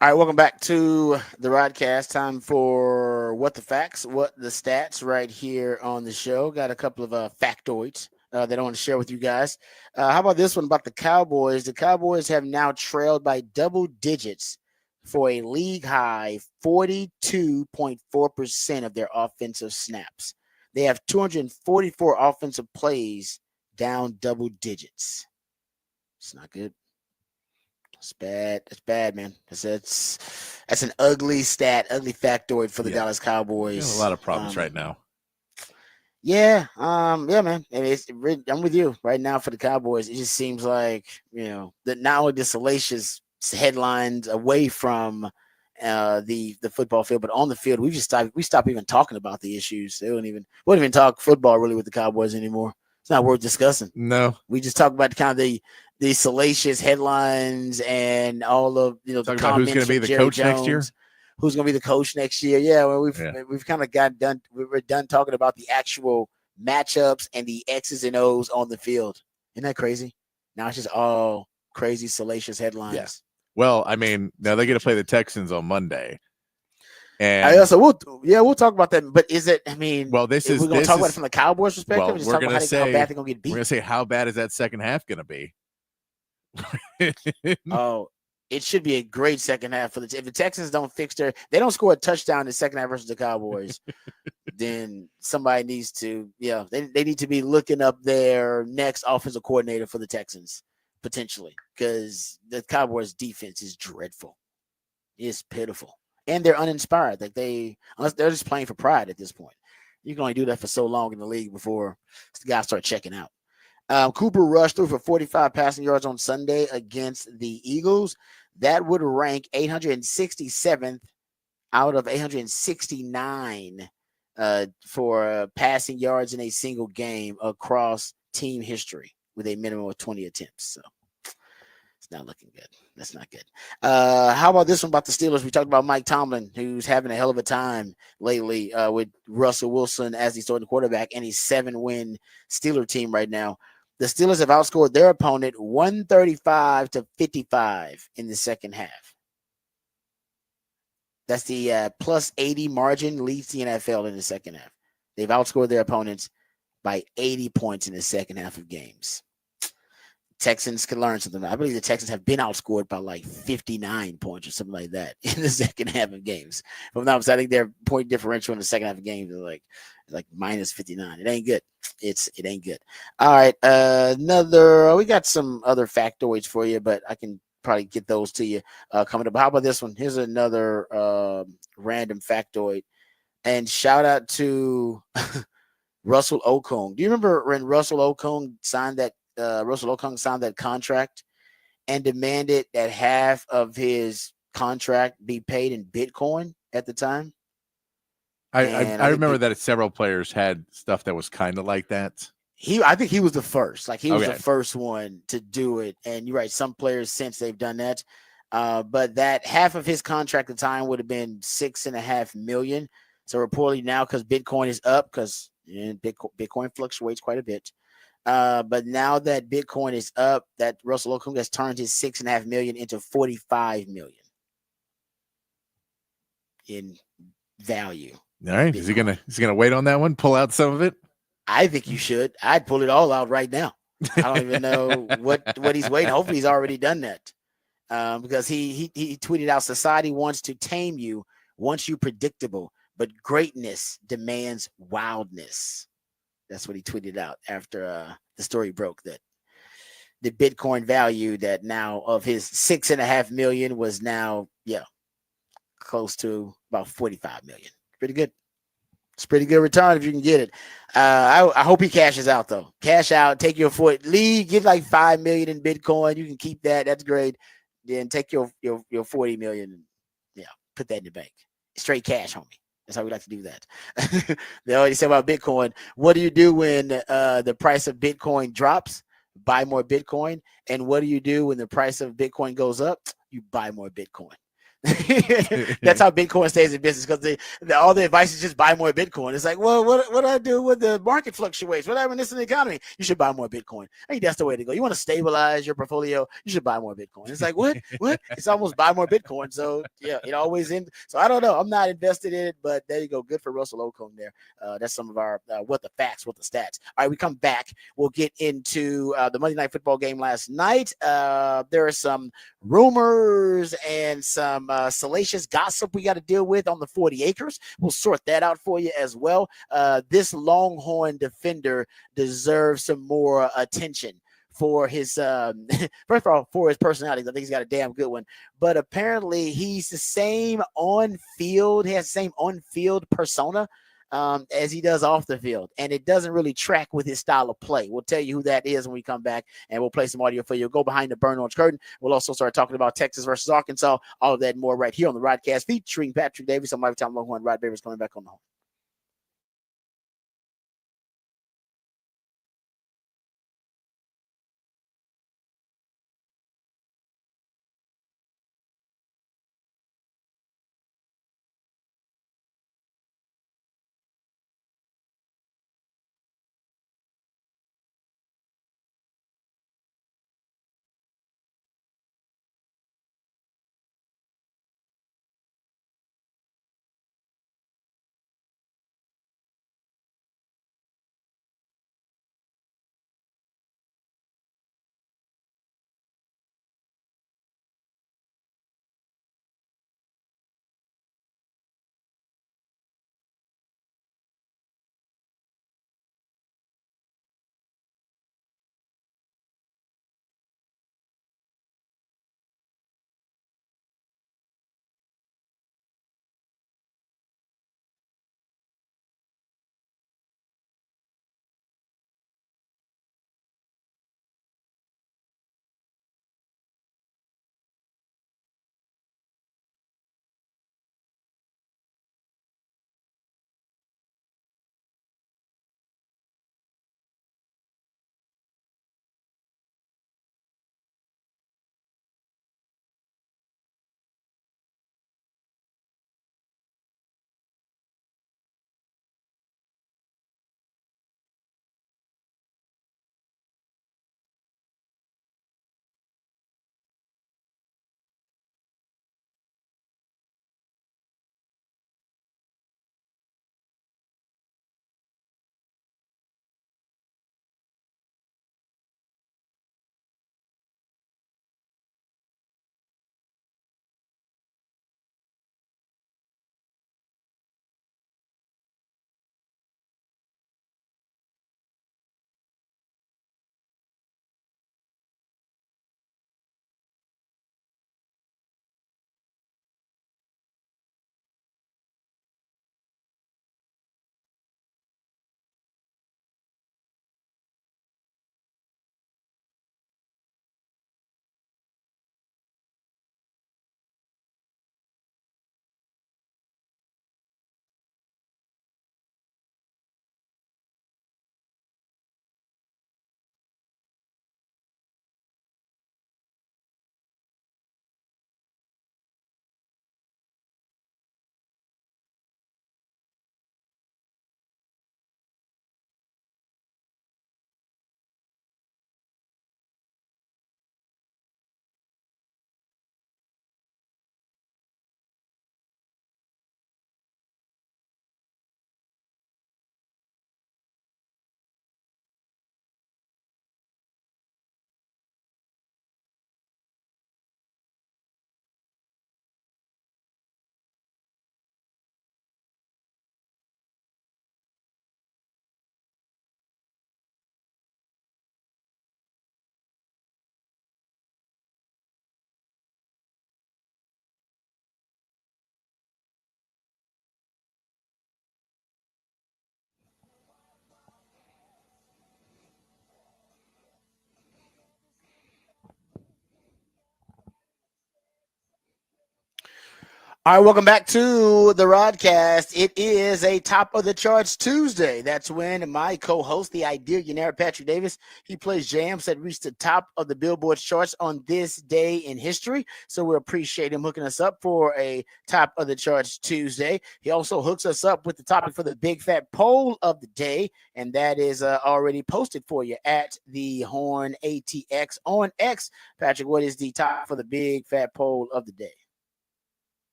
All right, welcome back to the Rodcast. Time for What the Facts, What the Stats right here on the show. Got a couple of factoids that I want to share with you guys. How about this one about the Cowboys? The Cowboys have now trailed by double digits for a league high 42.4% of their offensive snaps. They have 244 offensive plays down double digits. It's not good. It's bad. It's bad, man. That's an ugly stat, ugly factoid for the Dallas Cowboys. A lot of problems right now. Yeah, yeah, man. I'm with you right now for the Cowboys. It just seems like that not only the salacious headlines away from the football field, but on the field, we stopped even talking about the issues. We wouldn't even talk football really with the Cowboys anymore. It's not worth discussing. No, we just talk about kind of the salacious headlines and all of the about who's going to be the coach next year. Who's going to be the coach next year? Yeah, well, we've kind of got done. We're done talking about the actual matchups and the X's and O's on the field. Isn't that crazy? Now it's just all crazy salacious headlines. Yeah. Well, I mean, now they're going to play the Texans on Monday. And we'll talk about that. But is it? I mean, well, we're going to talk about it from the Cowboys' perspective. Well, just talk about how bad they're going to get beat. We're going to say how bad is that second half going to be? Oh, it should be a great second half if the Texans don't they don't score a touchdown in the second half versus the Cowboys, then somebody needs to, they need to be looking up their next offensive coordinator for the Texans potentially, because the Cowboys defense is dreadful. It's pitiful. And they're uninspired. Unless they're just playing for pride at this point. You can only do that for so long in the league before the guys start checking out. Cooper Rush threw for 45 passing yards on Sunday against the Eagles. That would rank 867th out of 869 for passing yards in a single game across team history with a minimum of 20 attempts. So it's not looking good. That's not good. How about this one about the Steelers? We talked about Mike Tomlin, who's having a hell of a time lately with Russell Wilson as the starting quarterback and a 7-win Steeler team right now. The Steelers have outscored their opponent 135-55 in the second half. That's the plus 80 margin, leads the NFL in the second half. They've outscored their opponents by 80 points in the second half of games. Texans can learn something. I believe the Texans have been outscored by like 59 points or something like that in the second half of games. If I'm not mistaken, I think their point differential in the second half of games is like minus 59. It ain't good. It ain't good. All right. We got some other factoids for you, but I can probably get those to you coming up. How about this one? Here's another random factoid. And shout out to Russell Okung. Do you remember when Russell Okung signed that contract and demanded that half of his contract be paid in Bitcoin at the time? I remember that several players had stuff that was kind of like that. I think he was the first. Like he was Okay. the first one to do it. And you're right, some players since they've done that. But that half of his contract at the time would have been $6.5 million. So reportedly now, because Bitcoin is up, because Bitcoin fluctuates quite a bit. But now that Bitcoin is up, that Russell Okung has turned his $6.5 million into $45 million in value. All right. Is he gonna wait on that one? Pull out some of it? I think you should. I'd pull it all out right now. I don't even know what he's waiting. Hopefully he's already done that. Because he tweeted out, society wants to tame you, wants you predictable, but greatness demands wildness. That's what he tweeted out after the story broke, that the Bitcoin value that now of his $6.5 million was now, close to about 45 million. Pretty good. It's pretty good return if you can get it. I hope he cashes out though. Cash out, take your leave, get like 5 million in Bitcoin. You can keep that. That's great. Then take your 40 million and put that in the bank. Straight cash, homie. That's how we like to do that. They already said about Bitcoin. What do you do when the price of Bitcoin drops? Buy more Bitcoin. And what do you do when the price of Bitcoin goes up? You buy more Bitcoin. That's how Bitcoin stays in business, because all the advice is just buy more Bitcoin. It's like, well, what do I do when the market fluctuates? What happens in the economy? You should buy more Bitcoin. I think that's the way to go. You want to stabilize your portfolio, you should buy more Bitcoin. It's like, what? It's almost buy more Bitcoin. So it always ends. So I don't know. I'm not invested in it, but there you go. Good for Russell Okung there. That's some of our what the stats. All right, we come back. We'll get into the Monday Night Football game last night. There are some rumors and some salacious gossip we got to deal with on the 40 acres. We'll sort that out for you as well. This Longhorn defender deserves some more attention for his first of all, for his personality. I think he's got a damn good one, but apparently he's the same on field. He has the same on field persona as he does off the field, and it doesn't really track with his style of play. We'll tell you who that is when we come back, and we'll play some audio for you. Go behind the burn orange curtain. We'll also start talking about Texas versus Arkansas, all of that and more right here on the Rodcast, featuring Patrick Davis. I'm Lifetime Longhorn. Rod Davis coming back on the horn. All right, welcome back to the Rodcast. It is a top of the charts Tuesday. That's when my co-host, the ideal Patrick Davis, he plays jams that reached the top of the Billboard charts on this day in history. So we appreciate him hooking us up for a top of the charts Tuesday. He also hooks us up with the topic for the big fat poll of the day, and that is already posted for you at the Horn ATX on X. Patrick, what is the top for the big fat poll of the day?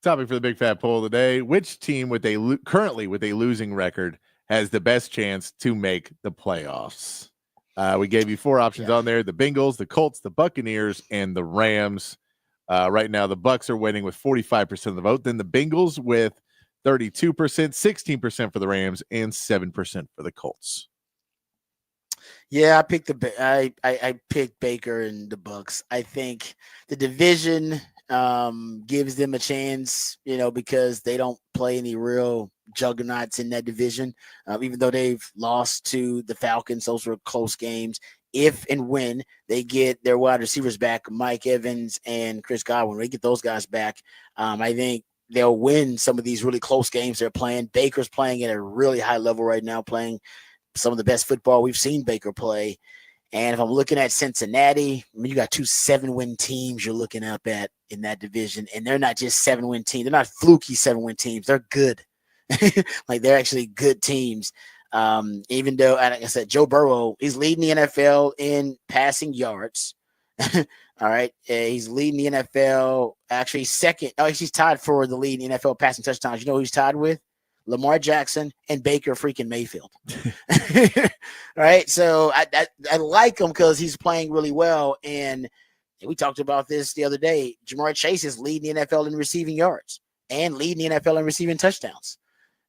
Topic for the big fat poll today: which team currently with a losing record has the best chance to make the playoffs? We gave you 4 options on there: the Bengals, the Colts, the Buccaneers, and the Rams. Right now, the Bucs are winning with 45% of the vote. Then the Bengals with 32%, 16% for the Rams, and 7% for the Colts. Yeah, I picked I picked Baker and the Bucs. I think the division gives them a chance, because they don't play any real juggernauts in that division. Even though they've lost to the Falcons, those were close games. If and when they get their wide receivers back, Mike Evans and Chris Godwin, when they get those guys back, I think they'll win some of these really close games they're playing. Baker's playing at a really high level right now, playing some of the best football we've seen Baker play. And if I'm looking at Cincinnati, you got 2 7-win teams you're looking up at in that division. And they're not just 7-win teams. They're not fluky 7-win teams. They're good. Like, they're actually good teams. Even though, like I said, Joe Burrow, he's leading the NFL in passing yards. All right. He's leading the NFL. Actually, second. Oh, he's tied for the lead in NFL passing touchdowns. You know who he's tied with? Lamar Jackson and Baker freaking Mayfield. All right. So I like him because he's playing really well. And we talked about this the other day. Jamar Chase is leading the NFL in receiving yards and leading the NFL in receiving touchdowns.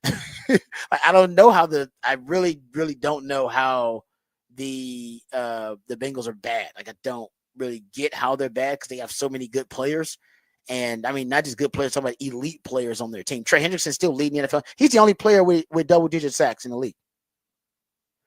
I don't know how I really, really don't know how the Bengals are bad. Like, I don't really get how they're bad because they have so many good players. And I mean, not just good players, talking about elite players on their team. Trey Hendrickson's still leading the NFL. He's the only player with double-digit sacks in the league.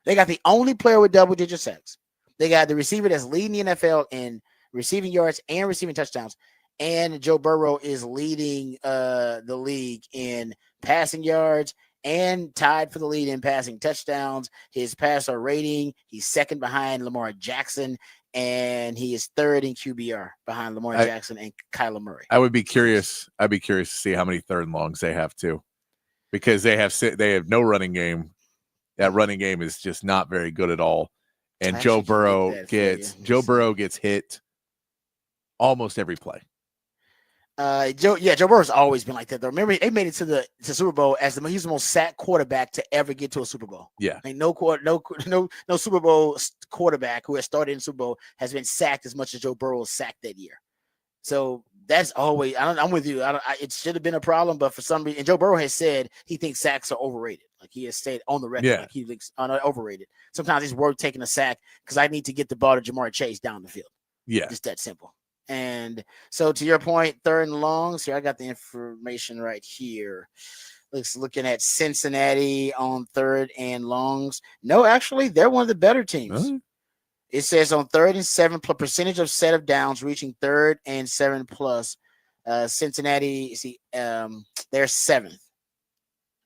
They got the only player with double-digit sacks. They got the receiver that's leading the NFL in receiving yards and receiving touchdowns. And Joe Burrow is leading the league in passing yards and tied for the lead in passing touchdowns. His passer rating, he's second behind Lamar Jackson. And he is third in QBR behind Lamar Jackson and Kyler Murray. I'd be curious to see how many third and longs they have too, because they have no running game. That running game is just not very good at all. And Joe Burrow gets hit almost every play. Joe Burrow's always been like that, though. Remember, they made it to the Super Bowl as he's the most sacked quarterback to ever get to a Super Bowl. Yeah, like no Super Bowl quarterback who has started in Super Bowl has been sacked as much as Joe Burrow was sacked that year. So that's always. I'm with you. It should have been a problem, but for some reason, and Joe Burrow has said he thinks sacks are overrated. Like, he has said on the record, like he thinks overrated. Sometimes it's worth taking a sack because I need to get the ball to Jamar Chase down the field. Yeah, just that simple. And so, to your point, third and longs, here I got the information right here. Looking at Cincinnati on third and longs. No, actually, they're one of the better teams. Really? It says on 3rd and 7 percentage of set of downs reaching 3rd and 7 plus. Cincinnati, they're 7th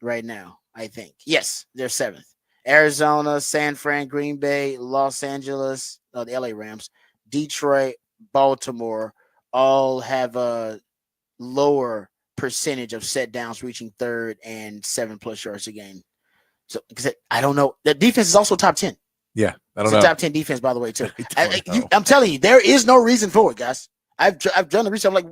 right now, I think. Yes, they're 7th. Arizona, San Fran, Green Bay, Los Angeles, the LA Rams, Detroit, Baltimore all have a lower percentage of set downs reaching 3rd and 7 plus yards a game. So, because I don't know, the defense is also top 10. Yeah, I don't know. Top 10 defense, by the way, too. I'm telling you, there is no reason for it, guys. I've done the research. I'm like,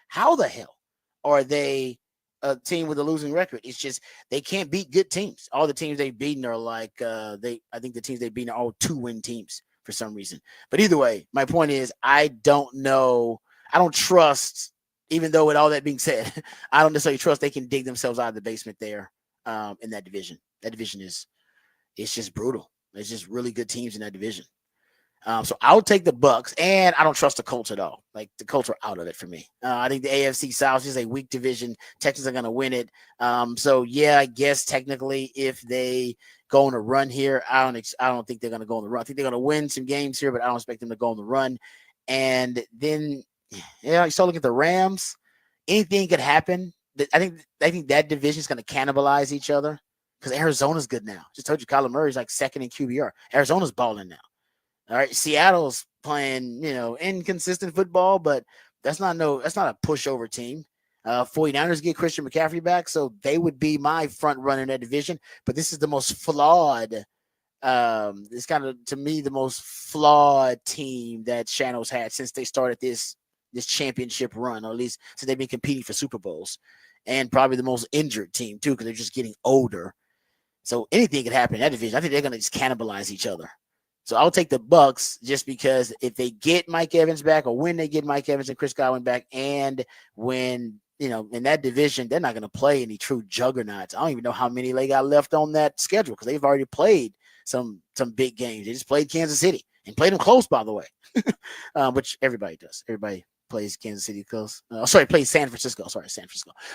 how the hell are they a team with a losing record? It's just they can't beat good teams. All the teams they've beaten are like I think the teams they've beaten are all 2-win teams for some reason. But either way, my point is, I don't know. I don't trust, even though with all that being said, I don't necessarily trust they can dig themselves out of the basement there in that division. That division it's just brutal. There's just really good teams in that division. So I'll take the Bucs, and I don't trust the Colts at all. Like, the Colts are out of it for me. I think the AFC South is a weak division. Texans are going to win it. So yeah, I guess technically if they go on a run here, I don't think they're going to go on the run. I think they're going to win some games here, but I don't expect them to go on the run. And then, you start looking at the Rams. anything could happen. I think that division is going to cannibalize each other because Arizona's good now. Just told you, Kyler Murray's like second in QBR. Arizona's balling now. All right, Seattle's playing, inconsistent football, but that's not a pushover team. 49ers get Christian McCaffrey back, so they would be my front runner in that division. But this is the most flawed. It's kind of, to me, the most flawed team that Shano's had since they started this championship run, or at least since they've been competing for Super Bowls, and probably the most injured team too, because they're just getting older. So anything could happen in that division. I think they're going to just cannibalize each other. So I'll take the Bucks just because if they get Mike Evans back, or when they get Mike Evans and Chris Godwin back, and when, in that division, they're not going to play any true juggernauts. I don't even know how many they got left on that schedule because they've already played some big games. They just played Kansas City and played them close, by the way, which everybody does. Everybody plays Kansas City close. Plays San Francisco.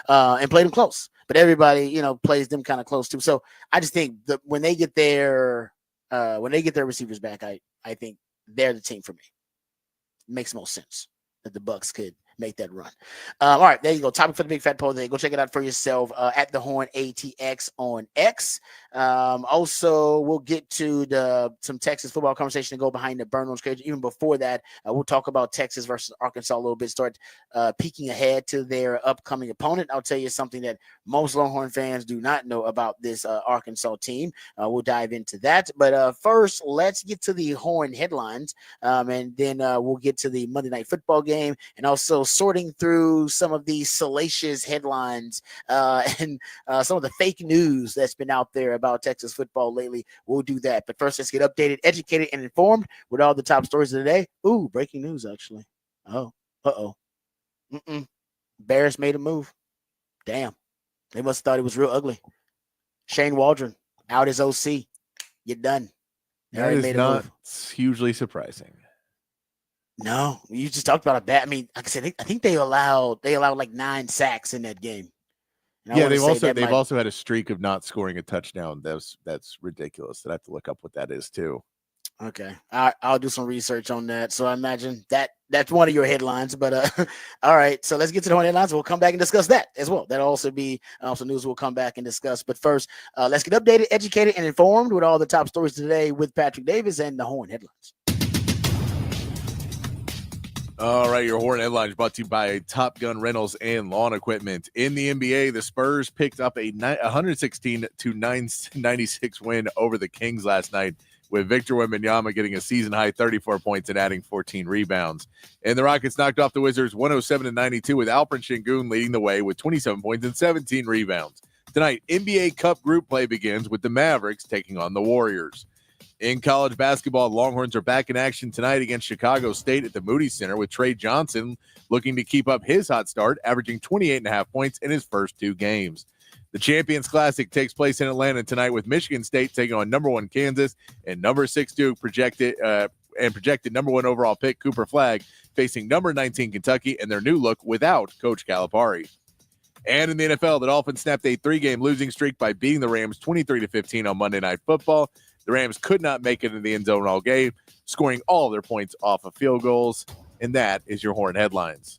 And played them close. But everybody, plays them kind of close too. So I just think that when they get their receivers back, I think they're the team for me. It makes most sense that the Bucks could make that run. All right, there you go. Topic for the Big Fat Poll. There, go check it out for yourself at the Horn ATX on X. Also, we'll get to some Texas football conversation and go behind the burn on schedule. Even before that, we'll talk about Texas versus Arkansas a little bit. Start peeking ahead to their upcoming opponent. I'll tell you something that most Longhorn fans do not know about this Arkansas team. We'll dive into that. But first, let's get to the Horn headlines, and then we'll get to the Monday Night Football game, and also sorting through some of these salacious headlines and some of the fake news that's been out there about Texas football lately. We'll do that. But first, let's get updated, educated, and informed with all the top stories of the day. Ooh, breaking news, actually. Oh, uh-oh. Bears made a move. Damn. They must have thought it was real ugly. Shane Waldron out as OC. You're done. That is not hugely surprising. No, you just talked about a bad. I mean, like I said, I think they allowed like 9 sacks in that game. Yeah, they've also had a streak of not scoring a touchdown. That's ridiculous. I have to look up what that is too. Okay, I'll do some research on that. So I imagine that's one of your headlines. But all right, so let's get to the headlines. We'll come back and discuss that as well. That'll also be some news we'll come back and discuss. But first, let's get updated, educated, and informed with all the top stories today with Patrick Davis and the Horn headlines. All right, your Horn headlines brought to you by Top Gun Rentals and Lawn Equipment. In the NBA, the Spurs picked up a 116-96 win over the Kings last night, with Victor Wembanyama getting a season-high 34 points and adding 14 rebounds. And the Rockets knocked off the Wizards 107-92, with Alperen Sengun leading the way with 27 points and 17 rebounds. Tonight, NBA Cup group play begins with the Mavericks taking on the Warriors. In college basketball, Longhorns are back in action tonight against Chicago State at the Moody Center, with Trey Johnson looking to keep up his hot start, averaging 28.5 points in his first 2 games. The Champions Classic takes place in Atlanta tonight, with Michigan State taking on number 1 Kansas and number 6 Duke, projected number 1 overall pick Cooper Flagg facing number 19 Kentucky and their new look without Coach Calipari. And in the NFL, the Dolphins snapped a 3-game losing streak by beating the Rams 23-15 on Monday Night Football. The Rams could not make it in the end zone all game, scoring all of their points off of field goals. And that is your Horn headlines.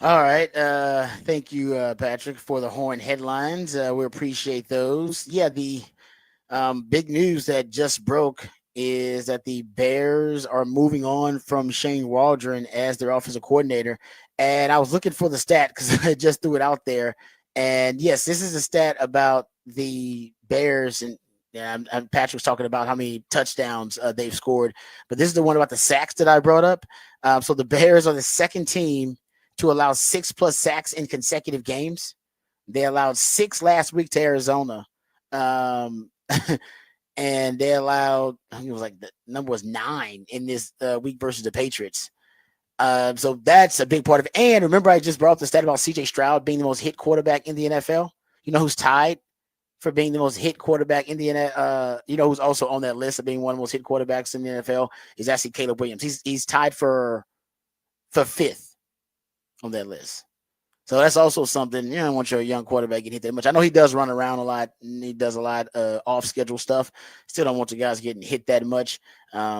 All right. Thank you, Patrick, for the Horn headlines. We appreciate those. Yeah, the big news that just broke is that the Bears are moving on from Shane Waldron as their offensive coordinator. And I was looking for the stat because I just threw it out there. And yes, this is a stat about the Bears. And Patrick was talking about how many touchdowns they've scored. But this is the one about the sacks that I brought up. So the Bears are the second team to allow 6+ sacks in consecutive games. They allowed 6 last week to Arizona. And they allowed, I think it was like the number was 9 in this week versus the Patriots. So that's a big part of it. And remember, I just brought up the stat about CJ Stroud being the most hit quarterback in the NFL. You know who's tied for being the most hit quarterback in the NFL? You know who's also on that list of being one of the most hit quarterbacks in the NFL is actually Caleb Williams. He's tied for for 5th on that list. So that's also something, you don't want your young quarterback getting hit that much. I know he does run around a lot and he does a lot of off-schedule stuff. Still don't want the guys getting hit that much.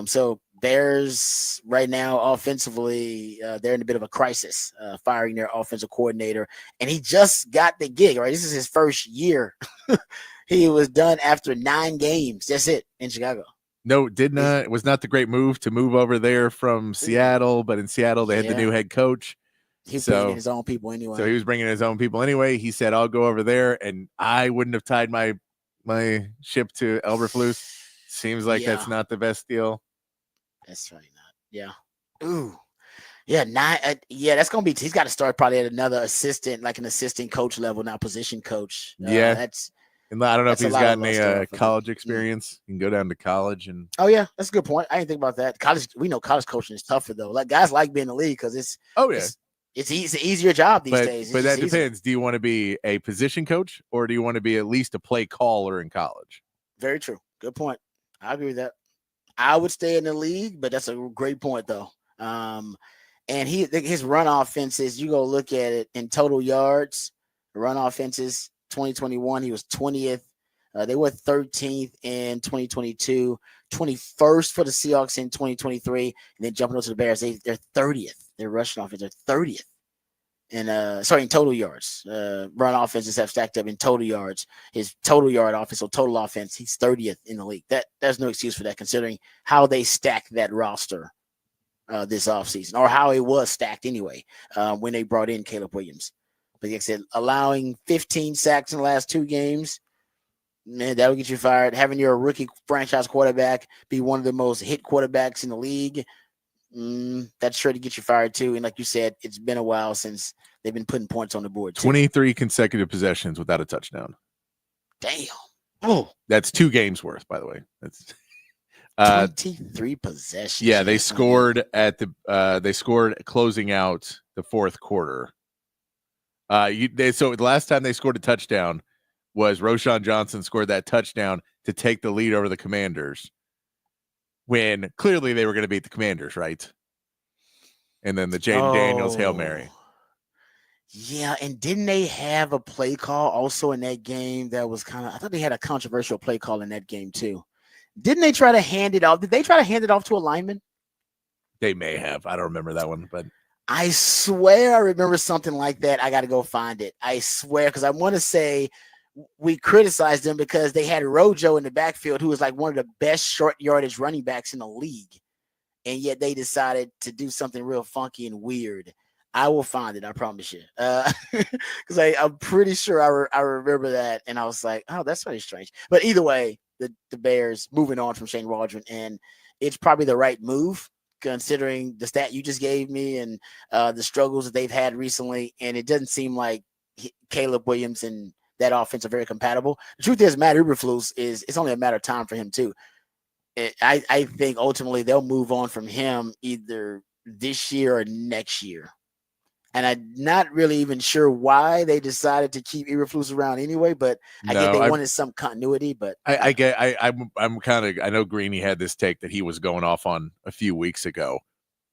So Bears right now offensively, they're in a bit of a crisis, firing their offensive coordinator. And he just got the gig, right? This is his first year. He was done after 9 games. That's it in Chicago. No, it was not the great move to move over there from Seattle, but in Seattle they had the new head coach. He was bringing his own people anyway. So he was bringing his own people anyway. He said, I'll go over there, and I wouldn't have tied my ship to Elberflus. Seems like that's not the best deal. That's right. Not. Yeah. Ooh. Yeah, that's going to be – he's got to start probably at another assistant, like an assistant coach level, not position coach. That's – and I don't know if he's got any college experience. You can go down to college and – Oh, yeah. That's a good point. I didn't think about that. We know college coaching is tougher, though. Like, guys like being in the league because it's – It's an easier job these days. But that depends. Do you want to be a position coach or do you want to be at least a play caller in college? Very true. Good point. I agree with that. I would stay in the league, but that's a great point, though. And his run offenses, you go look at it in total yards, run offenses, 2021, he was 20th. They were 13th in 2022, 21st for the Seahawks in 2023, and then jumping over to the Bears, they're 30th. Their rushing offense are 30th. And in total yards. Run offenses have stacked up in total yards. His total yard offense, or total offense, he's 30th in the league. There's no excuse for that, considering how they stacked that roster this offseason, or how it was stacked anyway when they brought in Caleb Williams. But like I said, allowing 15 sacks in the last 2 games, man, that'll get you fired. Having your rookie franchise quarterback be one of the most hit quarterbacks in the league, that's sure to get you fired too. And like you said, it's been a while since they've been putting points on the board too. 23 consecutive possessions without a touchdown. Damn. Oh, that's 2 games worth, by the way. That's 23 possessions. Yeah, they scored closing out the 4th quarter. So the last time they scored a touchdown was Roschon Johnson scored that touchdown to take the lead over the Commanders, when clearly they were going to beat the Commanders, right? And then the Jaden Daniels Hail Mary. Yeah, and didn't they have a play call also in that game that was I thought they had a controversial play call in that game too. Didn't they try to hand it off? Did they try to hand it off to a lineman? They may have. I don't remember that one, but I swear I remember something like that. I got to go find it. I swear, because I want to say we criticized them because they had Rojo in the backfield, who was like one of the best short yardage running backs in the league. And yet they decided to do something real funky and weird. I will find it. I promise you. Because I'm pretty sure I remember that. And I was like, oh, that's very strange. But either way, the Bears moving on from Shane Waldron. And it's probably the right move, considering the stat you just gave me and the struggles that they've had recently. And it doesn't seem like Caleb Williams and that offense are very compatible. The truth is, Matt Eberflus it's only a matter of time for him too. I think ultimately they'll move on from him either this year or next year. And I'm not really even sure why they decided to keep Eberflus around anyway, but I get they wanted some continuity. But I'm kind of, I know Greeny had this take that he was going off on a few weeks ago,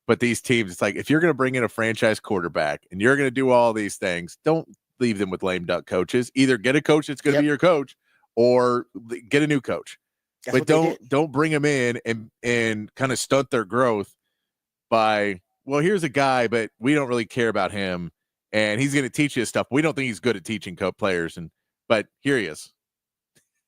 but these teams, it's like, if you're going to bring in a franchise quarterback and you're going to do all these things, don't leave them with lame duck coaches. Either get a coach that's going to be your coach or get a new coach. But don't bring them in and kind of stunt their growth by, well, here's a guy, but we don't really care about him, and he's going to teach you stuff. We don't think he's good at teaching players, but here he is.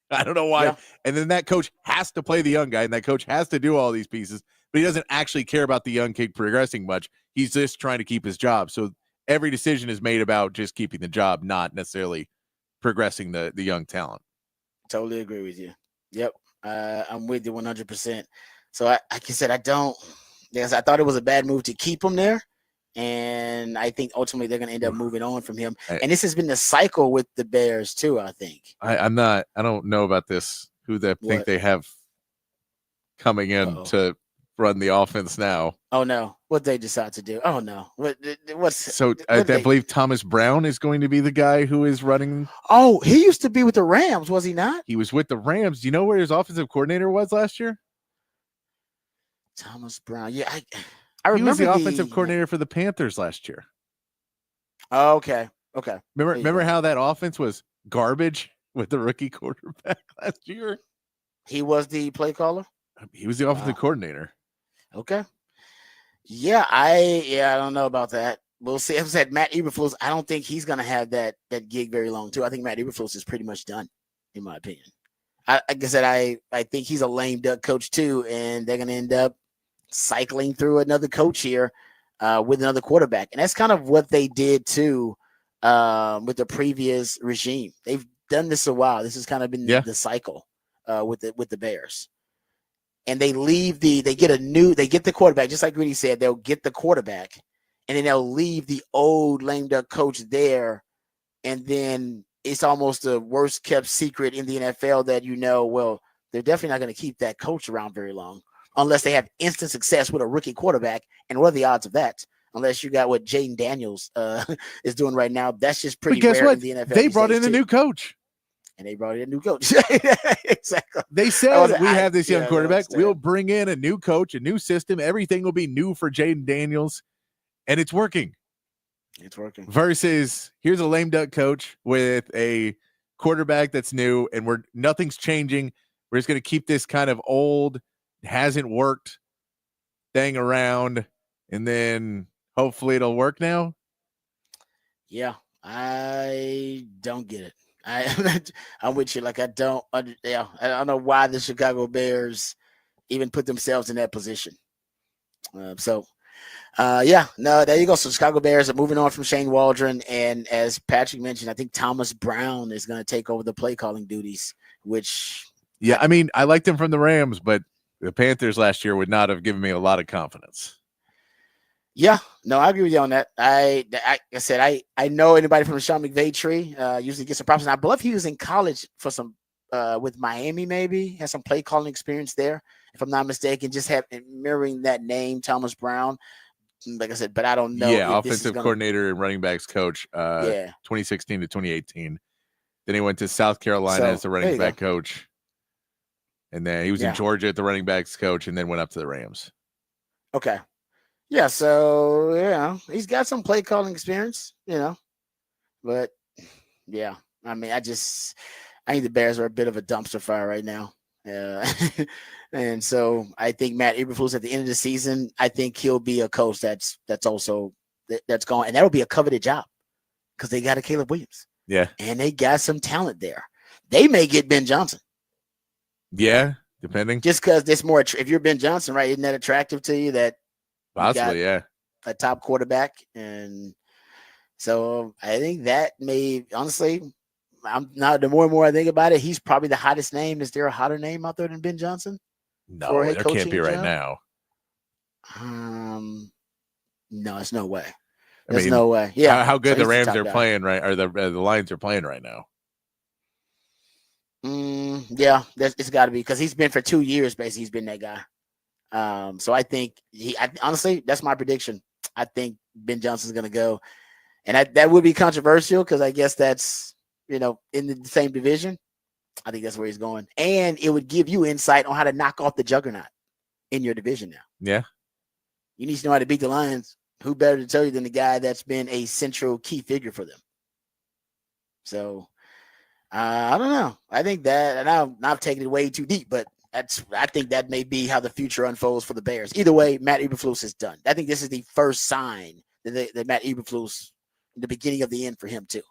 I don't know why. Yeah. And then that coach has to play the young guy, and that coach has to do all these pieces, but he doesn't actually care about the young kid progressing much. He's just trying to keep his job. So every decision is made about just keeping the job, not necessarily progressing the young talent. Totally agree with you. Yep. I'm with you 100%. So like I said, I thought it was a bad move to keep him there. And I think ultimately they're going to end up moving on from him. And this has been the cycle with the Bears too, I think. I don't know about this, who they think they have coming in to run the offense now. Oh no. What they decide to do. Oh no. I believe Thomas Brown is going to be the guy who is running. Oh, he used to be with the Rams, was he not? He was with the Rams. Do you know where his offensive coordinator was last year? Thomas Brown. Yeah, I He was remember the offensive coordinator for the Panthers last year. Oh, okay. Remember how that offense was garbage with the rookie quarterback last year? He was the play caller. He was the offensive coordinator. Okay. Yeah, I don't know about that. We'll see. As I said, Matt Eberflus, I don't think he's going to have that gig very long too. I think Matt Eberflus is pretty much done, in my opinion. Like I said, I think he's a lame duck coach too, and they're going to end up cycling through another coach here with another quarterback, and that's kind of what they did too with the previous regime. They've done this a while. This has kind of been the cycle with the Bears. And they get the quarterback, just like Greedy said, they'll get the quarterback, and then they'll leave the old lame duck coach there. And then it's almost the worst kept secret in the NFL that, well, they're definitely not going to keep that coach around very long unless they have instant success with a rookie quarterback. And what are the odds of that? Unless you got what Jaden Daniels is doing right now. That's just pretty rare in the NFL. They brought in a new coach. And they brought in a new coach. Exactly. They said, we have this young quarterback. We'll bring in a new coach, a new system. Everything will be new for Jaden Daniels. And it's working. It's working. Versus here's a lame duck coach with a quarterback that's new, and nothing's changing. We're just going to keep this kind of old, hasn't worked thing around, and then hopefully it'll work now. Yeah, I don't get it. I'm with you. Like I don't know why the Chicago Bears even put themselves in that position. There you go. So Chicago Bears are moving on from Shane Waldron, and as Patrick mentioned, I think Thomas Brown is going to take over the play calling duties. I liked him from the Rams, but the Panthers last year would not have given me a lot of confidence. Yeah, no, I agree with you on that. I said I know anybody from the Sean McVay tree usually gets some props. And I believe he was in college for some with Miami, maybe has some play calling experience there, if I'm not mistaken. Just mirroring that name, Thomas Brown. Like I said, but I don't know. Yeah, offensive coordinator and running backs coach. 2016 to 2018. Then he went to South Carolina as the running back coach, and then he was in Georgia at the running backs coach, and then went up to the Rams. Okay. Yeah, so he's got some play calling experience, but I mean, I think the Bears are a bit of a dumpster fire right now. And so I think Matt Eberflus at the end of the season, I think he'll be a coach that's going, and that'll be a coveted job because they got a Caleb Williams. Yeah. And they got some talent there. They may get Ben Johnson. Yeah, depending. Just because there's more, if you're Ben Johnson, right? Isn't that attractive to you that possibly, a top quarterback? And so I think that may, honestly, the more and more I think about it, he's probably the hottest name. Is there a hotter name out there than Ben Johnson? No, there can't be right now. No, it's no way. There's no way. Yeah. How good the Rams are playing, right? Or the Lions are playing right now. Yeah, it's got to be because he's been for 2 years. Basically, he's been that guy. So I think honestly, that's my prediction. I think Ben Johnson's going to go, and that would be controversial because I guess that's in the same division. I think that's where he's going, and it would give you insight on how to knock off the juggernaut in your division now. Yeah, you need to know how to beat the Lions. Who better to tell you than the guy that's been a central key figure for them? So I don't know. I think that, and I've taken it way too deep, but I think that may be how the future unfolds for the Bears. Either way, Matt Eberflus is done. I think this is the first sign that Matt Eberflus, the beginning of the end for him too.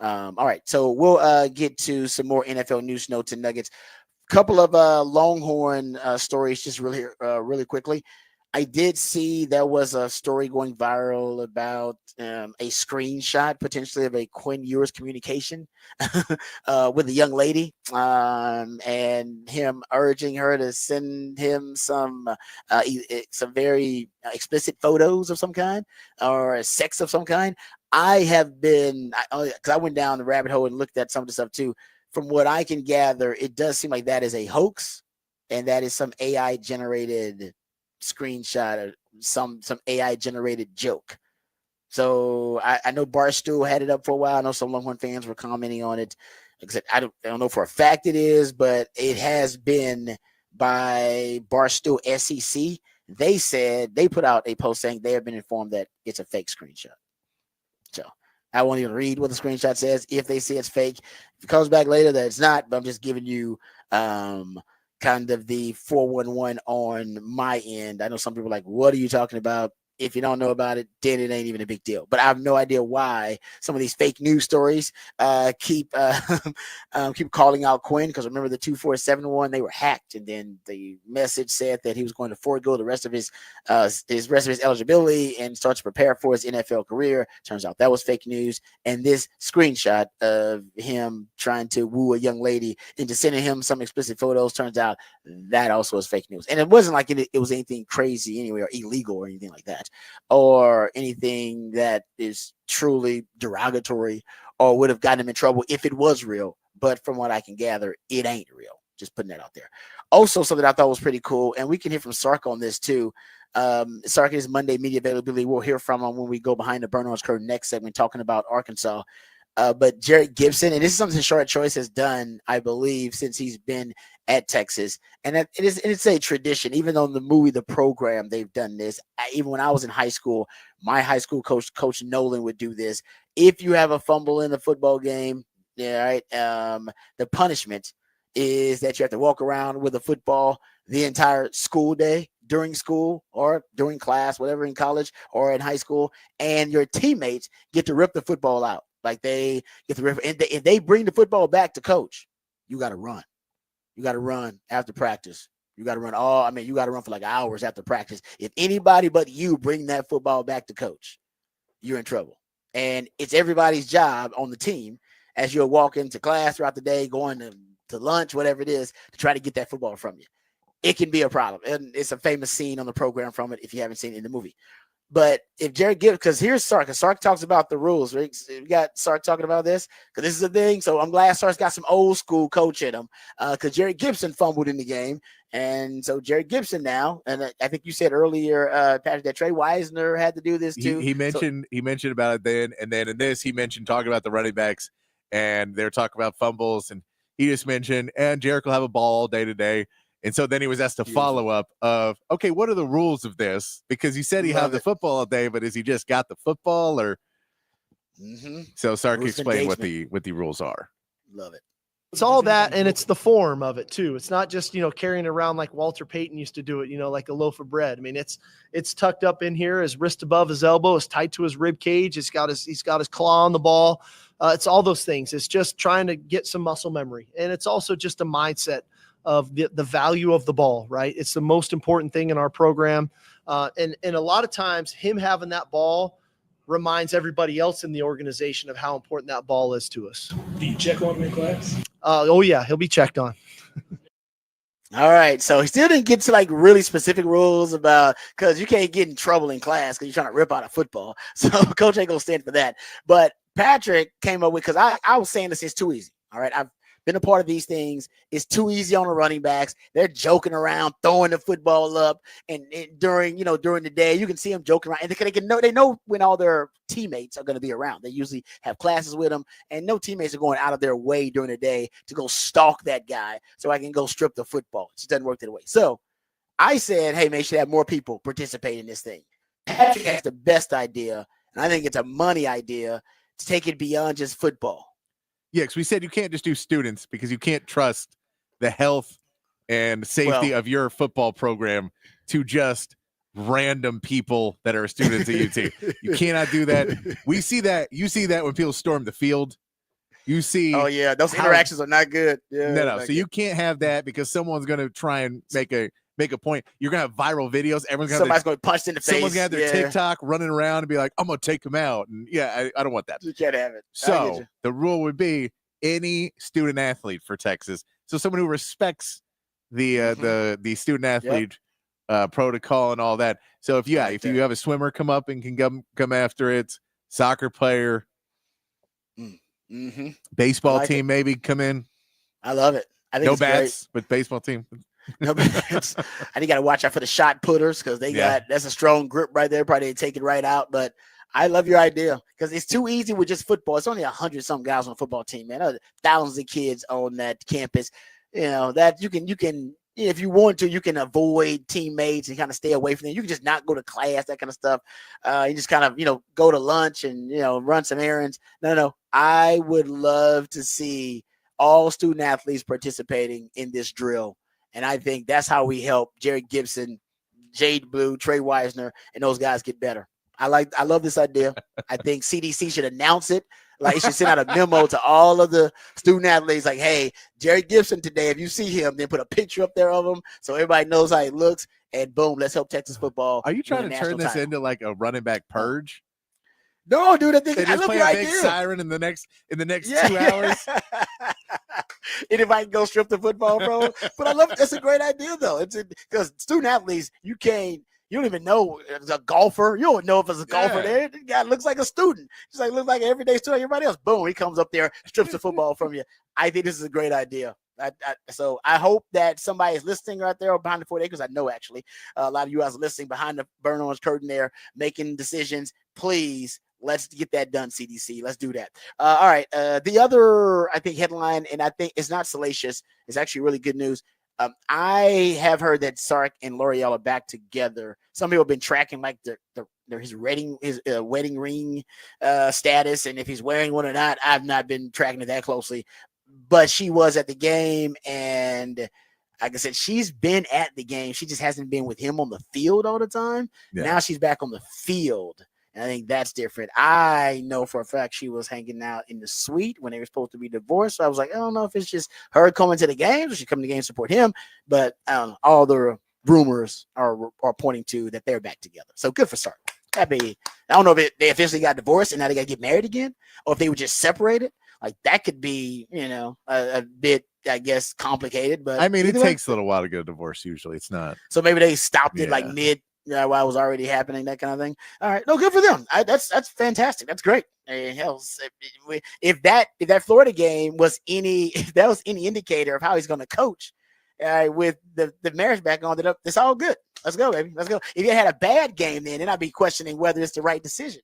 All right, so we'll get to some more NFL news, notes, and nuggets. Couple of Longhorn stories, just really quickly. I did see there was a story going viral about a screenshot potentially of a Quinn Ewers communication with a young lady and him urging her to send him some very explicit photos of some kind or sex of some kind. I have been, because I went down the rabbit hole and looked at some of the stuff too. From what I can gather, it does seem like that is a hoax and that is some AI generated screenshot or some AI generated joke. So I know Barstool had it up for a while. I know some Longhorn fans were commenting on it. Like I said, I don't know for a fact it is, but it has been by Barstool SEC. they said they put out a post saying they have been informed that it's a fake screenshot. So I won't even read what the screenshot says. If they say it's fake, if it comes back later that it's not, but I'm just giving you kind of the 411 on my end. I know some people are like, what are you talking about? If you don't know about it, then it ain't even a big deal. But I have no idea why some of these fake news stories keep calling out Quinn, because remember the 2471, they were hacked, and then the message said that he was going to forego the rest of his eligibility and start to prepare for his NFL career. Turns out that was fake news. And this screenshot of him trying to woo a young lady into sending him some explicit photos, turns out that also was fake news. And it wasn't like it was anything crazy anyway, or illegal or anything like that, or anything that is truly derogatory or would have gotten him in trouble if it was real. But from what I can gather, it ain't real. Just putting that out there. Also, something I thought was pretty cool, and we can hear from Sark on this too. Sark is Monday media availability. We'll hear from him when we go behind the Burn-Ons curtain next segment, talking about Arkansas. But Jared Gibson, and this is something Short Choice has done, I believe, since he's been at Texas, and it's a tradition. Even though in the movie, The Program, they've done this. Even when I was in high school, my high school coach Nolan would do this. If you have a fumble in the football game, yeah, right, the punishment is that you have to walk around with a football the entire school day, during school or during class, whatever, in college or in high school, and your teammates get to rip the football out. Like they get to rip, and they bring the football back to coach. You got to run. You got to run after practice. You got to run you got to run for like hours after practice. If anybody but you bring that football back to coach, you're in trouble. And it's everybody's job on the team as you're walking to class throughout the day, going to lunch, whatever it is, to try to get that football from you. It can be a problem. And it's a famous scene on The Program from it if you haven't seen it in the movie. But if Jared Gibbs, because here's Sark, because Sark talks about the rules, right? We got Sark talking about this, because this is a thing. So I'm glad Sark's got some old school coach in him, because Jared Gibson fumbled in the game. And so Jared Gibson now, and I think you said earlier, Patrick, that Trey Wisner had to do this too. He mentioned about it then, and then in this, he mentioned talking about the running backs, and they're talking about fumbles, and he just mentioned, and Jarek will have a ball all day today. And so then he was asked a follow-up of, okay, what are the rules of this? Because he said he had the football all day, but has he just got the football? Or So Sark explained what the rules are. Love it. It's all that, and it's the form of it too. It's not just, carrying around like Walter Payton used to do it, like a loaf of bread. I mean, it's tucked up in here, his wrist above his elbow, is tight to his rib cage. He's got his claw on the ball. It's all those things. It's just trying to get some muscle memory, and it's also just a mindset of the value of the ball, right? It's the most important thing in our program. And a lot of times him having that ball reminds everybody else in the organization of how important that ball is to us. Do you check on him in class? Oh yeah, he'll be checked on. All right. So he still didn't get to like really specific rules about, because you can't get in trouble in class because you're trying to rip out a football. So coach ain't gonna stand for that. But Patrick came up with, because I was saying this is too easy. All right. I've been a part of these things. It's too easy on the running backs. They're joking around, throwing the football up, and during the day, you can see them joking around, and they know when all their teammates are going to be around. They usually have classes with them, and no teammates are going out of their way during the day to go stalk that guy so I can go strip the football. It just doesn't work that way. So I said, hey, man, you should have more people participate in this thing. Patrick has the best idea, and I think it's a money idea, to take it beyond just football. Yeah, because we said you can't just do students, because you can't trust the health and safety of your football program to just random people that are students at UT. You cannot do that. You see that when people storm the field. You see. Oh yeah, those interactions are not good. Yeah, no. So you can't have that, because someone's going to try and make a point. You're going to have viral videos. Somebody's going to punch in the face. Someone's going to have their TikTok running around and be like, I'm going to take him out. And I don't want that. You can't have it. So the rule would be any student athlete for Texas. So someone who respects the student athlete protocol and all that. So if you have a swimmer come up and can come after it, soccer player, baseball team maybe come in. I love it. I think no it's bats great. With baseball team. No bats. I think you got to watch out for the shot putters, because that's a strong grip right there. Probably take it right out. But I love your idea, because it's too easy with just football. It's only 100-some guys on a football team, man. Thousands of kids on that campus. That you can if you want to, you can avoid teammates and kind of stay away from them. You can just not go to class, that kind of stuff. You just kind of, go to lunch and, run some errands. No. I would love to see all student athletes participating in this drill. And I think that's how we help Jerry Gibson, Jade Blue, Trey Wisner, and those guys get better. I love this idea. I think CDC should announce it. Like, it should send out a memo to all of the student athletes like, hey, Jerry Gibson today, if you see him, then put a picture up there of him so everybody knows how he looks. And boom, let's help Texas football. Are you trying to turn this into like a running back purge? No, dude, I love play your a big idea. siren in the next 2 hours. And if I can go strip the football, bro. But I love it. That's a great idea, though. It's because student athletes, you don't even know it's a golfer. You don't know if it's a golfer there. The guy looks like a student. Just like looks like an everyday student, everybody else. Boom, he comes up there, strips the football from you. I think this is a great idea. So I hope that somebody is listening right there behind the 40 acres. I know actually a lot of you guys are listening behind the burn orange curtain there, making decisions. Please, let's get that done, CDC. Let's do that. All right. The other, I think, headline, and I think it's not salacious. It's actually really good news. I have heard that Sark and L'Oreal are back together. Some people have been tracking like his wedding ring status, and if he's wearing one or not. I've not been tracking it that closely, but she was at the game, and like I said, she's been at the game. She just hasn't been with him on the field all the time. Yeah. Now she's back on the field. And I think that's different. I know for a fact she was hanging out in the suite when they were supposed to be divorced. So I was like, I don't know if it's just her coming to the games or she coming to the game to support him. But all the rumors are pointing to that they're back together. So good for Sark. Happy. I don't know if they officially got divorced and now they got to get married again, or if they were just separated. Like that could be, a bit, I guess, complicated. But I mean, it takes a little while to get a divorce. Usually, it's not. So maybe they stopped it like mid. While it was already happening, that kind of thing. All right, no, good for them. That's fantastic. That's great. Hell, if that Florida game was any indicator of how he's going to coach, with the marriage back on, it's all good. Let's go, baby. Let's go. If you had a bad game, then I'd be questioning whether it's the right decision.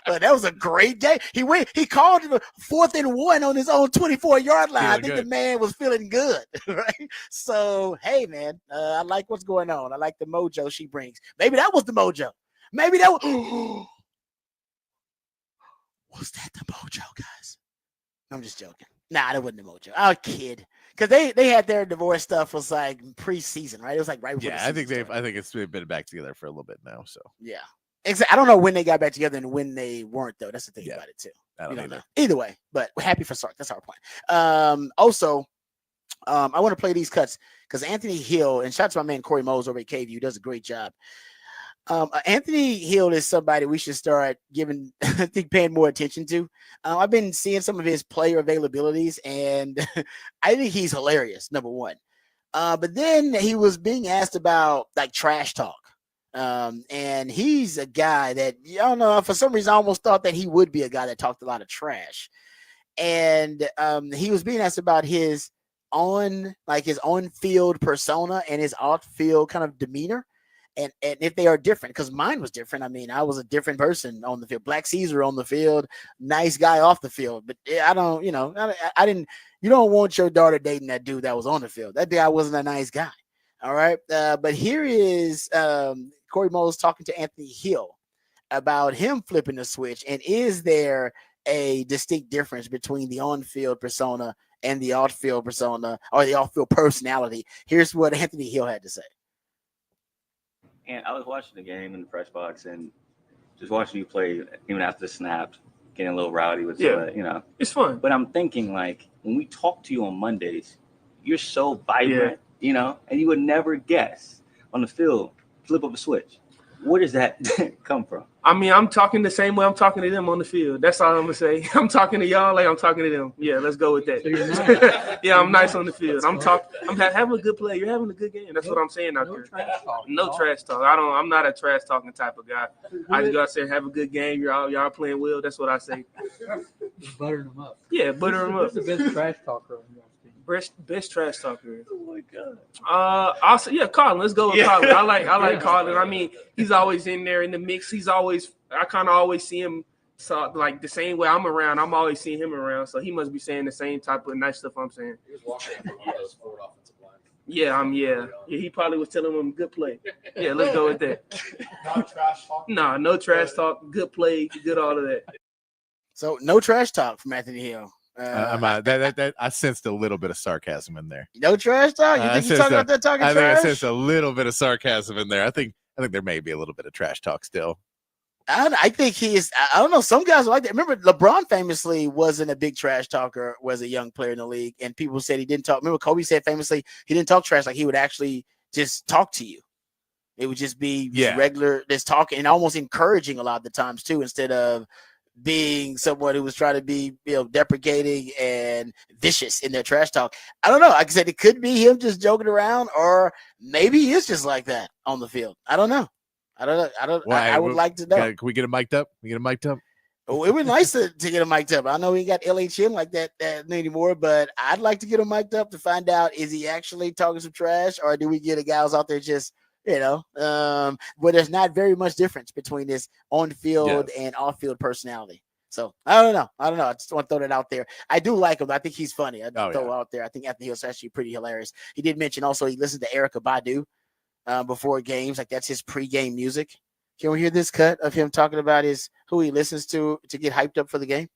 But that was a great day. He called it 4th and 1 on his own 24-yard line. I think the man was feeling good, right? So, hey, man, I like what's going on. I like the mojo she brings. Maybe that was the mojo. Maybe that was. Was that the mojo, guys? I'm just joking. Nah, that wasn't the mojo. I kid. Because they had their divorce stuff was like preseason, right? It was like right before. Yeah, I think they've been back together for a little bit now. So yeah. I don't know when they got back together and when they weren't, though. That's the thing about it, too. I don't know. Either way, but we're happy for Sark. That's our point. Also, I want to play these cuts because Anthony Hill, and shout out to my man Corey Mose over at KVU, does a great job. Anthony Hill is somebody we should start paying more attention to. I've been seeing some of his player availabilities, and I think he's hilarious, number one. But then he was being asked about like trash talk. And he's a guy that, I don't know, for some reason I almost thought that he would be a guy that talked a lot of trash. And he was being asked about his on-field persona and his off-field kind of demeanor. And if they are different, because mine was different. I mean, I was a different person on the field. Black Caesar on the field, nice guy off the field. But I don't, I didn't, you don't want your daughter dating that dude that was on the field. That guy wasn't a nice guy. All right. But here is Corey Mose talking to Anthony Hill about him flipping the switch. And is there a distinct difference between the on-field persona and the off-field persona or the off-field personality? Here's what Anthony Hill had to say. And I was watching the game in the press box and just watching you play, even after the snaps, getting a little rowdy with it's fun. But I'm thinking, like, when we talk to you on Mondays, you're so vibrant, and you would never guess on the field, flip of a switch. Where does that come from? I mean, I'm talking the same way I'm talking to them on the field. That's all I'm going to say. I'm talking to y'all like I'm talking to them. Yeah, let's go with that. So you're nice. Yeah, I'm nice on the field. I'm having a good play. You're having a good game. That's what I'm saying out there. No trash talk. I'm not a trash talking type of guy. I just got to say, have a good game. Y'all playing well. That's what I say. Just buttering them up. Yeah, butter them up. Who's the best trash talker on your team? Best trash talker. Oh my God. Also, Colin. Let's go with Colin. I like Colin. I mean, he's always in there in the mix. I kind of always see him So like the same way I'm around, I'm always seeing him around. So he must be saying the same type of nice stuff I'm saying. He was walking from one of those forward offensive lines. Yeah. He probably was telling him good play. Yeah, let's go with that. Not trash talk. Nah, no trash talk. Good play. Good all of that. So no trash talk from Anthony Hill. I sensed a little bit of sarcasm in there. No trash talk. You think he's talking about that talking I trash? think I sensed a little bit of sarcasm in there. I think there may be a little bit of trash talk still. I think he is. I don't know. Some guys are like that. Remember, LeBron famously wasn't a big trash talker. Was a young player in the league, and people said he didn't talk. Remember, Kobe said famously he didn't talk trash. Like he would actually just talk to you. It would just be regular, just talking and almost encouraging a lot of the times too, instead of being someone who was trying to be, deprecating and vicious in their trash talk. I don't know. Like I said, it could be him just joking around, or maybe he is just like that on the field. I don't know. I would like to know. Can we get him mic'd up? Oh, it would be nice to get him mic'd up. I know we got LHM like that anymore, but I'd like to get him mic'd up to find out, is he actually talking some trash, or do we get a guys out there just, where there's not very much difference between this on-field and off-field personality. So I don't know. I just want to throw that out there. I do like him. I think he's funny. I'd throw out there. I think Anthony Hill's actually pretty hilarious. He did mention also he listened to Erykah Badu before games. Like that's his pregame music. Can we hear this cut of him talking about who he listens to get hyped up for the game?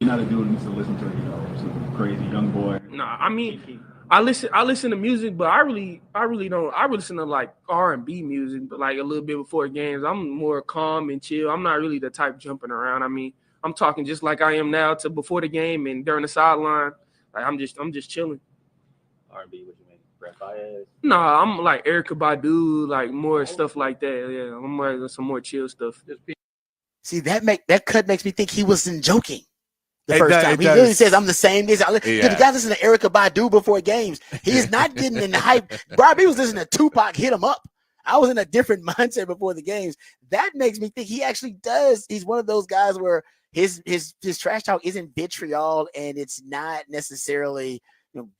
You're not a dude who needs to listen to, some crazy young boy. Nah, I mean, I listen to music, but I really don't. I listen to like R&B music, but like a little bit before games. I'm more calm and chill. I'm not really the type jumping around. I mean, I'm talking just like I am now to before the game and during the sideline. Like I'm just chilling. R&B, what you mean? Brent Faiyaz? Nah, I'm like Erykah Badu, like more stuff like that. Yeah, I'm more some more chill stuff. See, that cut makes me think he wasn't joking. The first time he literally says, "I'm the same." The guy listening to Erykah Badu before games. He is not getting in the hype. Robbie was listening to Tupac hit him up. I was in a different mindset before the games. That makes me think he actually does. He's one of those guys where his trash talk isn't vitriol and it's not necessarily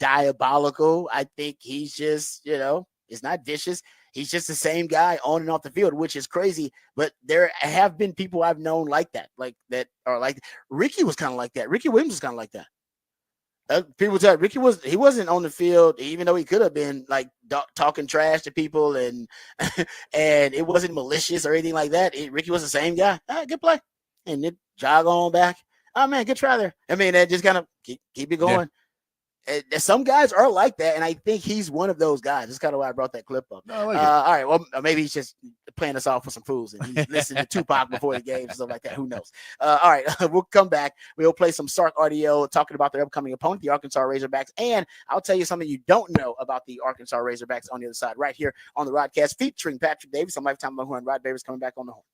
diabolical. I think he's just it's not vicious. He's just the same guy on and off the field, which is crazy. But there have been people I've known like that are like Ricky was kind of like that. Ricky Williams was kind of like that. People tell Ricky he wasn't on the field, even though he could have been like talking trash to people and and it wasn't malicious or anything like that. Ricky was the same guy. Good play, and it jog on back. Oh man, good try there. I mean, that just kind of keep it going. Yeah. Some guys are like that, and I think he's one of those guys. That's kind of why I brought that clip up. No, I like all right, well, maybe he's just playing us off for some fools, and he's listening to Tupac before the game and stuff like that. Who knows? All right, we'll come back. We'll play some Sark audio talking about their upcoming opponent, the Arkansas Razorbacks, and I'll tell you something you don't know about the Arkansas Razorbacks on the other side, right here on the Rodcast, featuring Patrick Davis on Lifetime Longhorn. Rod Davis coming back on the horn.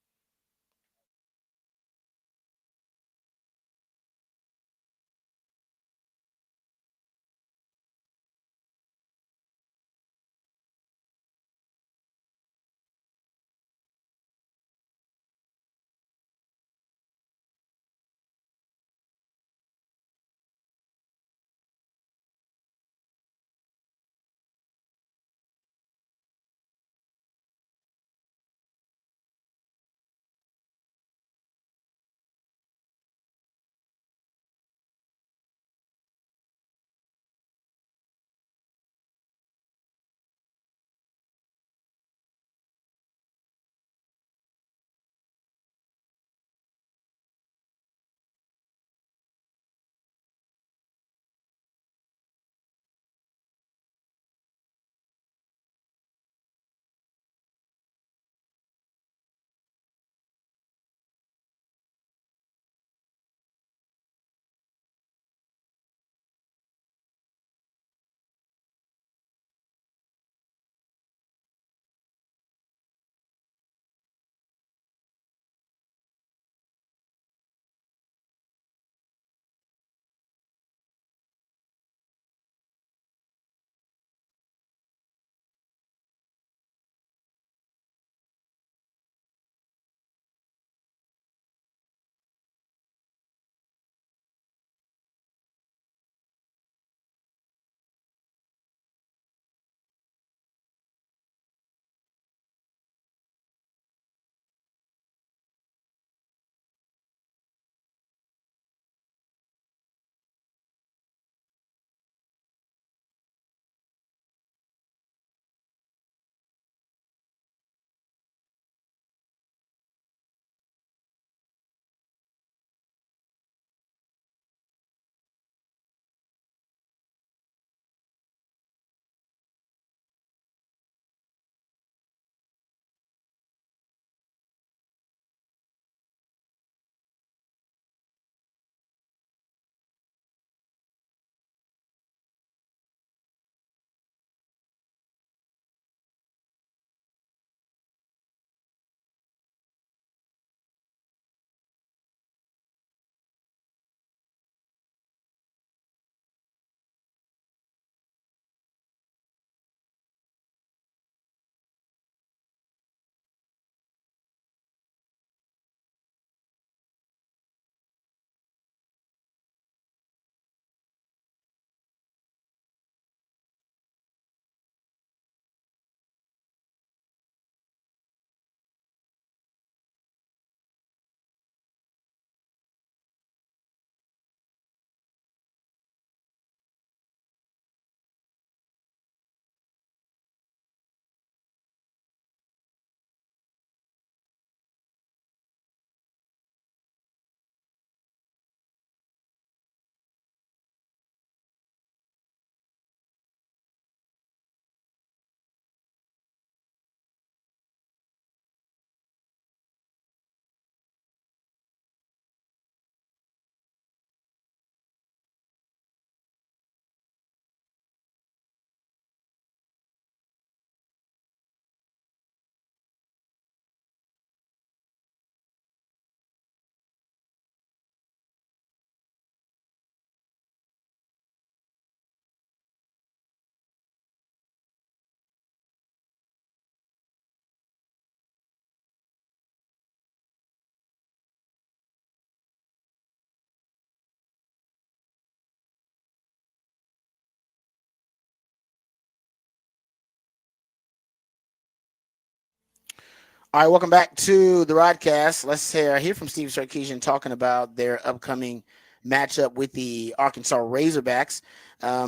All right, welcome back to the Rodcast. Let's hear from Steve Sarkisian talking about their upcoming matchup with the Arkansas Razorbacks.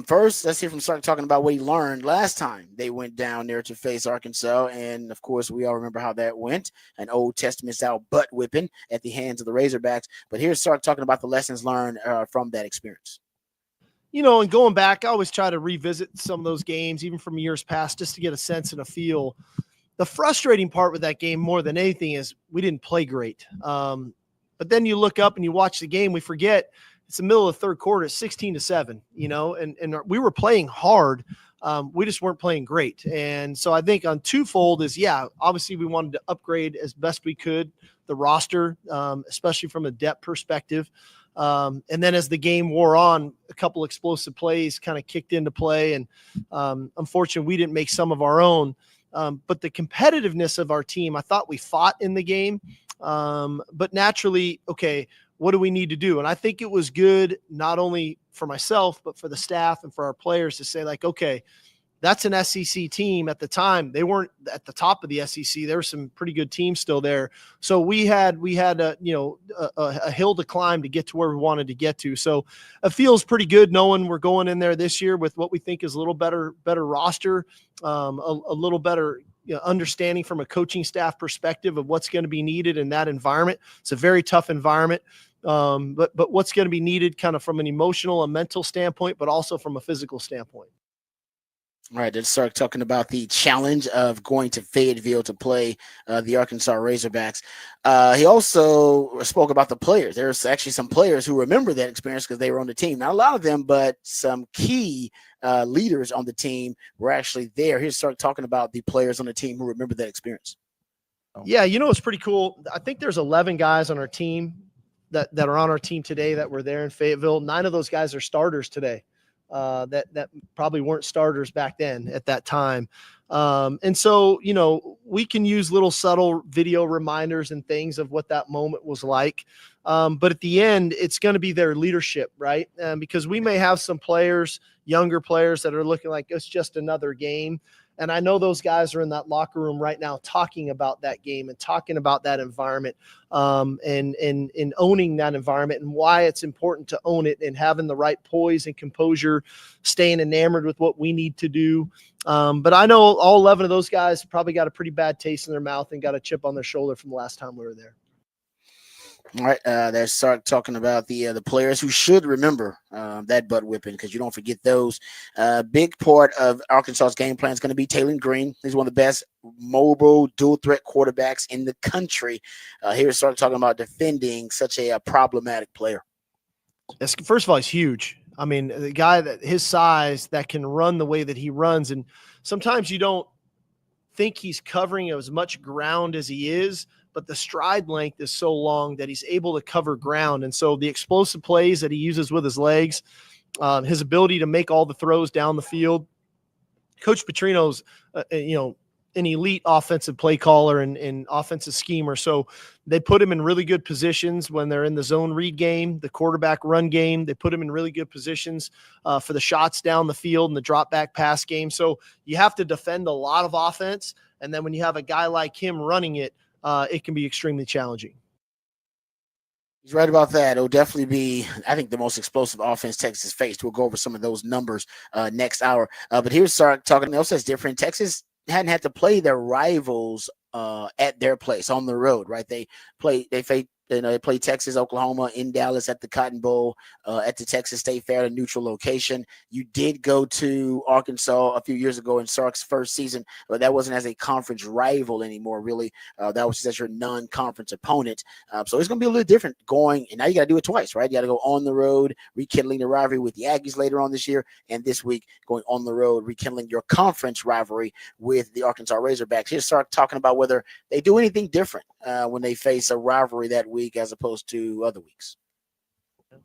First, let's hear from Sark talking about what he learned last time they went down there to face Arkansas. And, of course, we all remember how that went, an Old Testament-style butt whipping at the hands of the Razorbacks. But here's Sark talking about the lessons learned from that experience. And going back, I always try to revisit some of those games, even from years past, just to get a sense and a feel. The frustrating part with that game more than anything is we didn't play great. But then you look up and you watch the game, we forget it's the middle of the third quarter, 16-7, and we were playing hard. We just weren't playing great. And so I think on twofold is, obviously we wanted to upgrade as best we could the roster, especially from a depth perspective. And then as the game wore on, a couple explosive plays kind of kicked into play. And unfortunately, we didn't make some of our own. But the competitiveness of our team, I thought we fought in the game. But naturally, okay, what do we need to do? And I think it was good, not only for myself, but for the staff and for our players to say, like, okay, that's an SEC team. At the time, they weren't at the top of the SEC. There were some pretty good teams still there. So we had a hill to climb to get to where we wanted to get to. So it feels pretty good knowing we're going in there this year with what we think is a little better roster, a little better understanding from a coaching staff perspective of what's going to be needed in that environment. It's a very tough environment. But what's going to be needed kind of from an emotional and mental standpoint, but also from a physical standpoint. All right, let's start talking about the challenge of going to Fayetteville to play the Arkansas Razorbacks. He also spoke about the players. There's actually some players who remember that experience because they were on the team. Not a lot of them, but some key leaders on the team were actually there. Here's start talking about the players on the team who remember that experience. Yeah, it's pretty cool. I think there's 11 guys on our team that are on our team today that were there in Fayetteville. 9 of those guys are starters today. That probably weren't starters back then at that time. And so, we can use little subtle video reminders and things of what that moment was like. But at the end, it's going to be their leadership, right? Because we may have some players, younger players that are looking like it's just another game. And I know those guys are in that locker room right now talking about that game and talking about that environment, and owning that environment and why it's important to own it and having the right poise and composure, staying enamored with what we need to do. But I know all 11 of those guys probably got a pretty bad taste in their mouth and got a chip on their shoulder from the last time we were there. All right, let's start talking about the players who should remember that butt whipping, because you don't forget those. Big part of Arkansas's game plan is going to be Taylor Green. He's one of the best mobile dual threat quarterbacks in the country. Here, start talking about defending such a problematic player. First of all, he's huge. I mean, the guy that his size that can run the way that he runs, and sometimes you don't think he's covering as much ground as he is, but the stride length is so long that he's able to cover ground. And so the explosive plays that he uses with his legs, his ability to make all the throws down the field. Coach Petrino's, an elite offensive play caller and offensive schemer. So they put him in really good positions when they're in the zone read game, the quarterback run game. They put him in really good positions for the shots down the field and the drop back pass game. So you have to defend a lot of offense. And then when you have a guy like him running it, it can be extremely challenging. He's right about that. It'll definitely be, I think, the most explosive offense Texas faced. We'll go over some of those numbers next hour. But here's Sark talking else that's different. Texas hadn't had to play their rivals at their place on the road, right? They play Texas, Oklahoma, in Dallas at the Cotton Bowl, at the Texas State Fair, a neutral location. You did go to Arkansas a few years ago in Sark's first season, but that wasn't as a conference rival anymore, really. That was just as your non-conference opponent. So it's going to be a little different going, and now you got to do it twice, right? You got to go on the road, rekindling the rivalry with the Aggies later on this year, and this week going on the road, rekindling your conference rivalry with the Arkansas Razorbacks. Here's Sark talking about whether they do anything different when they face a rivalry that week as opposed to other weeks.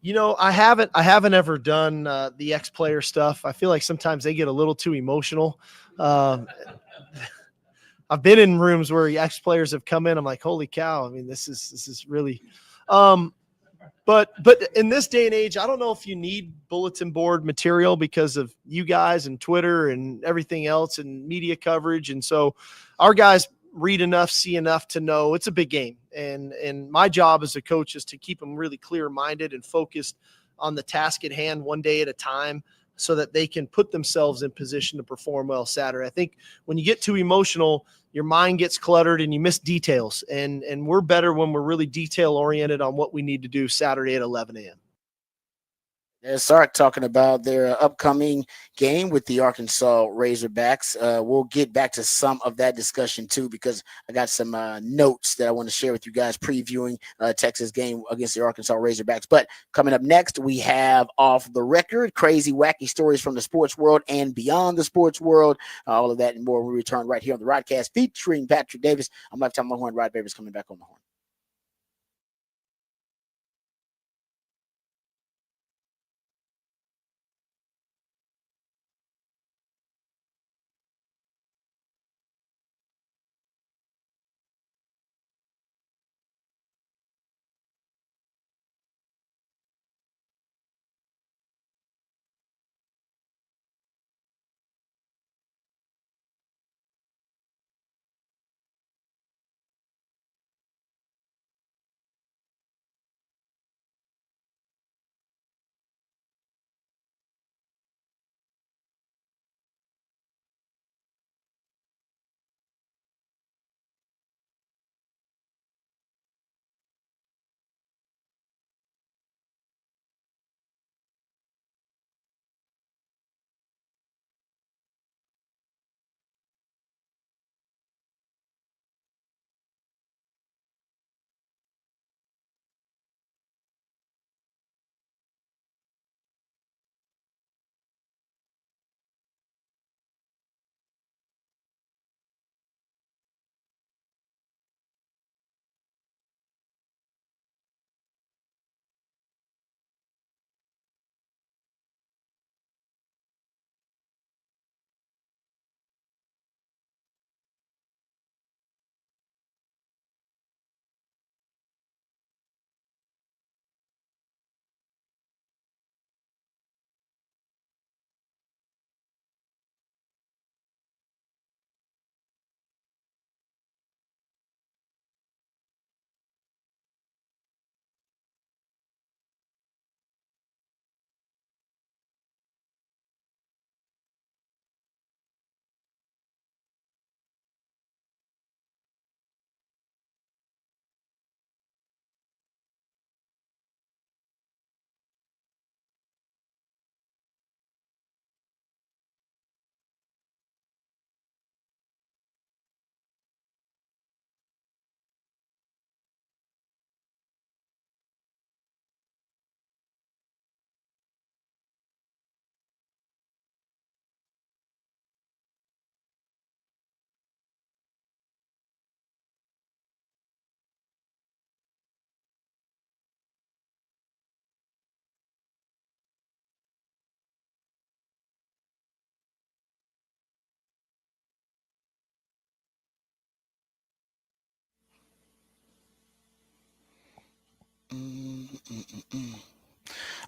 I haven't ever done the ex-player stuff. I feel like sometimes they get a little too emotional. I've been in rooms where ex-players have come in. I'm like, holy cow. I mean, this is really, but in this day and age, I don't know if you need bulletin board material because of you guys and Twitter and everything else and media coverage. And so our guys read enough, see enough to know it's a big game. And my job as a coach is to keep them really clear-minded and focused on the task at hand, one day at a time, so that they can put themselves in position to perform well Saturday. I think when you get too emotional, your mind gets cluttered and you miss details. And we're better when we're really detail-oriented on what we need to do Saturday at 11 a.m. There's Sark talking about their upcoming game with the Arkansas Razorbacks. We'll get back to some of that discussion too, because I got some notes that I want to share with you guys previewing Texas game against the Arkansas Razorbacks. But coming up next, we have Off the Record, crazy, wacky stories from the sports world and beyond the sports world. All of that and more. We return right here on the Rodcast featuring Patrick Davis. I'm Lifetime Longhorn. Rod Babers coming back on the horn.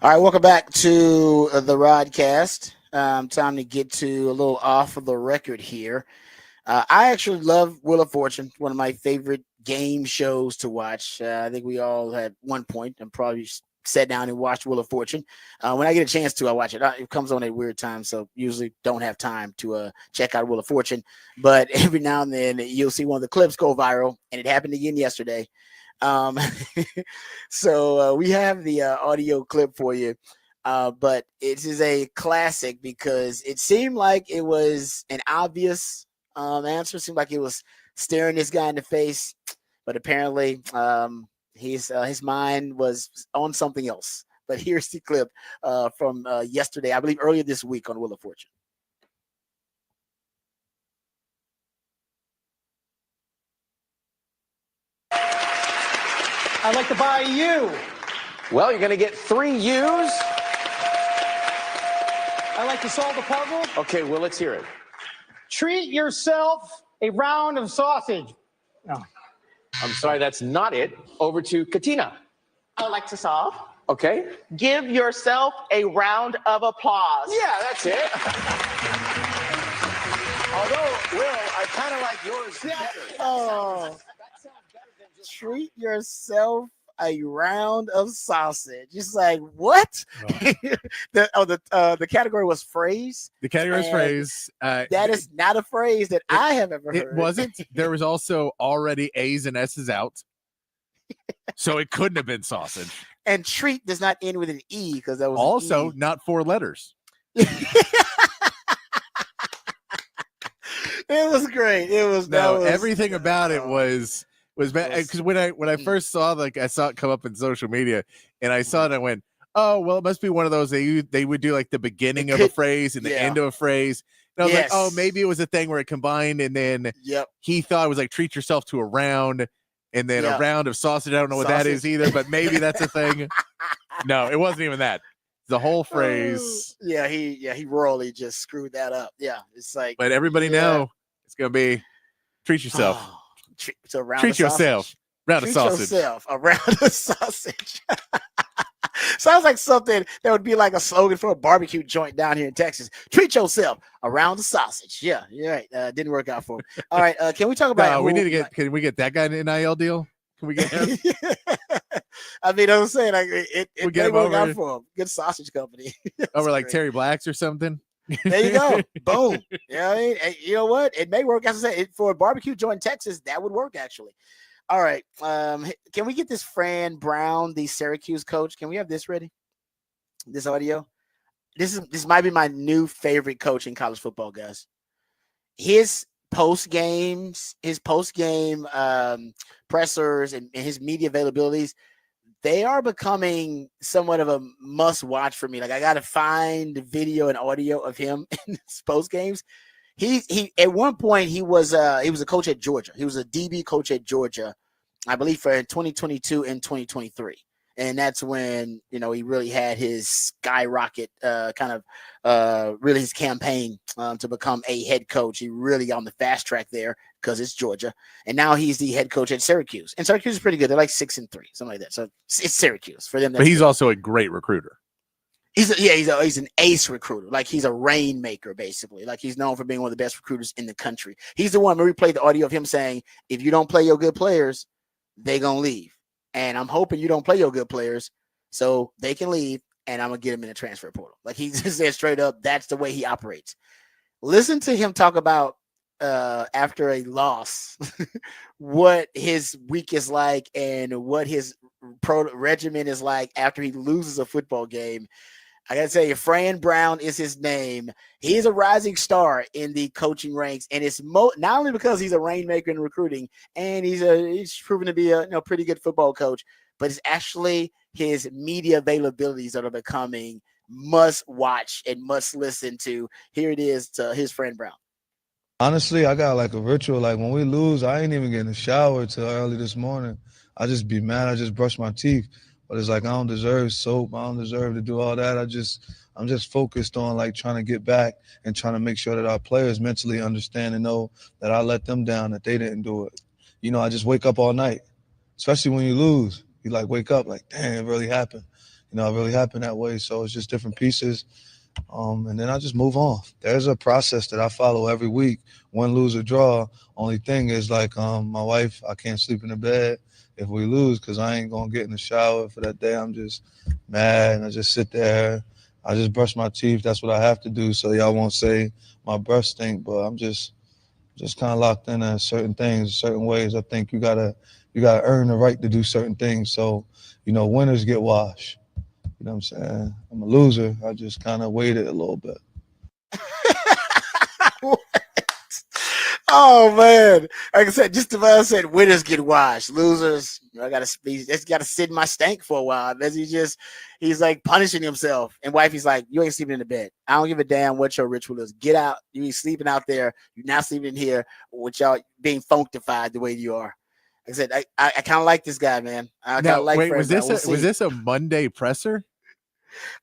All right, welcome back to the Rodcast. Time to get to a little off of the record here. I actually love Wheel of Fortune, one of my favorite game shows to watch. I think we all at one point and probably sat down and watched Wheel of Fortune. When I get a chance to, I watch it. It comes on at weird times, so usually don't have time to check out Wheel of Fortune. But every now and then you'll see one of the clips go viral, and it happened again yesterday. So we have the audio clip for you, but it is a classic because it seemed like it was an obvious answer. It seemed like it was staring this guy in the face, but apparently his mind was on something else. But here's the clip from yesterday, I believe earlier this week on Wheel of Fortune. I'd like to buy a U. Well, you're going to get 3 U's. I'd like to solve the puzzle. Okay, well, let's hear it. Treat yourself a round of sausage. No. I'm sorry, that's not it. Over to Katina. I'd like to solve. Okay. Give yourself a round of applause. Yeah, that's it. Although, Will, I kind kind of like yours better. Oh, treat yourself a round of sausage. It's like what? The category was phrase. The category was phrase. That is not a phrase that I have ever heard. It wasn't. There was also already A's and S's out, so it couldn't have been sausage. And treat does not end with an E because that was also not 4 letters. It was great. It was everything about it was bad. Because when I first saw I saw it come up in social media, and I saw it, I went, oh well, it must be one of those they would do like the beginning of a phrase and the end of a phrase. And I was like, oh, maybe it was a thing where it combined, and then he thought it was like treat yourself to a round, and then a round of sausage. I don't know what that is either, but maybe that's a thing. No, it wasn't even that. The whole phrase. He royally just screwed that up. Yeah, it's like. But everybody know it's gonna be treat yourself. Oh, treat yourself. Round of sausage. Treat yourself a round of sausage. Sounds like something that would be like a slogan for a barbecue joint down here in Texas. Treat yourself a round of sausage. Yeah, you're right. Didn't work out for him. All right, can we talk about? Can we get that guy an NIL deal? Can we get him? I mean, I'm saying like it may work out for him. Good sausage company. Over like Terry Black's or something. There you go. Boom. Yeah, I mean, you know what? It may work. As I said, for a barbecue joint in Texas, that would work actually. All right. Can we get this Fran Brown, the Syracuse coach? Can we have this ready? This audio. This might be my new favorite coach in college football, guys. His post game pressers and his media availabilities, they are becoming somewhat of a must watch for me. Like I got to find the video and audio of him in his post games. He at one point he was a coach at Georgia. He was a DB coach at Georgia, I believe, for 2022 and 2023. And that's when, he really had his skyrocket really his campaign to become a head coach. He really got on the fast track there because it's Georgia. And now he's the head coach at Syracuse. And Syracuse is pretty good. They're like 6-3, something like that. So it's Syracuse for them. But he's also a great recruiter. He's an ace recruiter. Like he's a rainmaker, basically. Like he's known for being one of the best recruiters in the country. He's the one where we played the audio of him saying, if you don't play your good players, they're going to leave. And I'm hoping you don't play your good players so they can leave and I'm going to get them in the transfer portal. Like he just said straight up, that's the way he operates. Listen to him talk about after a loss, what his week is like and what his regimen is like after he loses a football game. I got to tell you, Fran Brown is his name. He's a rising star in the coaching ranks, and it's not only because he's a rainmaker in recruiting, and he's proven to be a pretty good football coach, but it's actually his media availabilities that are becoming must watch and must listen to. Here it is to his Fran Brown. Honestly, I got like a ritual. Like when we lose, I ain't even getting a shower till early this morning. I just be mad. I just brush my teeth. But it's like I don't deserve soap. I don't deserve to do all that. I'm just focused on like trying to get back and trying to make sure that our players mentally understand and know that I let them down, that they didn't do it. I just wake up all night, especially when you lose. You like wake up like, damn, it really happened. It really happened that way. So it's just different pieces. And then I just move on. There's a process that I follow every week. Win, lose, or draw. Only thing is like my wife, I can't sleep in the bed if we lose because I ain't going to get in the shower for that day. I'm just mad and I just sit there. I just brush my teeth. That's what I have to do so y'all won't say my breath stink, but I'm just kind of locked in on certain things, certain ways. I think you gotta earn the right to do certain things. So, winners get washed. You know what I'm saying? I'm a loser. I just kind of waited a little bit. Oh man! Like I said, just about I said, winners get washed. Losers, I gotta sit in my stank for a while. He's like punishing himself. And wifey's like, you ain't sleeping in the bed. I don't give a damn what your ritual is. Get out. You ain't sleeping out there. You're not sleeping in here with y'all being functified the way you are. Like I said, I kind of like this guy, man. I kind of like. Wait, was this a Monday presser?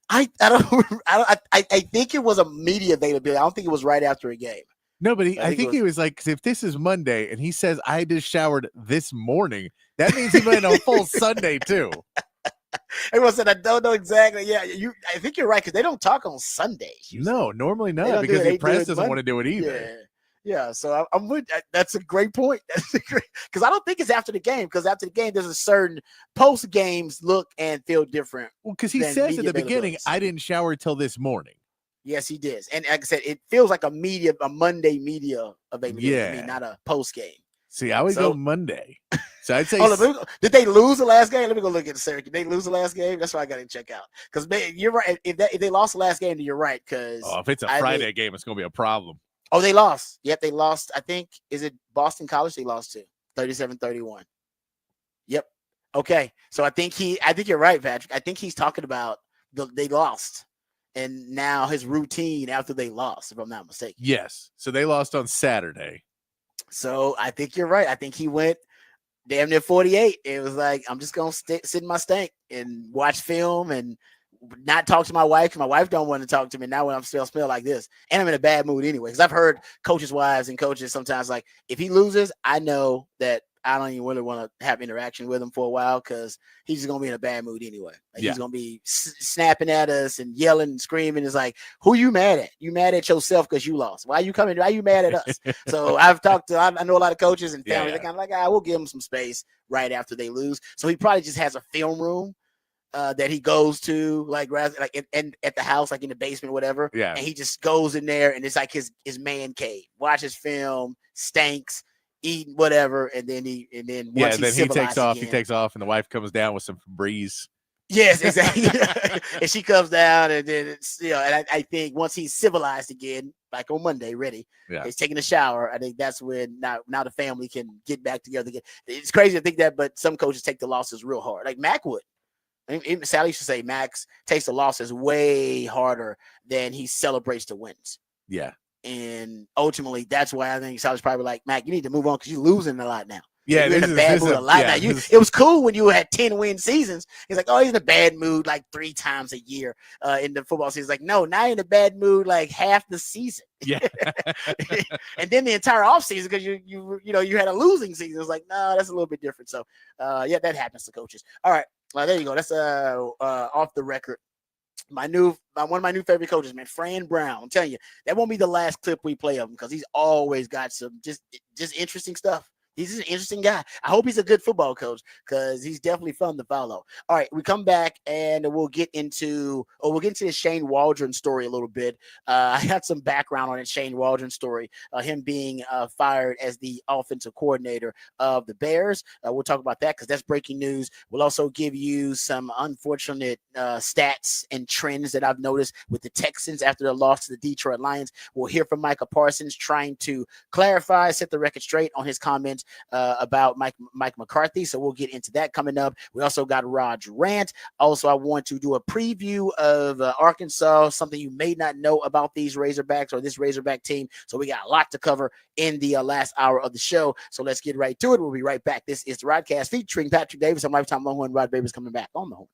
I think it was a media availability. I don't think it was right after a game. No, but I think he was like, 'cause if this is Monday and he says I just showered this morning, that means he went on a full Sunday too. Everyone said, I don't know exactly. Yeah, I think you're right because they don't talk on Sundays. No, normally not because the press doesn't want to do it either. Yeah, so I'm with. That's a great point. Because I don't think it's after the game. Because after the game, there's a certain post games look and feel different. Well, because he says at the beginning, I didn't shower till this morning. Yes, he did. And like I said, it feels like a Monday media availability. Yeah. I mean, not a post game. See, I would go Monday. So I'd say. Did they lose the last game? Let me go look at the Syracuse. Did they lose the last game? That's what I got to check out. Because you're right. If they lost the last game, then you're right. Because if it's a Friday game, it's going to be a problem. Oh, they lost. Yep, they lost. I think, is it Boston College they lost to? 37-31. Yep. Okay. So I think you're right, Patrick. I think he's talking about they lost. And now his routine after they lost, if I'm not mistaken. Yes. So they lost on Saturday. So I think you're right. I think he went damn near 48. It was like, I'm just going to sit in my stank and watch film and not talk to my wife, because my wife don't want to talk to me now when I'm still smell like this, and I'm in a bad mood anyway. Because I've heard coaches' wives and coaches sometimes like, if he loses, I know that I don't even really want to have interaction with him for a while, because he's just gonna be in a bad mood anyway. Like, he's gonna be snapping at us and yelling and screaming. It's like, who you mad at? You mad at yourself because you lost? Why you coming? Why you mad at us? So I've talked to, I know a lot of coaches and families. They're kind of like, we'll give him some space right after they lose. So he probably just has a film room that he goes to, like at the house, like in the basement, whatever. Yeah. And he just goes in there, and it's like his man cave. Watches film, stanks, eat whatever, and then he takes off. Again, he takes off, and the wife comes down with some Febreze. Yes, exactly. And she comes down, and then it's and I think once he's civilized again, like on Monday, ready, he's taking a shower. I think that's when now the family can get back together again. It's crazy to think that, but some coaches take the losses real hard, like Mac would. Even Sally used to say Max takes the losses way harder than he celebrates the wins. Yeah. And ultimately, that's why I think Sally's probably like, Mac, you need to move on because you're losing a lot now. Yeah, you're in a bad mood a lot now. It was cool when you had 10-win seasons. He's like, he's in a bad mood like 3 times a year in the football season. Like, no, now you're in a bad mood like half the season. Yeah. And then the entire offseason, because you had a losing season. It's like, no, that's a little bit different. So that happens to coaches. All right. There you go. That's off the record. One of my new favorite coaches, man, Fran Brown. I'm telling you, that won't be the last clip we play of him, because he's always got some just interesting stuff. He's an interesting guy. I hope he's a good football coach, because he's definitely fun to follow. All right, we come back and we'll get into the Shane Waldron story a little bit. I got some background on it, Shane Waldron story, him being fired as the offensive coordinator of the Bears. We'll talk about that because that's breaking news. We'll also give you some unfortunate stats and trends that I've noticed with the Texans after their loss to the Detroit Lions. We'll hear from Micah Parsons trying to clarify, set the record straight on his comments about Mike McCarthy. So we'll get into that coming up. We also got Rod's rant. Also, I want to do a preview of Arkansas, something you may not know about these Razorbacks or this Razorback team. So we got a lot to cover in the last hour of the show. So let's get right to it. We'll be right back. This is the Rodcast featuring Patrick Davis and Lifetime Longhorn. Rod Babers coming back on the Horn.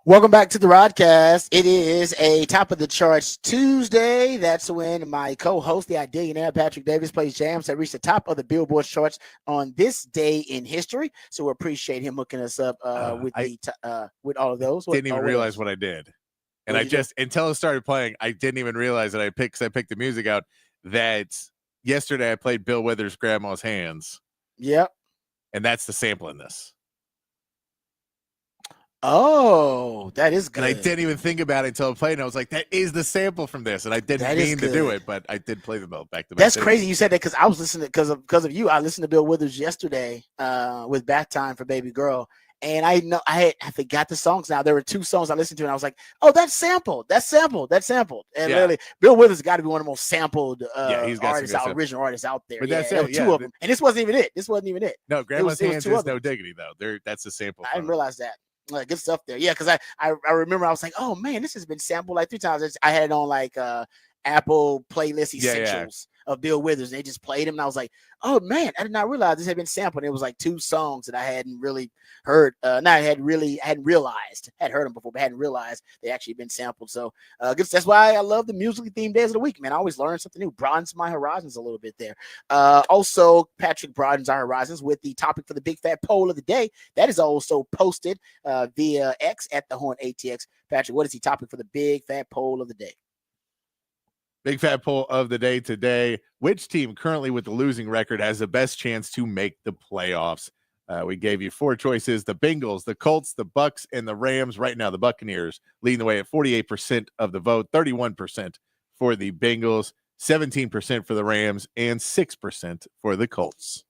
Welcome back to the Rodcast. It is a top of the charts Tuesday. That's when my co-host, the Idillionaire Patrick Davis, plays jams that reach the top of the Billboard charts on this day in history. So we appreciate him hooking us up with all of those. Didn't even realize what I did, and I just until it started playing, I didn't even realize that I picked the music out. That yesterday I played Bill Withers' "Grandma's Hands." Yep, and that's the sample in this. Oh, that is good. And I didn't even think about it until I played, and I was like, that is the sample from this. And I didn't mean to do it, but I did play them both back to back. That's crazy you said that because I was listening because of you. I listened to Bill Withers yesterday with Bath Time for Baby Girl. And I forgot the songs now. There were two songs I listened to, and I was like, oh, that's sampled. And literally, Bill Withers got to be one of the most sampled original artists out there. But that's it. Two of them. And this wasn't even it. No, Grandma's Hands is No Diggity, though. That's the sample. I didn't realize that. Good stuff there. Yeah, because I remember I was like, oh man, this has been sampled like 3 times. I had it on like Apple playlist essentials of Bill Withers, and they just played him, and I was like, oh man, I did not realize this had been sampled. It was like 2 songs that I hadn't really heard. Had heard them before, but hadn't realized they actually been sampled. So that's why I love the musically themed days of the week, man. I always learn something new, broadens my horizons a little bit there. Also, Patrick broadens our horizons with the topic for the big fat poll of the day. That is also posted via X at the Horn ATX. Patrick, what is the topic for the big fat poll of the day? Big fat poll of the day today. Which team currently with the losing record has the best chance to make the playoffs? We gave you 4 choices: the Bengals, the Colts, the Bucks, and the Rams. Right now, the Buccaneers leading the way at 48% of the vote, 31% for the Bengals, 17% for the Rams, and 6% for the Colts.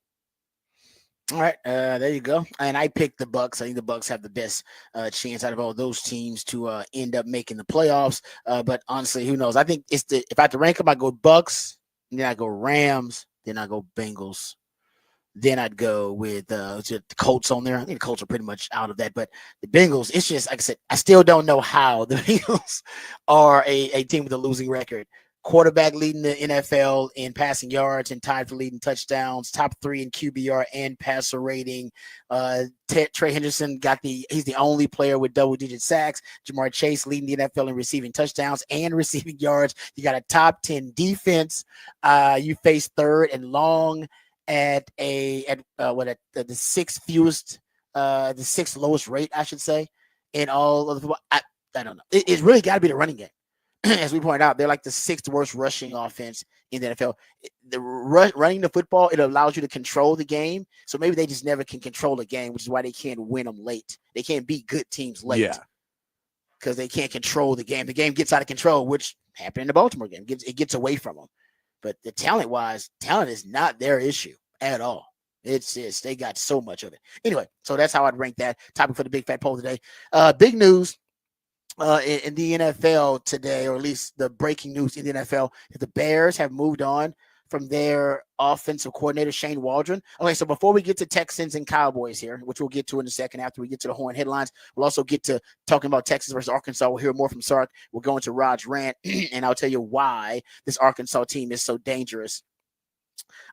All right, there you go. And I picked the Bucks. I think the Bucks have the best chance out of all those teams to end up making the playoffs. But honestly, who knows? I think if I had to rank them, I go Bucks, then I go Rams, then I go Bengals, then I'd go with the Colts on there. I think the Colts are pretty much out of that. But the Bengals, it's just like I said, I still don't know how the Bengals are a team with a losing record. Quarterback leading the NFL in passing yards and tied for leading touchdowns, top 3 in QBR and passer rating. Trey Henderson he's the only player with double-digit sacks. Jamar Chase leading the NFL in receiving touchdowns and receiving yards. You got a top 10 defense. You face 3rd and long at the 6th fewest, the 6th lowest rate, I should say, in all of the football. I don't know. It's really got to be the running game. As we pointed out, they're like the 6th worst rushing offense in the NFL. Running the football, it allows you to control the game. So maybe they just never can control the game, which is why they can't win them late. They can't beat good teams late because they can't control the game. The game gets out of control, which happened in the Baltimore game. It gets away from them. But the talent is not their issue at all. It's just they got so much of it. Anyway, so that's how I'd rank that topic for the big fat poll today. Big news. In the NFL today, or at least the breaking news in the NFL, the Bears have moved on from their offensive coordinator, Shane Waldron. Okay, so before we get to Texans and Cowboys here, which we'll get to in a second after we get to the Horn headlines, we'll also get to talking about Texas versus Arkansas. We'll hear more from Sark. We'll go into Rod's rant, and I'll tell you why this Arkansas team is so dangerous.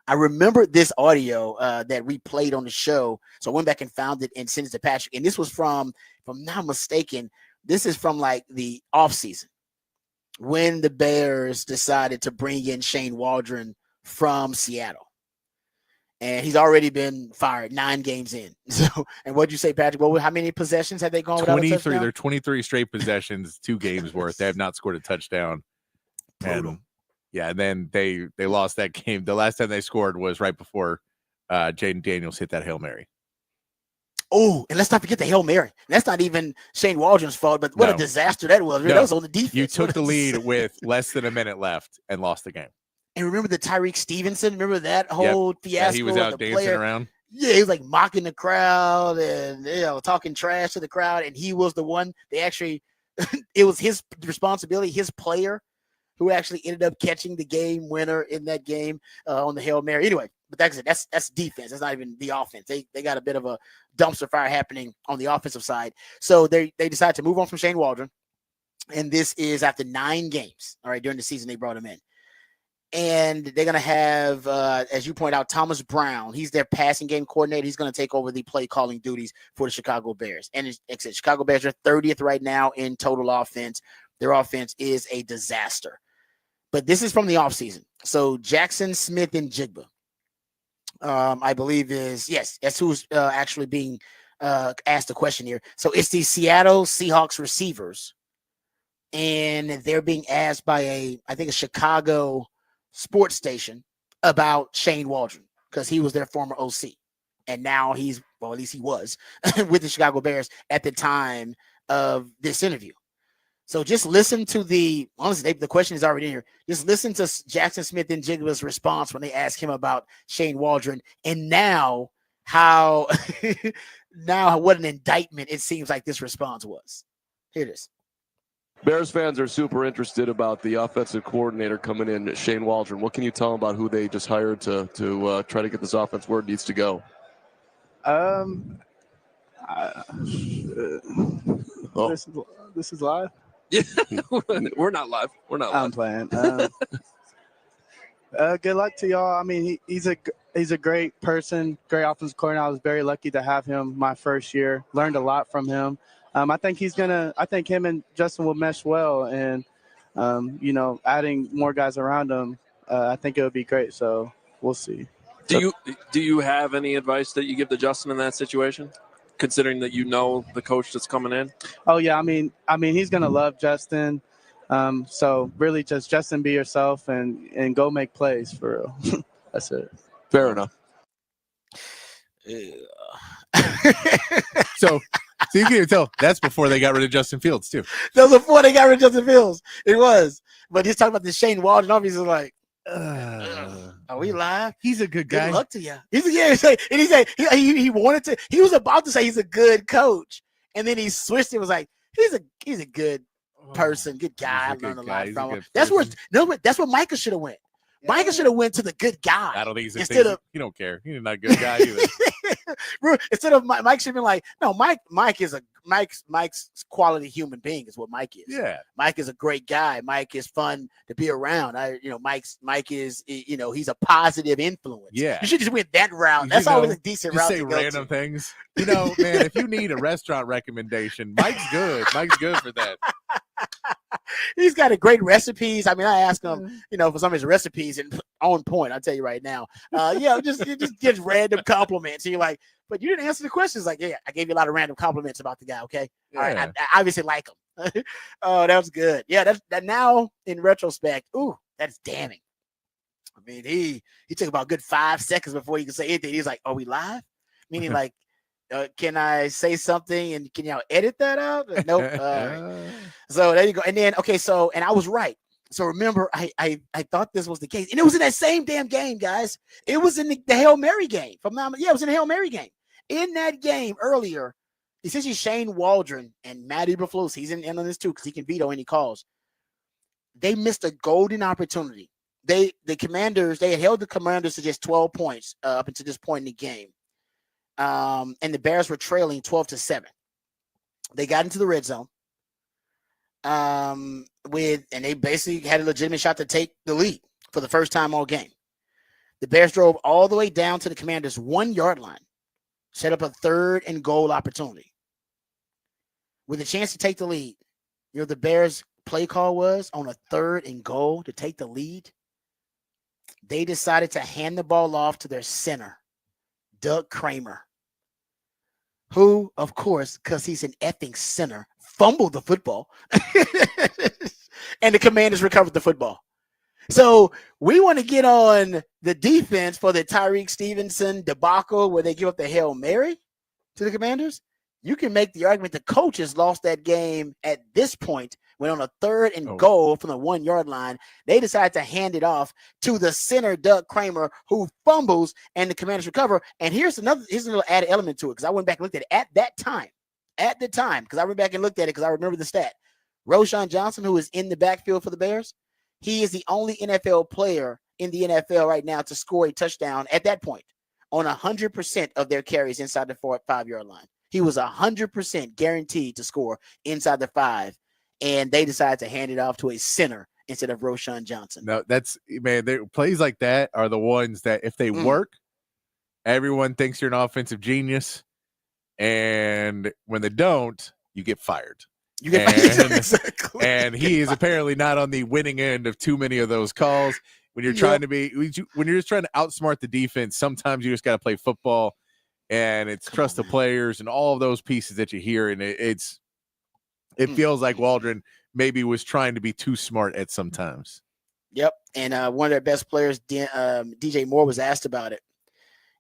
I remember this audio that we played on the show, so I went back and found it and sent it to Patrick, and this was from, if I'm not mistaken, this is from like the offseason when the Bears decided to bring in Shane Waldron from Seattle. And he's already been fired 9 games in. So, and what'd you say, Patrick? Well, how many possessions have they gone without a touchdown? They're 23 straight possessions, 2 games worth. They have not scored a touchdown. And then they lost that game. The last time they scored was right before Jaden Daniels hit that Hail Mary. Oh, and let's not forget the Hail Mary. That's not even Shane Waldron's fault, but what a disaster that was. That was on the defense. You took the lead with less than a minute left and lost the game. And remember the Tyreek Stevenson? Remember that whole fiasco? He was out dancing around. Yeah, he was like mocking the crowd and talking trash to the crowd. And he was the one they actually it was his responsibility, his player, who actually ended up catching the game winner in that game on the Hail Mary. Anyway, but that's defense. That's not even the offense. They got a bit of a dumpster fire happening on the offensive side. So they decided to move on from Shane Waldron. And this is after 9 games. All right, during the season they brought him in. And they're going to have, as you point out, Thomas Brown. He's their passing game coordinator. He's going to take over the play calling duties for the Chicago Bears. And it's Chicago Bears are 30th right now in total offense. Their offense is a disaster. But this is from the offseason. So Jackson Smith and Jigba, I believe that's who's actually being asked the question here. So it's the Seattle Seahawks receivers. And they're being asked by I think a Chicago sports station about Shane Waldron because he was their former OC. And now at least he was with the Chicago Bears at the time of this interview. So just listen to honestly, the question is already in here. Just listen to Jackson Smith and Jigba's response when they ask him about Shane Waldron. And now what an indictment it seems like this response was. Here it is. Bears fans are super interested about the offensive coordinator coming in, Shane Waldron. What can you tell them about who they just hired to try to get this offense where it needs to go? This is live? Yeah, we're not live. We're not live. I'm playing. Good luck to y'all. I mean, he's a great person, great offensive coordinator. I was very lucky to have him my first year. Learned a lot from him. I think him and Justin will mesh well, and adding more guys around him, I think it would be great. So we'll see. Do you have any advice that you give to Justin in that situation, considering that the coach that's coming in? Oh yeah, I mean he's gonna love Justin. So really, just Justin, be yourself and go make plays for real. That's it. Fair enough. So you can even tell that's before they got rid of Justin Fields too. That was before they got rid of Justin Fields. It was. But he's talking about the Shane Waldron. Obviously, like, are we live? He's a good guy. Good luck to you. He wanted to. He was about to say he's a good coach, and then he switched. It was like he's a good person, good guy. I learned a lot from him. That's where Micah should have went. Yeah. Micah should have went to the good guy. I don't think he don't care. He's not a good guy either. Instead of Mike should have been like, no, Mike's quality human being is what Mike is. Yeah. Mike is a great guy. Mike is fun to be around. Mike is, he's a positive influence. Yeah. You should just went that route. That's always a decent route say to go random to. things. Man, if you need a restaurant recommendation, Mike's good. Mike's good for that. He's got a great recipes. I mean, I asked him, for some of his recipes and on point. I'll tell you right now. Just gives random compliments. And you're like, but you didn't answer the questions. Like, yeah, I gave you a lot of random compliments about the guy. Okay, yeah. All right, I obviously like him. Oh, that was good. Yeah, that now in retrospect, that's damning. I mean, he took about a good 5 seconds before he could say anything. He's like, "Are we live?" Meaning like. Can I say something and can y'all edit that out? Nope. So there you go. And then, and I was right. So remember, I thought this was the case. And it was in that same damn game, guys. It was in the Hail Mary game. It was in the Hail Mary game. In that game earlier, essentially Shane Waldron and Matt Eberflus, he's in on this too because he can veto any calls. They missed a golden opportunity. The Commanders, they had held the Commanders to just 12 points up until this point in the game. And the Bears were trailing 12-7. They got into the red zone. And they basically had a legitimate shot to take the lead for the first time all game. The Bears drove all the way down to the Commanders' 1-yard line, set up a 3rd and goal opportunity. With a chance to take the lead, the Bears' play call was on a 3rd and goal to take the lead. They decided to hand the ball off to their center, Doug Kramer, who, of course, because he's an effing center, fumbled the football. And the Commanders recovered the football. So we want to get on the defense for the Tyreek Stevenson debacle where they give up the Hail Mary to the Commanders. You can make the argument the coaches lost that game at this point when on a 3rd and goal from the 1-yard line, they decided to hand it off to the center, Doug Kramer, who fumbles and the Commanders recover. And here's a little added element to it because I went back and looked at it at the time, because I went back and looked at it because I remember the stat. Roschon Johnson, who is in the backfield for the Bears, he is the only NFL player in the NFL right now to score a touchdown at that point on 100% of their carries inside the 5-yard line. He was 100% guaranteed to score inside the 5, and they decided to hand it off to a center instead of Roshan Johnson. No, that's plays like that are the ones that if they work, everyone thinks you're an offensive genius, and when they don't, you get fired. You get fired. Exactly. And he is apparently not on the winning end of too many of those calls. When you're trying to when you're just trying to outsmart the defense, sometimes you just got to play football, and it's trust the players and all of those pieces that you hear, and it feels like Waldron maybe was trying to be too smart at some times. Yep. And one of their best players, DJ Moore, was asked about it.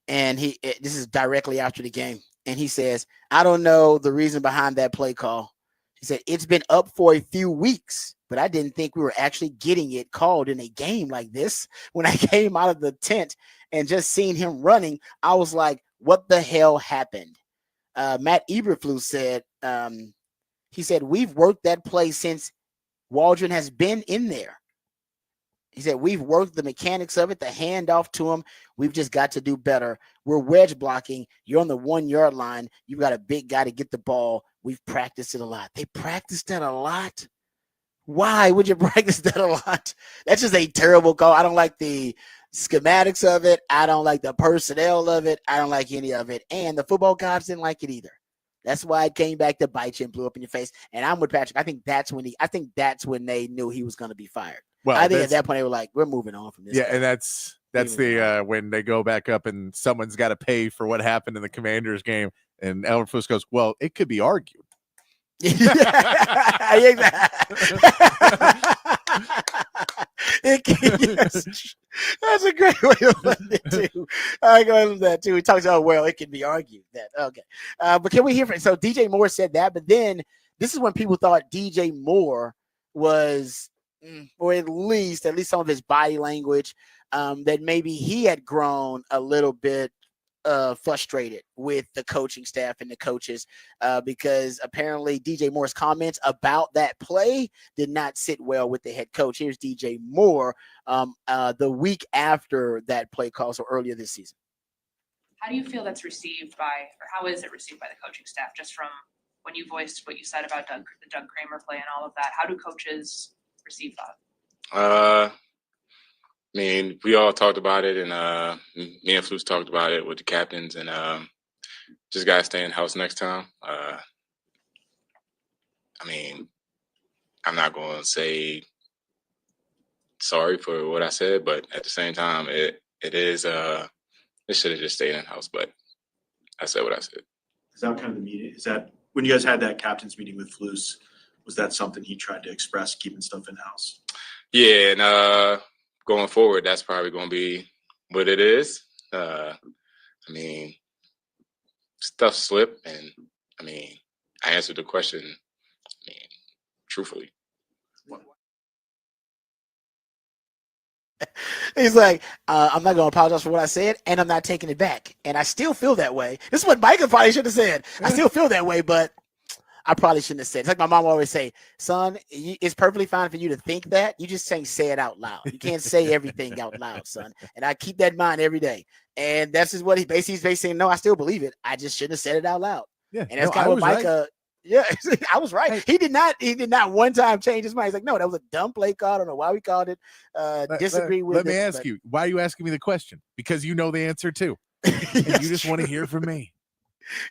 And this is directly after the game. And he says, I don't know the reason behind that play call. He said, it's been up for a few weeks, but I didn't think we were actually getting it called in a game like this. When I came out of the tent and just seen him running, I was like, what the hell happened? Matt Eberflus said, he said, we've worked that play since Waldron has been in there. He said, we've worked the mechanics of it, the handoff to him. We've just got to do better. We're wedge blocking. You're on the 1 yard line. You've got a big guy to get the ball. We've practiced it a lot. They practiced that a lot. Why would you practice that a lot? That's just a terrible call. I don't like the schematics of it. I don't like the personnel of it. I don't like any of it. And the football gods didn't like it either. That's why it came back to bite you and blew up in your face. And I'm with Patrick. I think that's when they knew he was going to be fired. Well, I think at that point they were like, we're moving on from this. Yeah, and that's the when they go back up and someone's got to pay for what happened in the Commanders game, and Eberflus goes, well, it could be argued. Yes. That's a great way to put it too. I go with that too. He talks about, well, it can be argued that. Okay. But can we hear from, so DJ Moore said that, but then this is when people thought DJ Moore was, or at least some of his body language, that maybe he had grown a little bit frustrated with the coaching staff and the coaches, because apparently DJ Moore's comments about that play did not sit well with the head coach. Here's DJ Moore the week after that play call, so earlier this season. How do you feel that's received by, or how is it received by the coaching staff, just from when you voiced what you said about the Doug Kramer play and all of that? How do coaches receive that? I mean, we all talked about it, and me and Flus talked about it with the captains, and just got to stay in the house next time. I mean, I'm not going to say sorry for what I said, but at the same time, it should have just stayed in the house, but I said what I said. Is that kind of the meeting? Is that when you guys had that captain's meeting with Flus, was that something he tried to express, keeping stuff in-house? Yeah, and going forward, that's probably going to be what it is. I mean, stuff slip, and I mean, I answered the question, truthfully. He's like, I'm not going to apologize for what I said, and I'm not taking it back. And I still feel that way. This is what Micah probably should have said. I still feel that way, but I probably shouldn't have said it. It's like my mom always say, son, it's perfectly fine for you to think that. You just can't say it out loud. You can't say everything out loud, son. And I keep that in mind every day. And that's just what he's basically saying. No, I still believe it. I just shouldn't have said it out loud. Yeah, and that's kind of what Micah. Right. Yeah, I was right. He did not one time change his mind. He's like, no, that was a dumb play call. I don't know why we called it. Disagree with it. Let me ask you, why are you asking me the question? Because you know the answer too. And you just want to hear from me.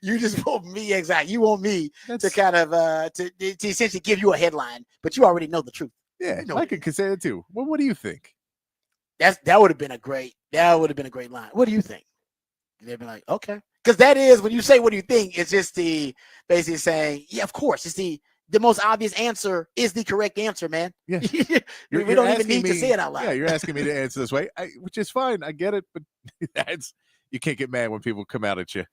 You just want me, exactly. You want me to kind of to essentially give you a headline, but you already know the truth. Yeah, you know Micah could say it too. Well, what do you think? That would have been a great line. What do you think? They'd be like, okay. Because that is, when you say what do you think, it's just the basically saying, yeah, of course. It's the most obvious answer is the correct answer, man. Yeah. we don't even need to say it out loud. Yeah, you're asking me to answer this way, which is fine. I get it, but you can't get mad when people come out at you.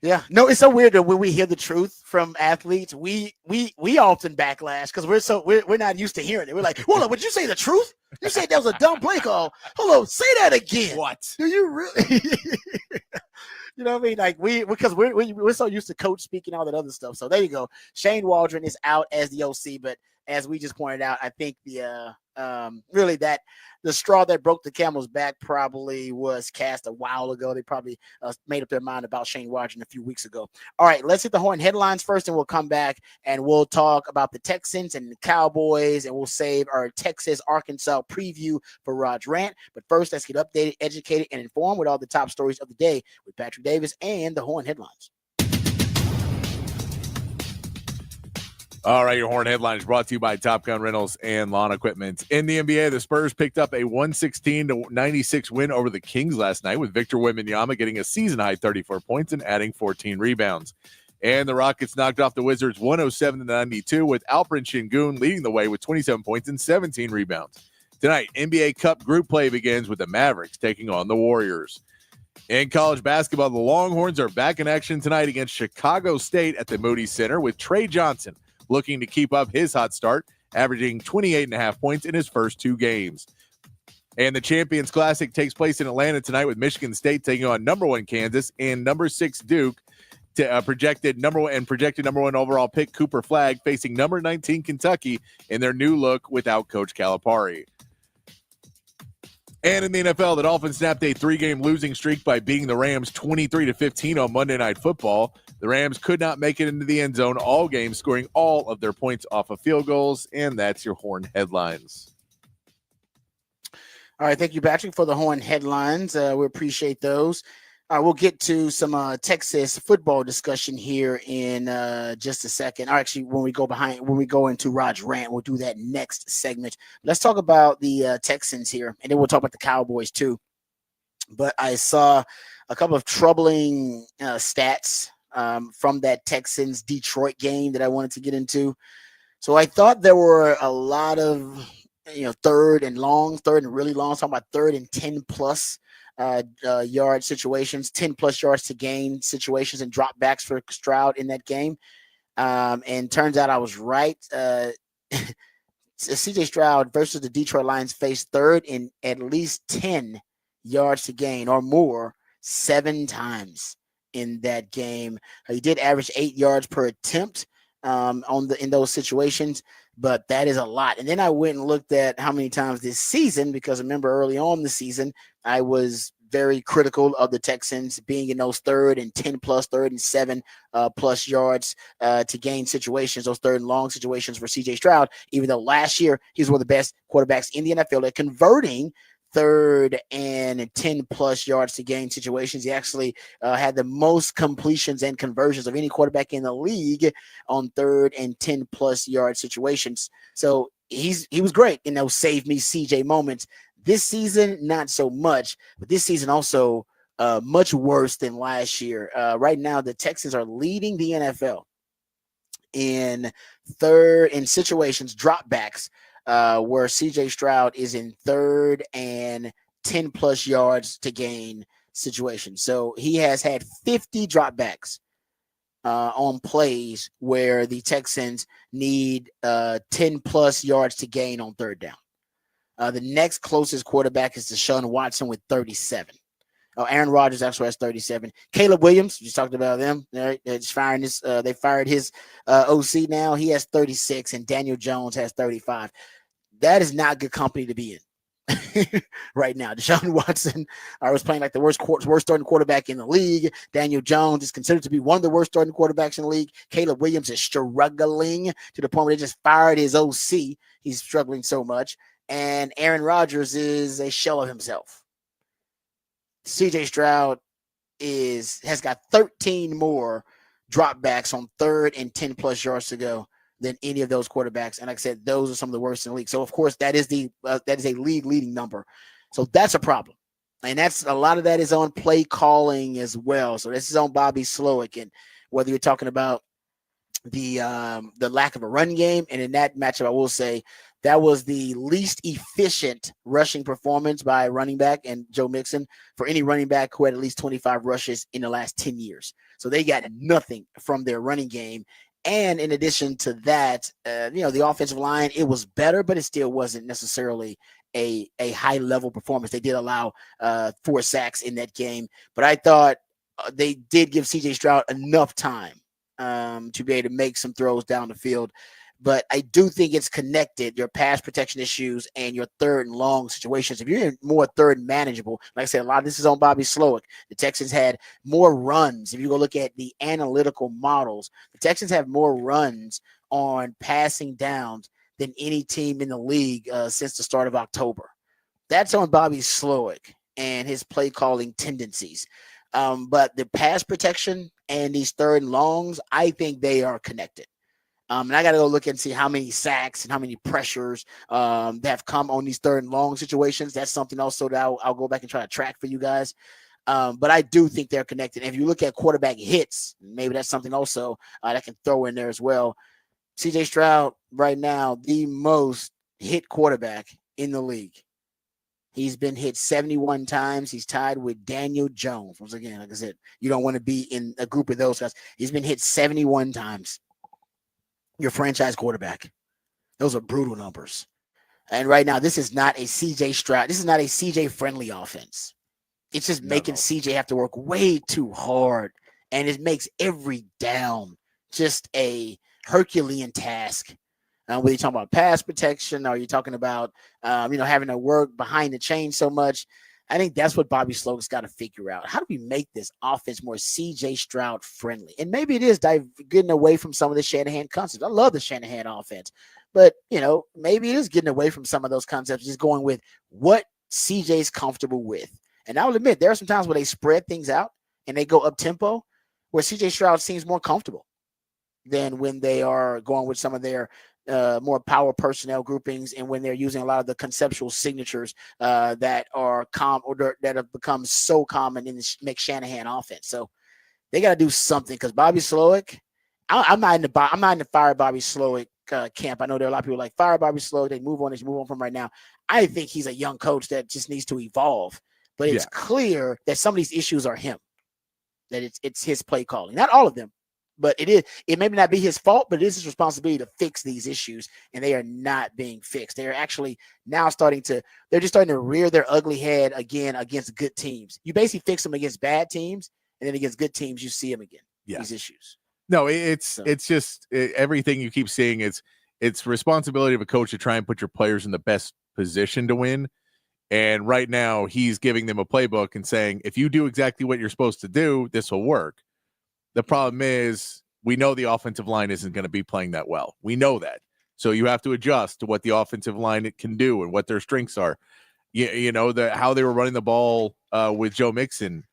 Yeah, no, it's so weird that when we hear the truth from athletes, we often backlash because we're not used to hearing it. We're like, hold on, would you say the truth? You said that was a dumb play call. Hold on, say that again. What? Do you really? You know what I mean? Like because we're so used to coach speaking all that other stuff. So there you go. Shane Waldron is out as the OC, but as we just pointed out, I think really that the straw that broke the camel's back probably was cast a while ago. They probably made up their mind about Shane Waldron a few weeks ago. All right, let's hit the Horn headlines first, and we'll come back and we'll talk about the Texans and the Cowboys, and we'll save our Texas-Arkansas preview for Rod's Rant. But first, let's get updated, educated, and informed with all the top stories of the day with Patrick Davis and the Horn headlines. All right, your Horn headlines brought to you by Top Gun Rentals and Lawn Equipment. In the NBA, the Spurs picked up a 116-96 win over the Kings last night, with Victor Wembanyama getting a season-high 34 points and adding 14 rebounds. And the Rockets knocked off the Wizards 107-92, with Alperen Şengün leading the way with 27 points and 17 rebounds. Tonight, NBA Cup group play begins with the Mavericks taking on the Warriors. In college basketball, the Longhorns are back in action tonight against Chicago State at the Moody Center, with Trey Johnson looking to keep up his hot start, averaging 28.5 points in his first 2 games. And the Champions Classic takes place in Atlanta tonight, with Michigan State taking on number 1 Kansas and number 6 Duke, to projected number 1 overall pick Cooper Flagg facing number 19 Kentucky in their new look without Coach Calipari. And in the NFL, the Dolphins snapped a 3-game losing streak by beating the Rams 23-15 on Monday Night Football. The Rams could not make it into the end zone all game, scoring all of their points off of field goals. And that's your Horn headlines. All right, thank you, Patrick, for the Horn headlines. We appreciate those. We'll get to some Texas football discussion here in just a second. Or actually, when we go into Rod's Rant, we'll do that next segment. Let's talk about the Texans here, and then we'll talk about the Cowboys too. But I saw a couple of troubling stats from that Texans-Detroit game that I wanted to get into. So I thought there were a lot of third and really long, talking about 3rd and 10 plus yard situations, 10 plus yards to gain situations, and dropbacks for Stroud in that game. And turns out I was right. CJ Stroud versus the Detroit Lions faced 3rd and at least 10 yards to gain or more 7 times in that game. He did average 8 yards per attempt in those situations, but that is a lot. And then I went and looked at how many times this season, because remember early on in the season, I was very critical of the Texans being in those 3rd and 10 plus, 3rd and 7 plus yards to gain situations, those 3rd and long situations for CJ Stroud, even though last year he was one of the best quarterbacks in the NFL at converting 3rd and 10 plus yards to gain situations. He actually had the most completions and conversions of any quarterback in the league on 3rd and 10 plus yard situations. So he was great in those save me CJ moments. This season, not so much, but this season also much worse than last year. Right now, the Texans are leading the NFL in situations, dropbacks, where CJ Stroud is in 3rd and 10 plus yards to gain situations. So he has had 50 dropbacks on plays where the Texans need 10 plus yards to gain on 3rd down. The next closest quarterback is Deshaun Watson with 37. Aaron Rodgers actually has 37. Caleb Williams, you just talked about them. They fired his OC now. He has 36, and Daniel Jones has 35. That is not good company to be in right now. Deshaun Watson was playing like the worst starting quarterback in the league. Daniel Jones is considered to be one of the worst starting quarterbacks in the league. Caleb Williams is struggling to the point where they just fired his OC. He's struggling so much. And Aaron Rodgers is a shell of himself. CJ Stroud has got 13 more dropbacks on 3rd and 10 plus yards to go than any of those quarterbacks. And like I said, those are some of the worst in the league. So of course that is a league leading number. So that's a problem. And a lot of that is on play calling as well. So this is on Bobby Slowick. And whether you're talking about the lack of a run game, and in that matchup, I will say that was the least efficient rushing performance by a running back and Joe Mixon for any running back who had at least 25 rushes in the last 10 years. So they got nothing from their running game. And in addition to that, the offensive line, it was better, but it still wasn't necessarily a high level performance. They did allow 4 sacks in that game, but I thought they did give CJ Stroud enough time to be able to make some throws down the field. But I do think it's connected, your pass protection issues and your third and long situations. If you're in more third and manageable, like I said, a lot of this is on Bobby Slowick. The Texans had more runs. If you go look at the analytical models, the Texans have more runs on passing downs than any team in the league since the start of October. That's on Bobby Slowick and his play calling tendencies. But the pass protection and these third and longs, I think they are connected. And I got to go look and see how many sacks and how many pressures that have come on these third and long situations. That's something also that I'll go back and try to track for you guys. But I do think they're connected. And if you look at quarterback hits, maybe that's something also that can throw in there as well. CJ Stroud right now, the most hit quarterback in the league. He's been hit 71 times. He's tied with Daniel Jones. Once again, like I said, you don't want to be in a group of those guys. He's been hit 71 times. Your franchise quarterback. Those are brutal numbers. And right now, this is not a CJ Stroud. This is not a CJ friendly offense. It's just making CJ have to work way too hard. And it makes every down just a Herculean task. Whether you're talking about pass protection or you're talking about, having to work behind the chain so much. I think that's what Bobby Slowick's got to figure out. How do we make this offense more CJ Stroud friendly? And maybe it is getting away from some of the Shanahan concepts. I love the Shanahan offense, but maybe it is getting away from some of those concepts, just going with what CJ's comfortable with. And I will admit, there are some times where they spread things out and they go up tempo, where CJ Stroud seems more comfortable than when they are going with some of their more power personnel groupings, and when they're using a lot of the conceptual signatures that are that have become so common in the McShanahan offense. So they got to do something, because Bobby Slowick, I'm not in the fire Bobby Slowick camp. I know there are a lot of people like fire Bobby Slowick. They move on from right now. I think he's a young coach that just needs to evolve. But it's clear that some of these issues are him. That it's his play calling, not all of them. But it may not be his fault, but it is his responsibility to fix these issues, and they are not being fixed. They are actually now starting to rear their ugly head again against good teams. You basically fix them against bad teams, and then against good teams, you see them again. Yeah. These issues. No, it's just everything you keep seeing. It's responsibility of a coach to try and put your players in the best position to win. And right now, he's giving them a playbook and saying, if you do exactly what you're supposed to do, this will work. The problem is, we know the offensive line isn't going to be playing that well. We know that. So you have to adjust to what the offensive line can do and what their strengths are. How they were running the ball with Joe Mixon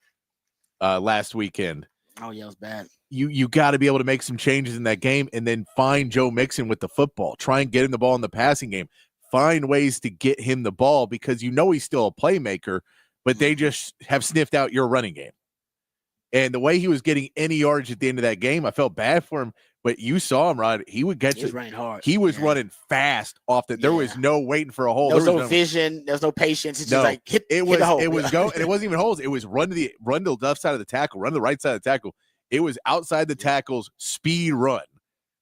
last weekend. Oh, yeah, it was bad. You got to be able to make some changes in that game and then find Joe Mixon with the football. Try and get him the ball in the passing game. Find ways to get him the ball, because he's still a playmaker, but they just have sniffed out your running game. And the way he was getting any yards at the end of that game, I felt bad for him. But you saw him, Rod. He would get He was running hard. He was running fast off the. There was no waiting for a hole. There was no vision. There was no patience. It's just like hit the hole. It was go, and it wasn't even holes. It was run to the left side of the tackle, run to the right side of the tackle. It was outside the tackles, speed run.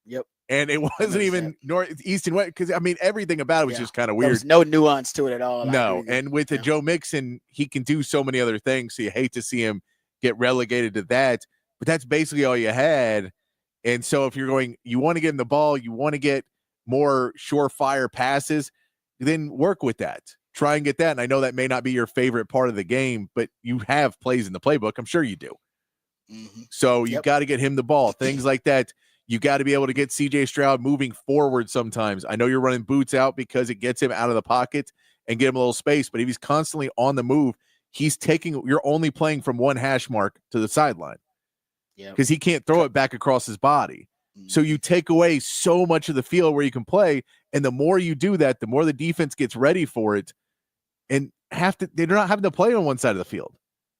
Yep. And it wasn't even north, east, and west, because everything about it was just kind of weird. There was no nuance to it at all. No, and with the Joe Mixon, he can do so many other things. So you hate to see him get relegated to that, but that's basically all you had. And so if you're going, you want to get in the ball, you want to get more surefire passes, then work with that. Try and get that. And I know that may not be your favorite part of the game, but you have plays in the playbook. I'm sure you do. Mm-hmm. So you got to get him the ball. Things like that. You got to be able to get CJ Stroud moving forward sometimes. I know you're running boots out because it gets him out of the pocket and get him a little space, but if he's constantly on the move, you're only playing from one hash mark to the sideline because he can't throw it back across his body. Mm-hmm. So you take away so much of the field where you can play. And the more you do that, the more the defense gets ready for it and they're not having to play on one side of the field.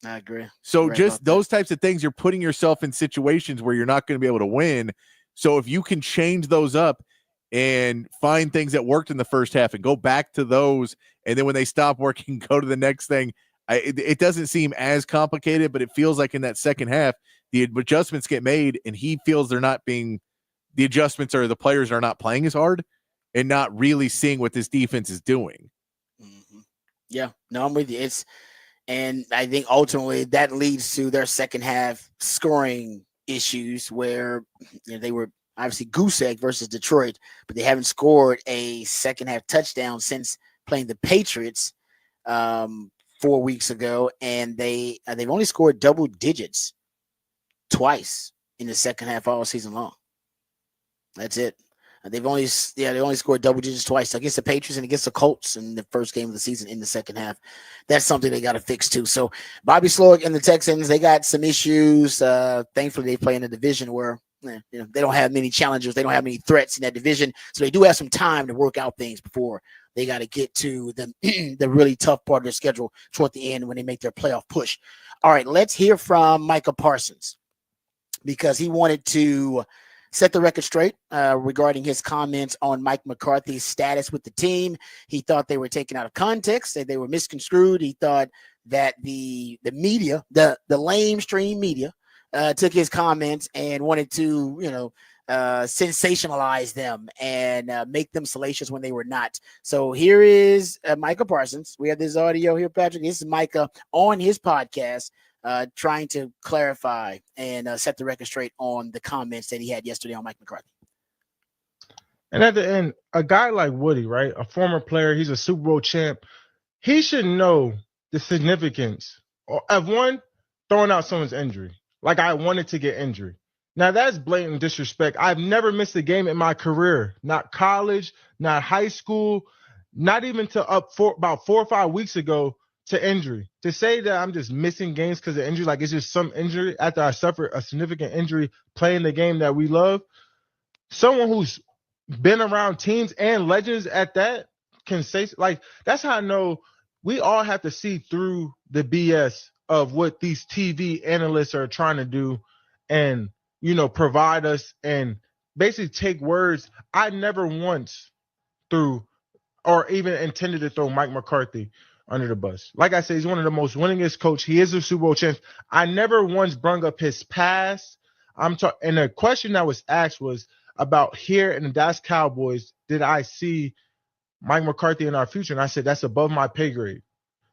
I agree. So just those types of things, you're putting yourself in situations where you're not going to be able to win. So if you can change those up and find things that worked in the first half and go back to those, and then when they stop working, go to the next thing. It doesn't seem as complicated, but it feels like in that second half, the adjustments get made, and he feels the adjustments are the players are not playing as hard and not really seeing what this defense is doing. Mm-hmm. Yeah, no, I'm with you. And I think ultimately that leads to their second half scoring issues where they were obviously goose egg versus Detroit, but they haven't scored a second half touchdown since playing the Patriots 4 weeks ago, and they've only scored double digits twice in the second half all season long. That's it. They only scored double digits twice against the Patriots and against the Colts in the first game of the season in the second half. That's something they got to fix too. So Bobby Slowick and the Texans, they got some issues. Thankfully, they play in a division where they don't have many challengers. They don't have many threats in that division. So they do have some time to work out things before they got to get to the really tough part of their schedule toward the end when they make their playoff push. All right, let's hear from Micah Parsons because he wanted to set the record straight regarding his comments on Mike McCarthy's status with the team. He thought they were taken out of context, that they were misconstrued. He thought that the media, the lamestream media, took his comments and wanted to, sensationalize them and make them salacious when they were not. So here is Micah Parsons. We have this audio here, Patrick. This is Micah on his podcast, trying to clarify and set the record straight on the comments that he had yesterday on Mike McCarthy. And at the end, a guy like Woody, right, a former player, he's a Super Bowl champ, he should know the significance of one, throwing out someone's injury. Like I wanted to get injury. Now that's blatant disrespect. I've never missed a game in my career, not college, not high school, not even to about 4 or 5 weeks ago to injury. To say that I'm just missing games because of injury, like it's just some injury after I suffered a significant injury playing the game that we love. Someone who's been around teams and legends at that can say, like, that's how I know we all have to see through the BS of what these TV analysts are trying to do and, provide us and basically take words I never once threw or even intended to throw Mike McCarthy under the bus. Like I said, he's one of the most winningest coach. He is a Super Bowl champ. I never once brung up his past. And the question that was asked was about here in the Dallas Cowboys, did I see Mike McCarthy in our future? And I said, that's above my pay grade.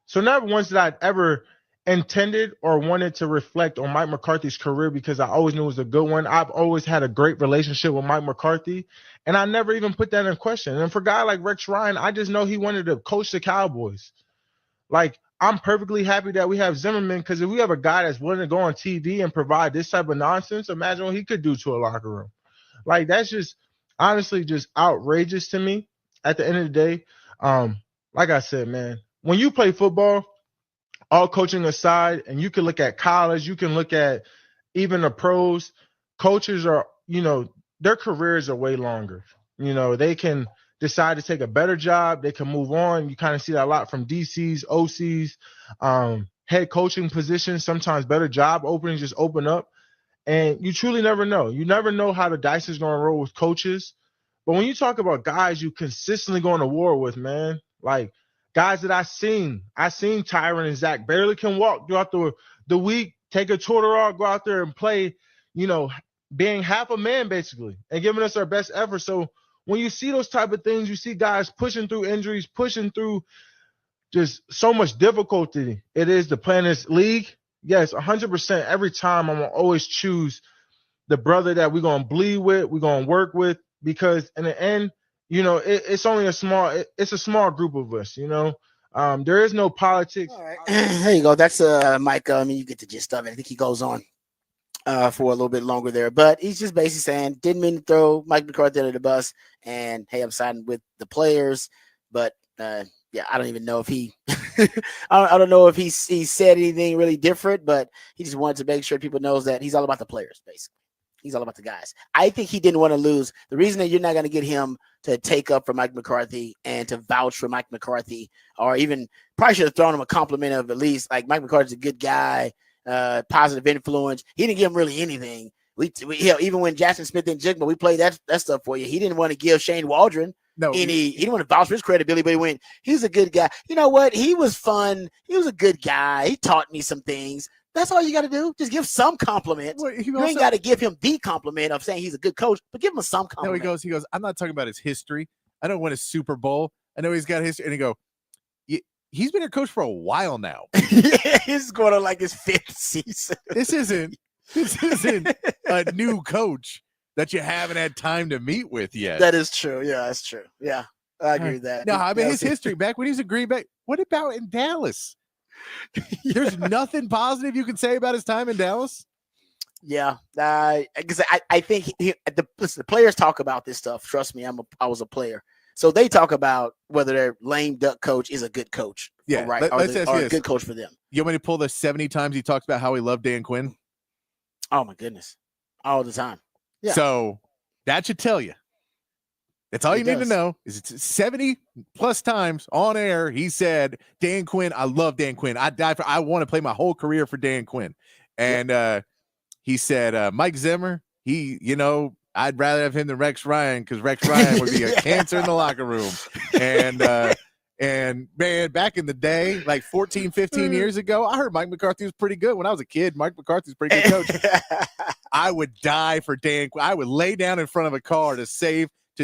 So never once did I ever intended or wanted to reflect on Mike McCarthy's career because I always knew it was a good one. I've always had a great relationship with Mike McCarthy, and I never even put that in question. And for a guy like Rex Ryan, I just know he wanted to coach the Cowboys. Like, I'm perfectly happy that we have Zimmerman because if we have a guy that's willing to go on TV and provide this type of nonsense, imagine what he could do to a locker room. Like, that's just honestly just outrageous to me at the end of the day. Like I said, man, when you play football, all coaching aside, and you can look at college, you can look at even the pros, coaches are, their careers are way longer. They can decide to take a better job. They can move on. You kind of see that a lot from DCs, OCs, head coaching positions. Sometimes better job openings just open up. And you truly never know. You never know how the dice is going to roll with coaches. But when you talk about guys you consistently going to war with, man, like guys that I seen Tyron and Zach barely can walk throughout the week, take a Tour, go out there and play, being half a man basically and giving us our best effort. So when you see those type of things, you see guys pushing through injuries, pushing through just so much difficulty it is to play in this league. Yes, 100% every time I'm going to always choose the brother that we're going to bleed with, we're going to work with, because in the end, it's only a small group of us, there is no politics. All right. There you go. That's Mike. You get the gist of it. I think he goes on for a little bit longer there, but he's just basically saying, didn't mean to throw Mike McCarthy under the bus, and hey, I'm siding with the players, but I don't even know if he I don't know if he said anything really different, but he just wanted to make sure people knows that he's all about the players, basically. He's all about the guys. I think he didn't want to lose. The reason that you're not going to get him to take up for Mike McCarthy and to vouch for Mike McCarthy, or even probably should have thrown him a compliment of at least, like, Mike McCarthy's a good guy, positive influence. He didn't give him really anything. We even when Jackson Smith and Jigma, we played that stuff for you. He didn't want to give Shane Waldron he didn't want to vouch for his credibility, but he went, he's a good guy. You know what? He was fun. He was a good guy. He taught me some things. That's all you got to do. Just give some compliments. Well, you ain't got to give him the compliment of saying he's a good coach, but give him some compliment. No, he goes, I'm not talking about his history. I don't win a Super Bowl. I know he's got history. And he go, he's been a coach for a while now. Yeah, he's going on like his 5th season. This isn't a new coach. that you haven't had time to meet with yet. That is true. Yeah, that's true. Yeah, I agree with that. No, I mean his history back when he was in Green Bay. What about in Dallas? There's nothing positive you can say about his time in Dallas. Yeah, because I think the players talk about this stuff. Trust me, I was a player, so they talk about whether their lame duck coach is a good coach. Yeah, right, or a good coach for them. You want me to pull the 70 times he talks about how he loved Dan Quinn? Oh my goodness, all the time. Yeah. So that should tell you. That's all you need to know is it's 70 plus times on air. He said, Dan Quinn, I love Dan Quinn. I want to play my whole career for Dan Quinn. And he said, Mike Zimmer, I'd rather have him than Rex Ryan because Rex Ryan would be a cancer in the locker room. And man, back in the day, like 14, 15 years ago, I heard Mike McCarthy was pretty good. When I was a kid, Mike McCarthy was a pretty good coach. I would die for Dan Quinn. I would lay down in front of a car to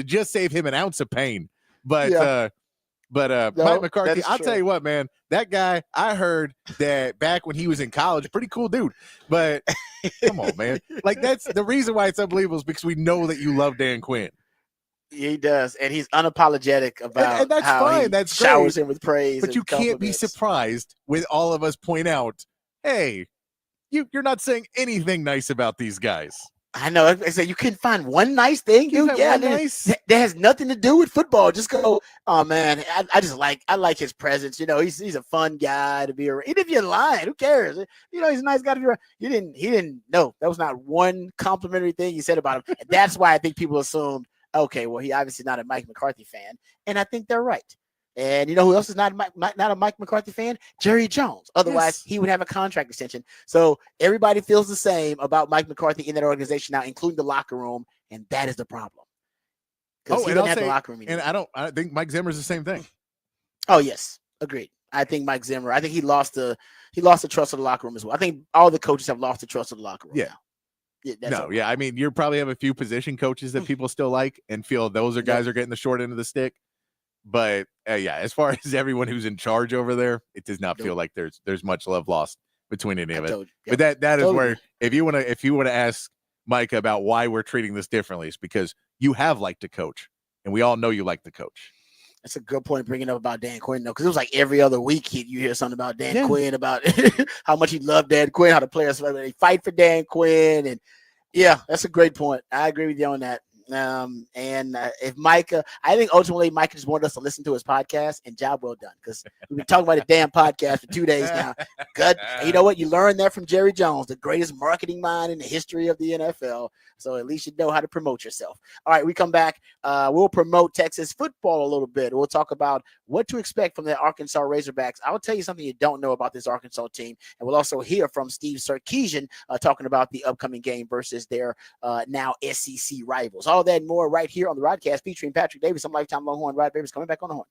just save him an ounce of pain. But Mike McCarthy, I'll tell you what, man, that guy, I heard that back when he was in college, pretty cool dude. But come on, man. Like, that's the reason why it's unbelievable is because we know that you love Dan Quinn. He does, and he's unapologetic about and that's how fine. he That's showers great. him with praise. But you can't be surprised when all of us point out, hey, you're not saying anything nice about these guys. I know. I said you couldn't find one nice thing, dude. Yeah, nice. That has nothing to do with football. Just go. Oh man, I like his presence. You know, he's a fun guy to be around. Even if you're lying, who cares? You know, he's a nice guy to be around. He didn't. No, that was not one complimentary thing he said about him. And that's why I think people assumed, okay, well, he obviously not a Mike McCarthy fan, and I think they're right. And you know who else is not a Mike McCarthy fan? Jerry Jones. Otherwise, he would have a contract extension. So everybody feels the same about Mike McCarthy in that organization now, including the locker room, and that is the problem. Because he doesn't have the locker room anymore. And I think Mike Zimmer's the same thing. Oh yes, agreed. I think Mike Zimmer. I think he lost the trust of the locker room as well. I think all the coaches have lost the trust of the locker room. Yeah. Now. I mean, you probably have a few position coaches that people still like and feel those are guys are getting the short end of the stick. But as far as everyone who's in charge over there, it does not feel like there's much love lost between any of it. But that is where if you want to ask Mike about why we're treating this differently, it's because you have liked the coach, and we all know you like the coach. That's a good point bringing up about Dan Quinn, though, because it was like every other week you hear something about Dan Quinn, about how much he loved Dan Quinn, how the players they fight for Dan Quinn, and that's a great point. I agree with you on that. If Micah, I think ultimately Micah just wanted us to listen to his podcast, and job well done, because we've been talking about a damn podcast for 2 days now. Good. You know what? You learned that from Jerry Jones, the greatest marketing mind in the history of the NFL. So at least you know how to promote yourself. All right, we come back. We'll promote Texas football a little bit. We'll talk about what to expect from the Arkansas Razorbacks. I'll tell you something you don't know about this Arkansas team. And we'll also hear from Steve Sarkisian talking about the upcoming game versus their now SEC rivals. All that and more right here on the Rodcast featuring Patrick Davis. I'm Lifetime Longhorn Rod Babers coming back on the horn.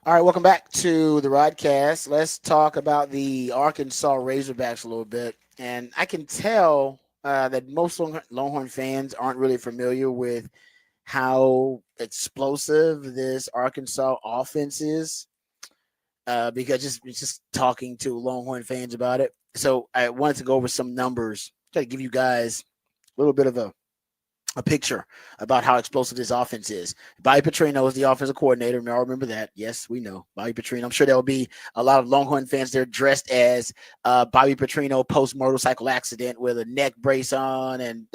All right, welcome back to the Rodcast. Let's talk about the Arkansas Razorbacks a little bit. And I can tell that most Longhorn fans aren't really familiar with how explosive this Arkansas offense is, because just talking to Longhorn fans about it. So I wanted to go over some numbers, try to give you guys a little bit of a picture about how explosive this offense is. Bobby Petrino is the offensive coordinator. We all remember that. Yes, we know Bobby Petrino. I'm sure there will be a lot of Longhorn fans there dressed as Bobby Petrino post motorcycle accident with a neck brace on, and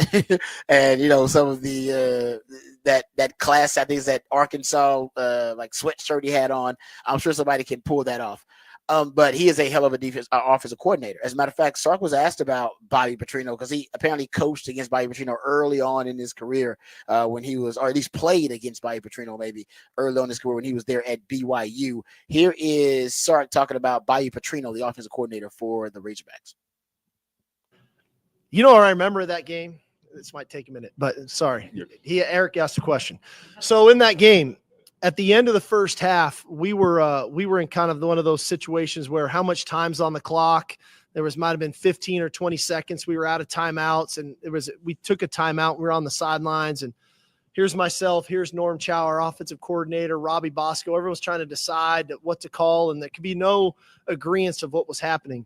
and some of the that class, I think, is that Arkansas like sweatshirt he had on. I'm sure somebody can pull that off. But he is a hell of a offensive coordinator. As a matter of fact, Sark was asked about Bobby Petrino because he apparently coached against Bobby Petrino early on in his career when he was, or at least played against Bobby Petrino maybe early on in his career when he was there at BYU. Here is Sark talking about Bobby Petrino, the offensive coordinator for the Razorbacks. You know what I remember that game? This might take a minute, but sorry. Eric asked a question. So in that game, at the end of the first half, we were in kind of one of those situations where how much time's on the clock? There might have been 15 or 20 seconds. We were out of timeouts, and we took a timeout. We were on the sidelines, and here's myself, here's Norm Chow, our offensive coordinator, Robbie Bosco. Everyone's trying to decide what to call, and there could be no agreement of what was happening.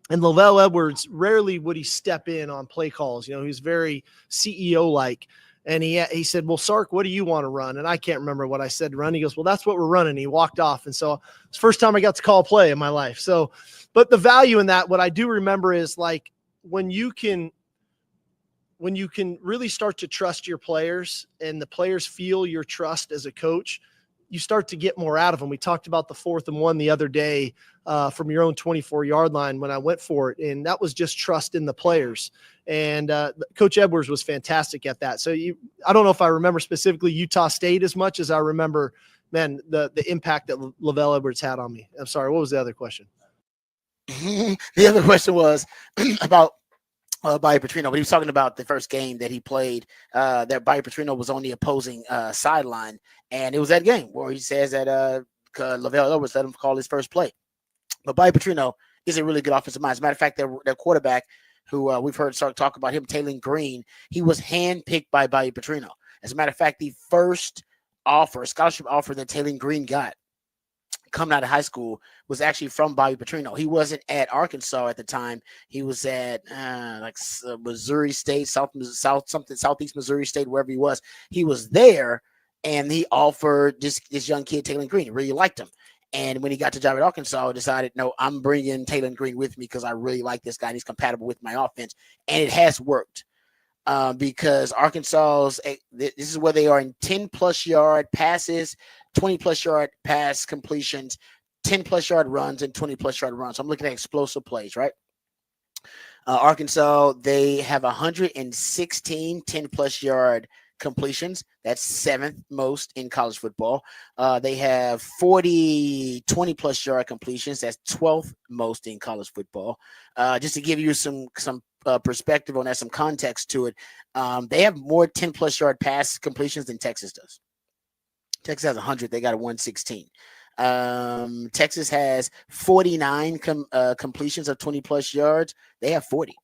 And Lavelle Edwards, rarely would he step in on play calls. He was very CEO-like. And he said, well, Sark, what do you want to run? And I can't remember what I said to run. He goes, well, that's what we're running. He walked off. And so it's the first time I got to call a play in my life. So, but the value in that, what I do remember is like when you can really start to trust your players and the players feel your trust as a coach, you start to get more out of them. We talked about the 4th and 1 the other day from your own 24-yard line when I went for it. And that was just trust in the players. And Coach Edwards was fantastic at that. So I don't know if I remember specifically Utah State as much as I remember, man, the impact that Lavelle Edwards had on me. I'm sorry. What was the other question? The other question was about Bobby Petrino, but he was talking about the first game that he played, that Bobby Petrino was on the opposing sideline. And it was that game where he says that Lavelle Edwards let him call his first play. But Bobby Petrino is a really good offensive mind. As a matter of fact, their quarterback, who we've heard start talk about him, Taylor Green, he was handpicked by Bobby Petrino. As a matter of fact, the first scholarship offer that Taylor Green got coming out of high school was actually from Bobby Petrino. He wasn't at Arkansas at the time. He was at Missouri State, Southeast Missouri State, wherever he was. He was there, and he offered this young kid, Taylor Green. He really liked him. And when he got to job at Arkansas, he decided, no, I'm bringing Taylor Green with me because I really like this guy and he's compatible with my offense. And it has worked because Arkansas's, this is where they are in 10-plus yard passes, 20-plus yard pass completions, 10-plus yard runs, and 20-plus yard runs. So I'm looking at explosive plays, right? Arkansas, they have 116 10-plus yard completions. That's 7th most in college football. They have 40 20-plus yard completions. That's 12th most in college football. Just to give you some perspective on that, some context to it, they have more 10-plus yard pass completions than Texas does. Texas has 100. They got a 116. Texas has 49 completions of 20-plus yards. They have 40.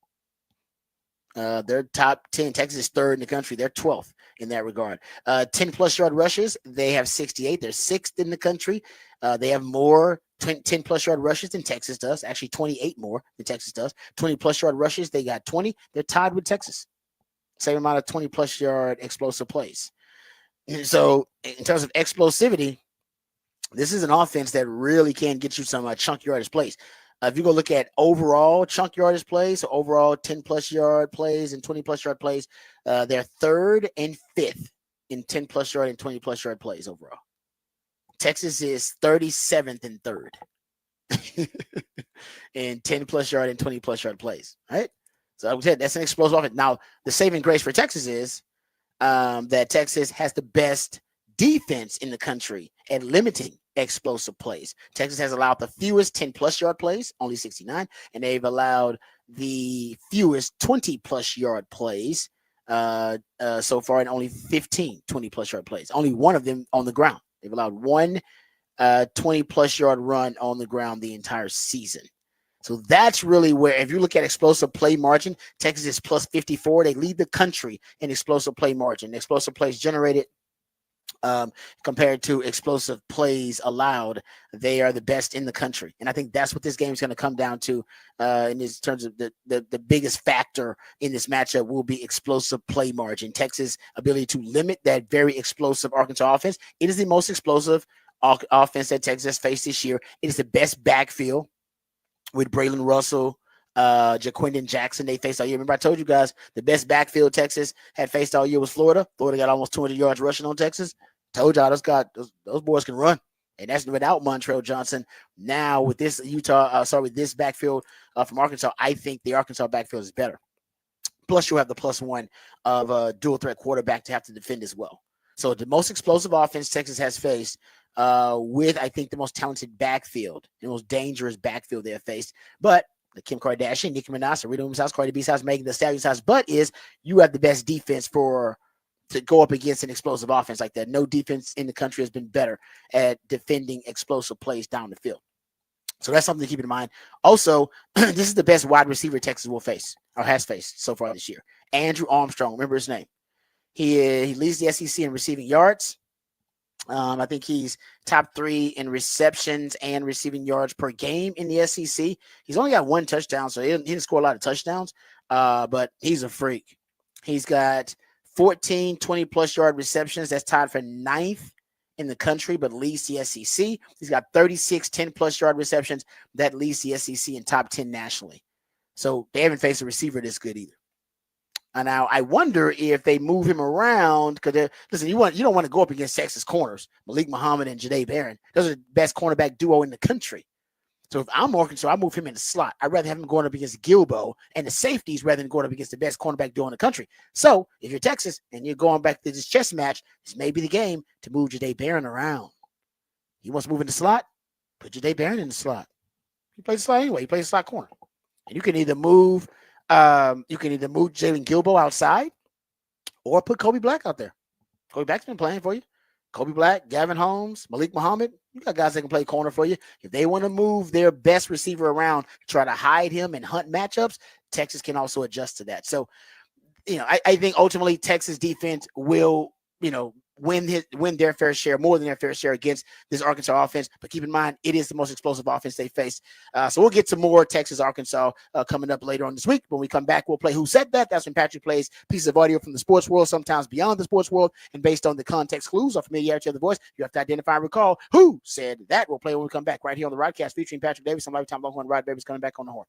They're top 10. Texas is 3rd in the country. They're 12th in that regard. 10-plus yard rushes, they have 68. They're 6th in the country. They have more 10-plus yard rushes than Texas does. Actually, 28 more than Texas does. 20-plus yard rushes, they got 20. They're tied with Texas. Same amount of 20-plus yard explosive plays. And so in terms of explosivity, this is an offense that really can get you some chunk yardage plays. If you go look at overall chunk yardage plays, so overall 10-plus yard plays and 20-plus yard plays, they're 3rd and 5th in 10-plus yard and 20-plus yard plays overall. Texas is 37th and 3rd in 10-plus yard and 20-plus yard plays, right? So I would say that's an explosive offense. Now, the saving grace for Texas is that Texas has the best defense in the country at limiting explosive plays. Texas has allowed the fewest 10-plus yard plays, only 69, and they've allowed the fewest 20-plus yard plays so far, and only 15 20-plus yard plays. Only one of them on the ground. They've allowed one 20-plus yard run on the ground the entire season. So that's really where, if you look at explosive play margin, Texas is plus 54. They lead the country in explosive play margin. Explosive plays generated compared to explosive plays allowed, they are the best in the country. And I think that's what this game is going to come down to in this terms of the biggest factor in this matchup will be explosive play margin. Texas' ability to limit that very explosive Arkansas offense. It is the most explosive offense that Texas faced this year. It is the best backfield with Braylon Russell, Jaquindon Jackson. They faced all year. Remember, I told you guys the best backfield Texas had faced all year was Florida. Florida got almost 200 yards rushing on Texas. Told y'all those boys can run, and that's without Montrell Johnson. Now with this with this backfield from Arkansas, I think the Arkansas backfield is better. Plus, you'll have the +1 of a dual threat quarterback to have to defend as well. So the most explosive offense Texas has faced with, I think, the most talented backfield, the most dangerous backfield they have faced. But the Kim Kardashian, Nicki Minaj, Rita Williams' house, Cardi B's house, Megan Thee Stallion's house, but is you have the best defense to go up against an explosive offense like that. No defense in the country has been better at defending explosive plays down the field. So that's something to keep in mind. Also, this is the best wide receiver Texas will face or has faced so far this year. Andrew Armstrong, remember his name. He leads the SEC in receiving yards. I think he's top 3 in receptions and receiving yards per game in the SEC. He's only got 1 touchdown, so he didn't score a lot of touchdowns, but he's a freak. He's got 14 20-plus yard receptions. That's tied for 9th in the country, but leads the SEC. He's got 36 10-plus yard receptions. That leads the SEC in top 10 nationally. So they haven't faced a receiver this good either. And now I wonder if they move him around because listen, you don't want to go up against Texas corners, Malik Muhammad and Janae Barron. Those are the best cornerback duo in the country. So if I'm Arkansas, I move him in the slot. I'd rather have him going up against Gilbo and the safeties rather than going up against the best cornerback duo in the country. So if you're Texas and you're going back to this chess match, this may be the game to move Janae Barron around. He wants to move in the slot, put Janae Barron in the slot. He plays the slot anyway. He plays the slot corner. And you can either move Jalen Gilbo outside or put Kobe Black out there. Kobe Black's been playing for you. Kobe Black, Gavin Holmes, Malik Muhammad. You got guys that can play corner for you. If they want to move their best receiver around, try to hide him and hunt matchups, Texas can also adjust to that. So, I think ultimately Texas defense will, win their fair share, more than their fair share against this Arkansas offense. But keep in mind, it is the most explosive offense they face. So we'll get to more Texas, Arkansas coming up later on this week. When we come back, we'll play Who Said That? That's when Patrick plays pieces of audio from the sports world, sometimes beyond the sports world. And based on the context clues or familiarity of the voice, you have to identify and recall who said that. We'll play when we come back right here on the Rodcast featuring Patrick Davis and Lifetime Longhorn Rod Baby's coming back on the horn.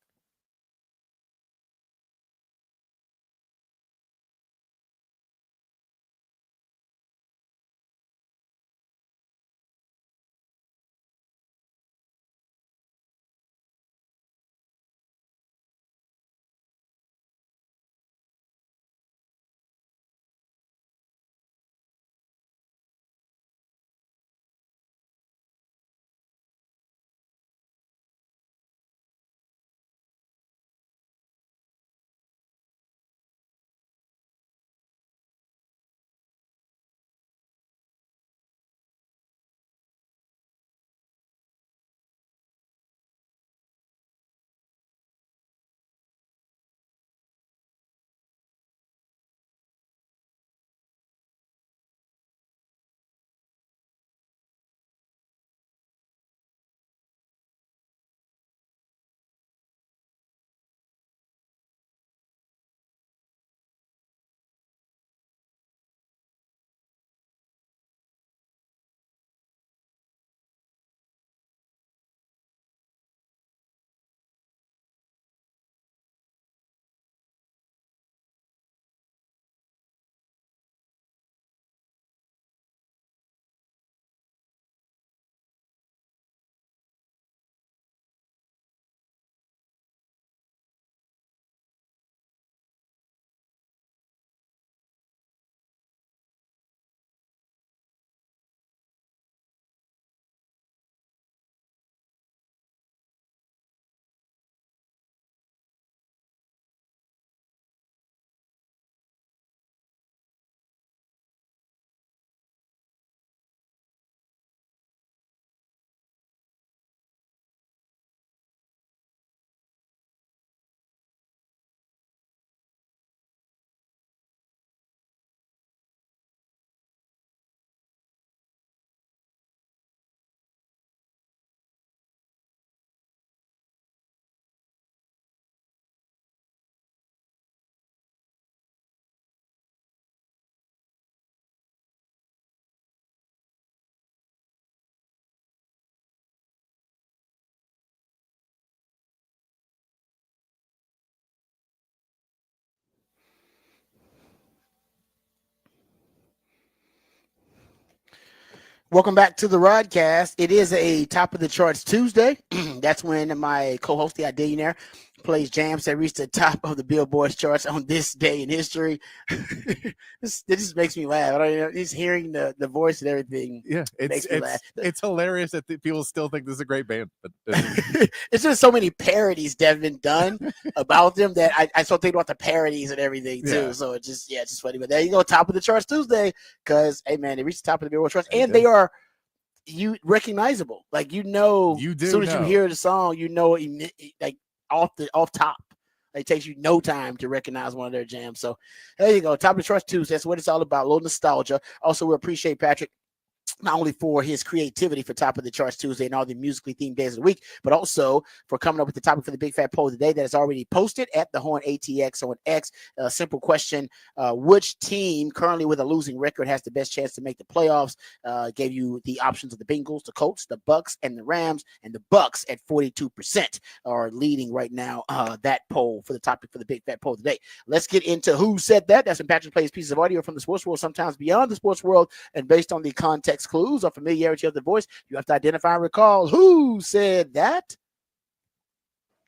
Welcome back to the Rodcast. It is a top of the charts Tuesday. That's when my co-host, the Idillionaire, plays jams that reach the top of the Billboard charts on this day in history. This just makes me laugh. I don't know, just hearing the voice and everything. Yeah, makes me laugh. It's hilarious that people still think this is a great band, but it's just so many parodies that have been done about them that I start thinking about the parodies and everything too. Yeah. So it's just funny. But there you go, top of the charts Tuesday, because hey man, they reached the top of the Billboard charts, and they are recognizable. Like as soon as you hear the song, like off top. It takes you no time to recognize one of their jams. So there you go, top of the charts Tuesday. That's what it's all about. A little nostalgia. Also, we appreciate Patrick not only for his creativity for Top of the Charts Tuesday and all the musically themed days of the week, but also for coming up with the topic for the Big Fat Poll of the day that is already posted at the Horn ATX on X. A simple question: which team currently with a losing record has the best chance to make the playoffs? Gave you the options of the Bengals, the Colts, the Bucks, and the Rams. And the Bucks at 42% are leading right now. That poll for the topic for the Big Fat Poll of the day. Let's get into who said that. That's when Patrick plays pieces of audio from the sports world, sometimes beyond the sports world, and based on the context clues or familiarity of the voice, you have to identify and recall who said that.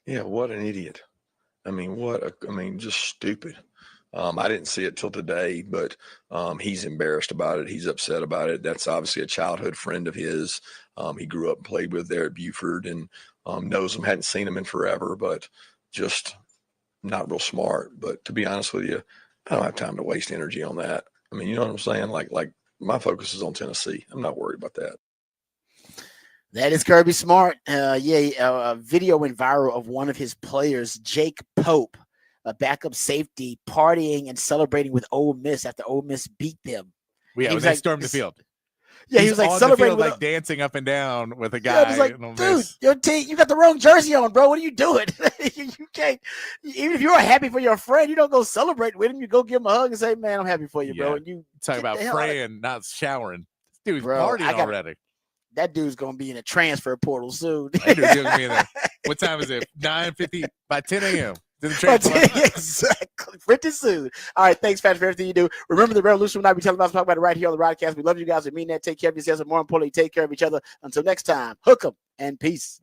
Yeah, what an idiot. Just stupid. I didn't see it till today, but he's embarrassed about it. He's upset about it. That's obviously a childhood friend of his. He grew up and played with there at Buford and knows him, hadn't seen him in forever, but just not real smart. But to be honest with you, I don't have time to waste energy on that. I mean, you know what I'm saying? Like my focus is on Tennessee. I'm not worried about that. That is Kirby Smart. A video went viral of one of his players, Jake Pope, a backup safety, partying and celebrating with Ole Miss after Ole Miss beat them. Yeah, they stormed the field. Yeah, he was like on celebrating the with field, dancing up and down with a guy. Yeah, it was like, dude, your team, you got the wrong jersey on, bro. What are you doing? You can't. Even if you're happy for your friend, you don't go celebrate with him. You go give him a hug and say, "Man, I'm happy for you, bro." And you talk about praying, not showering. Dude's Bro, partying already. That dude's gonna be in a transfer portal soon. That dude's gonna be in there. What time is it? 9:50 by 10 a.m. Exactly. Pretty soon. All right. Thanks, Patrick, for everything you do. Remember, the revolution will not be televised. Talk about it right here on the Rodcast. We love you guys. We mean that. Take care of yourselves, and more importantly, take care of each other. Until next time, hook 'em and peace.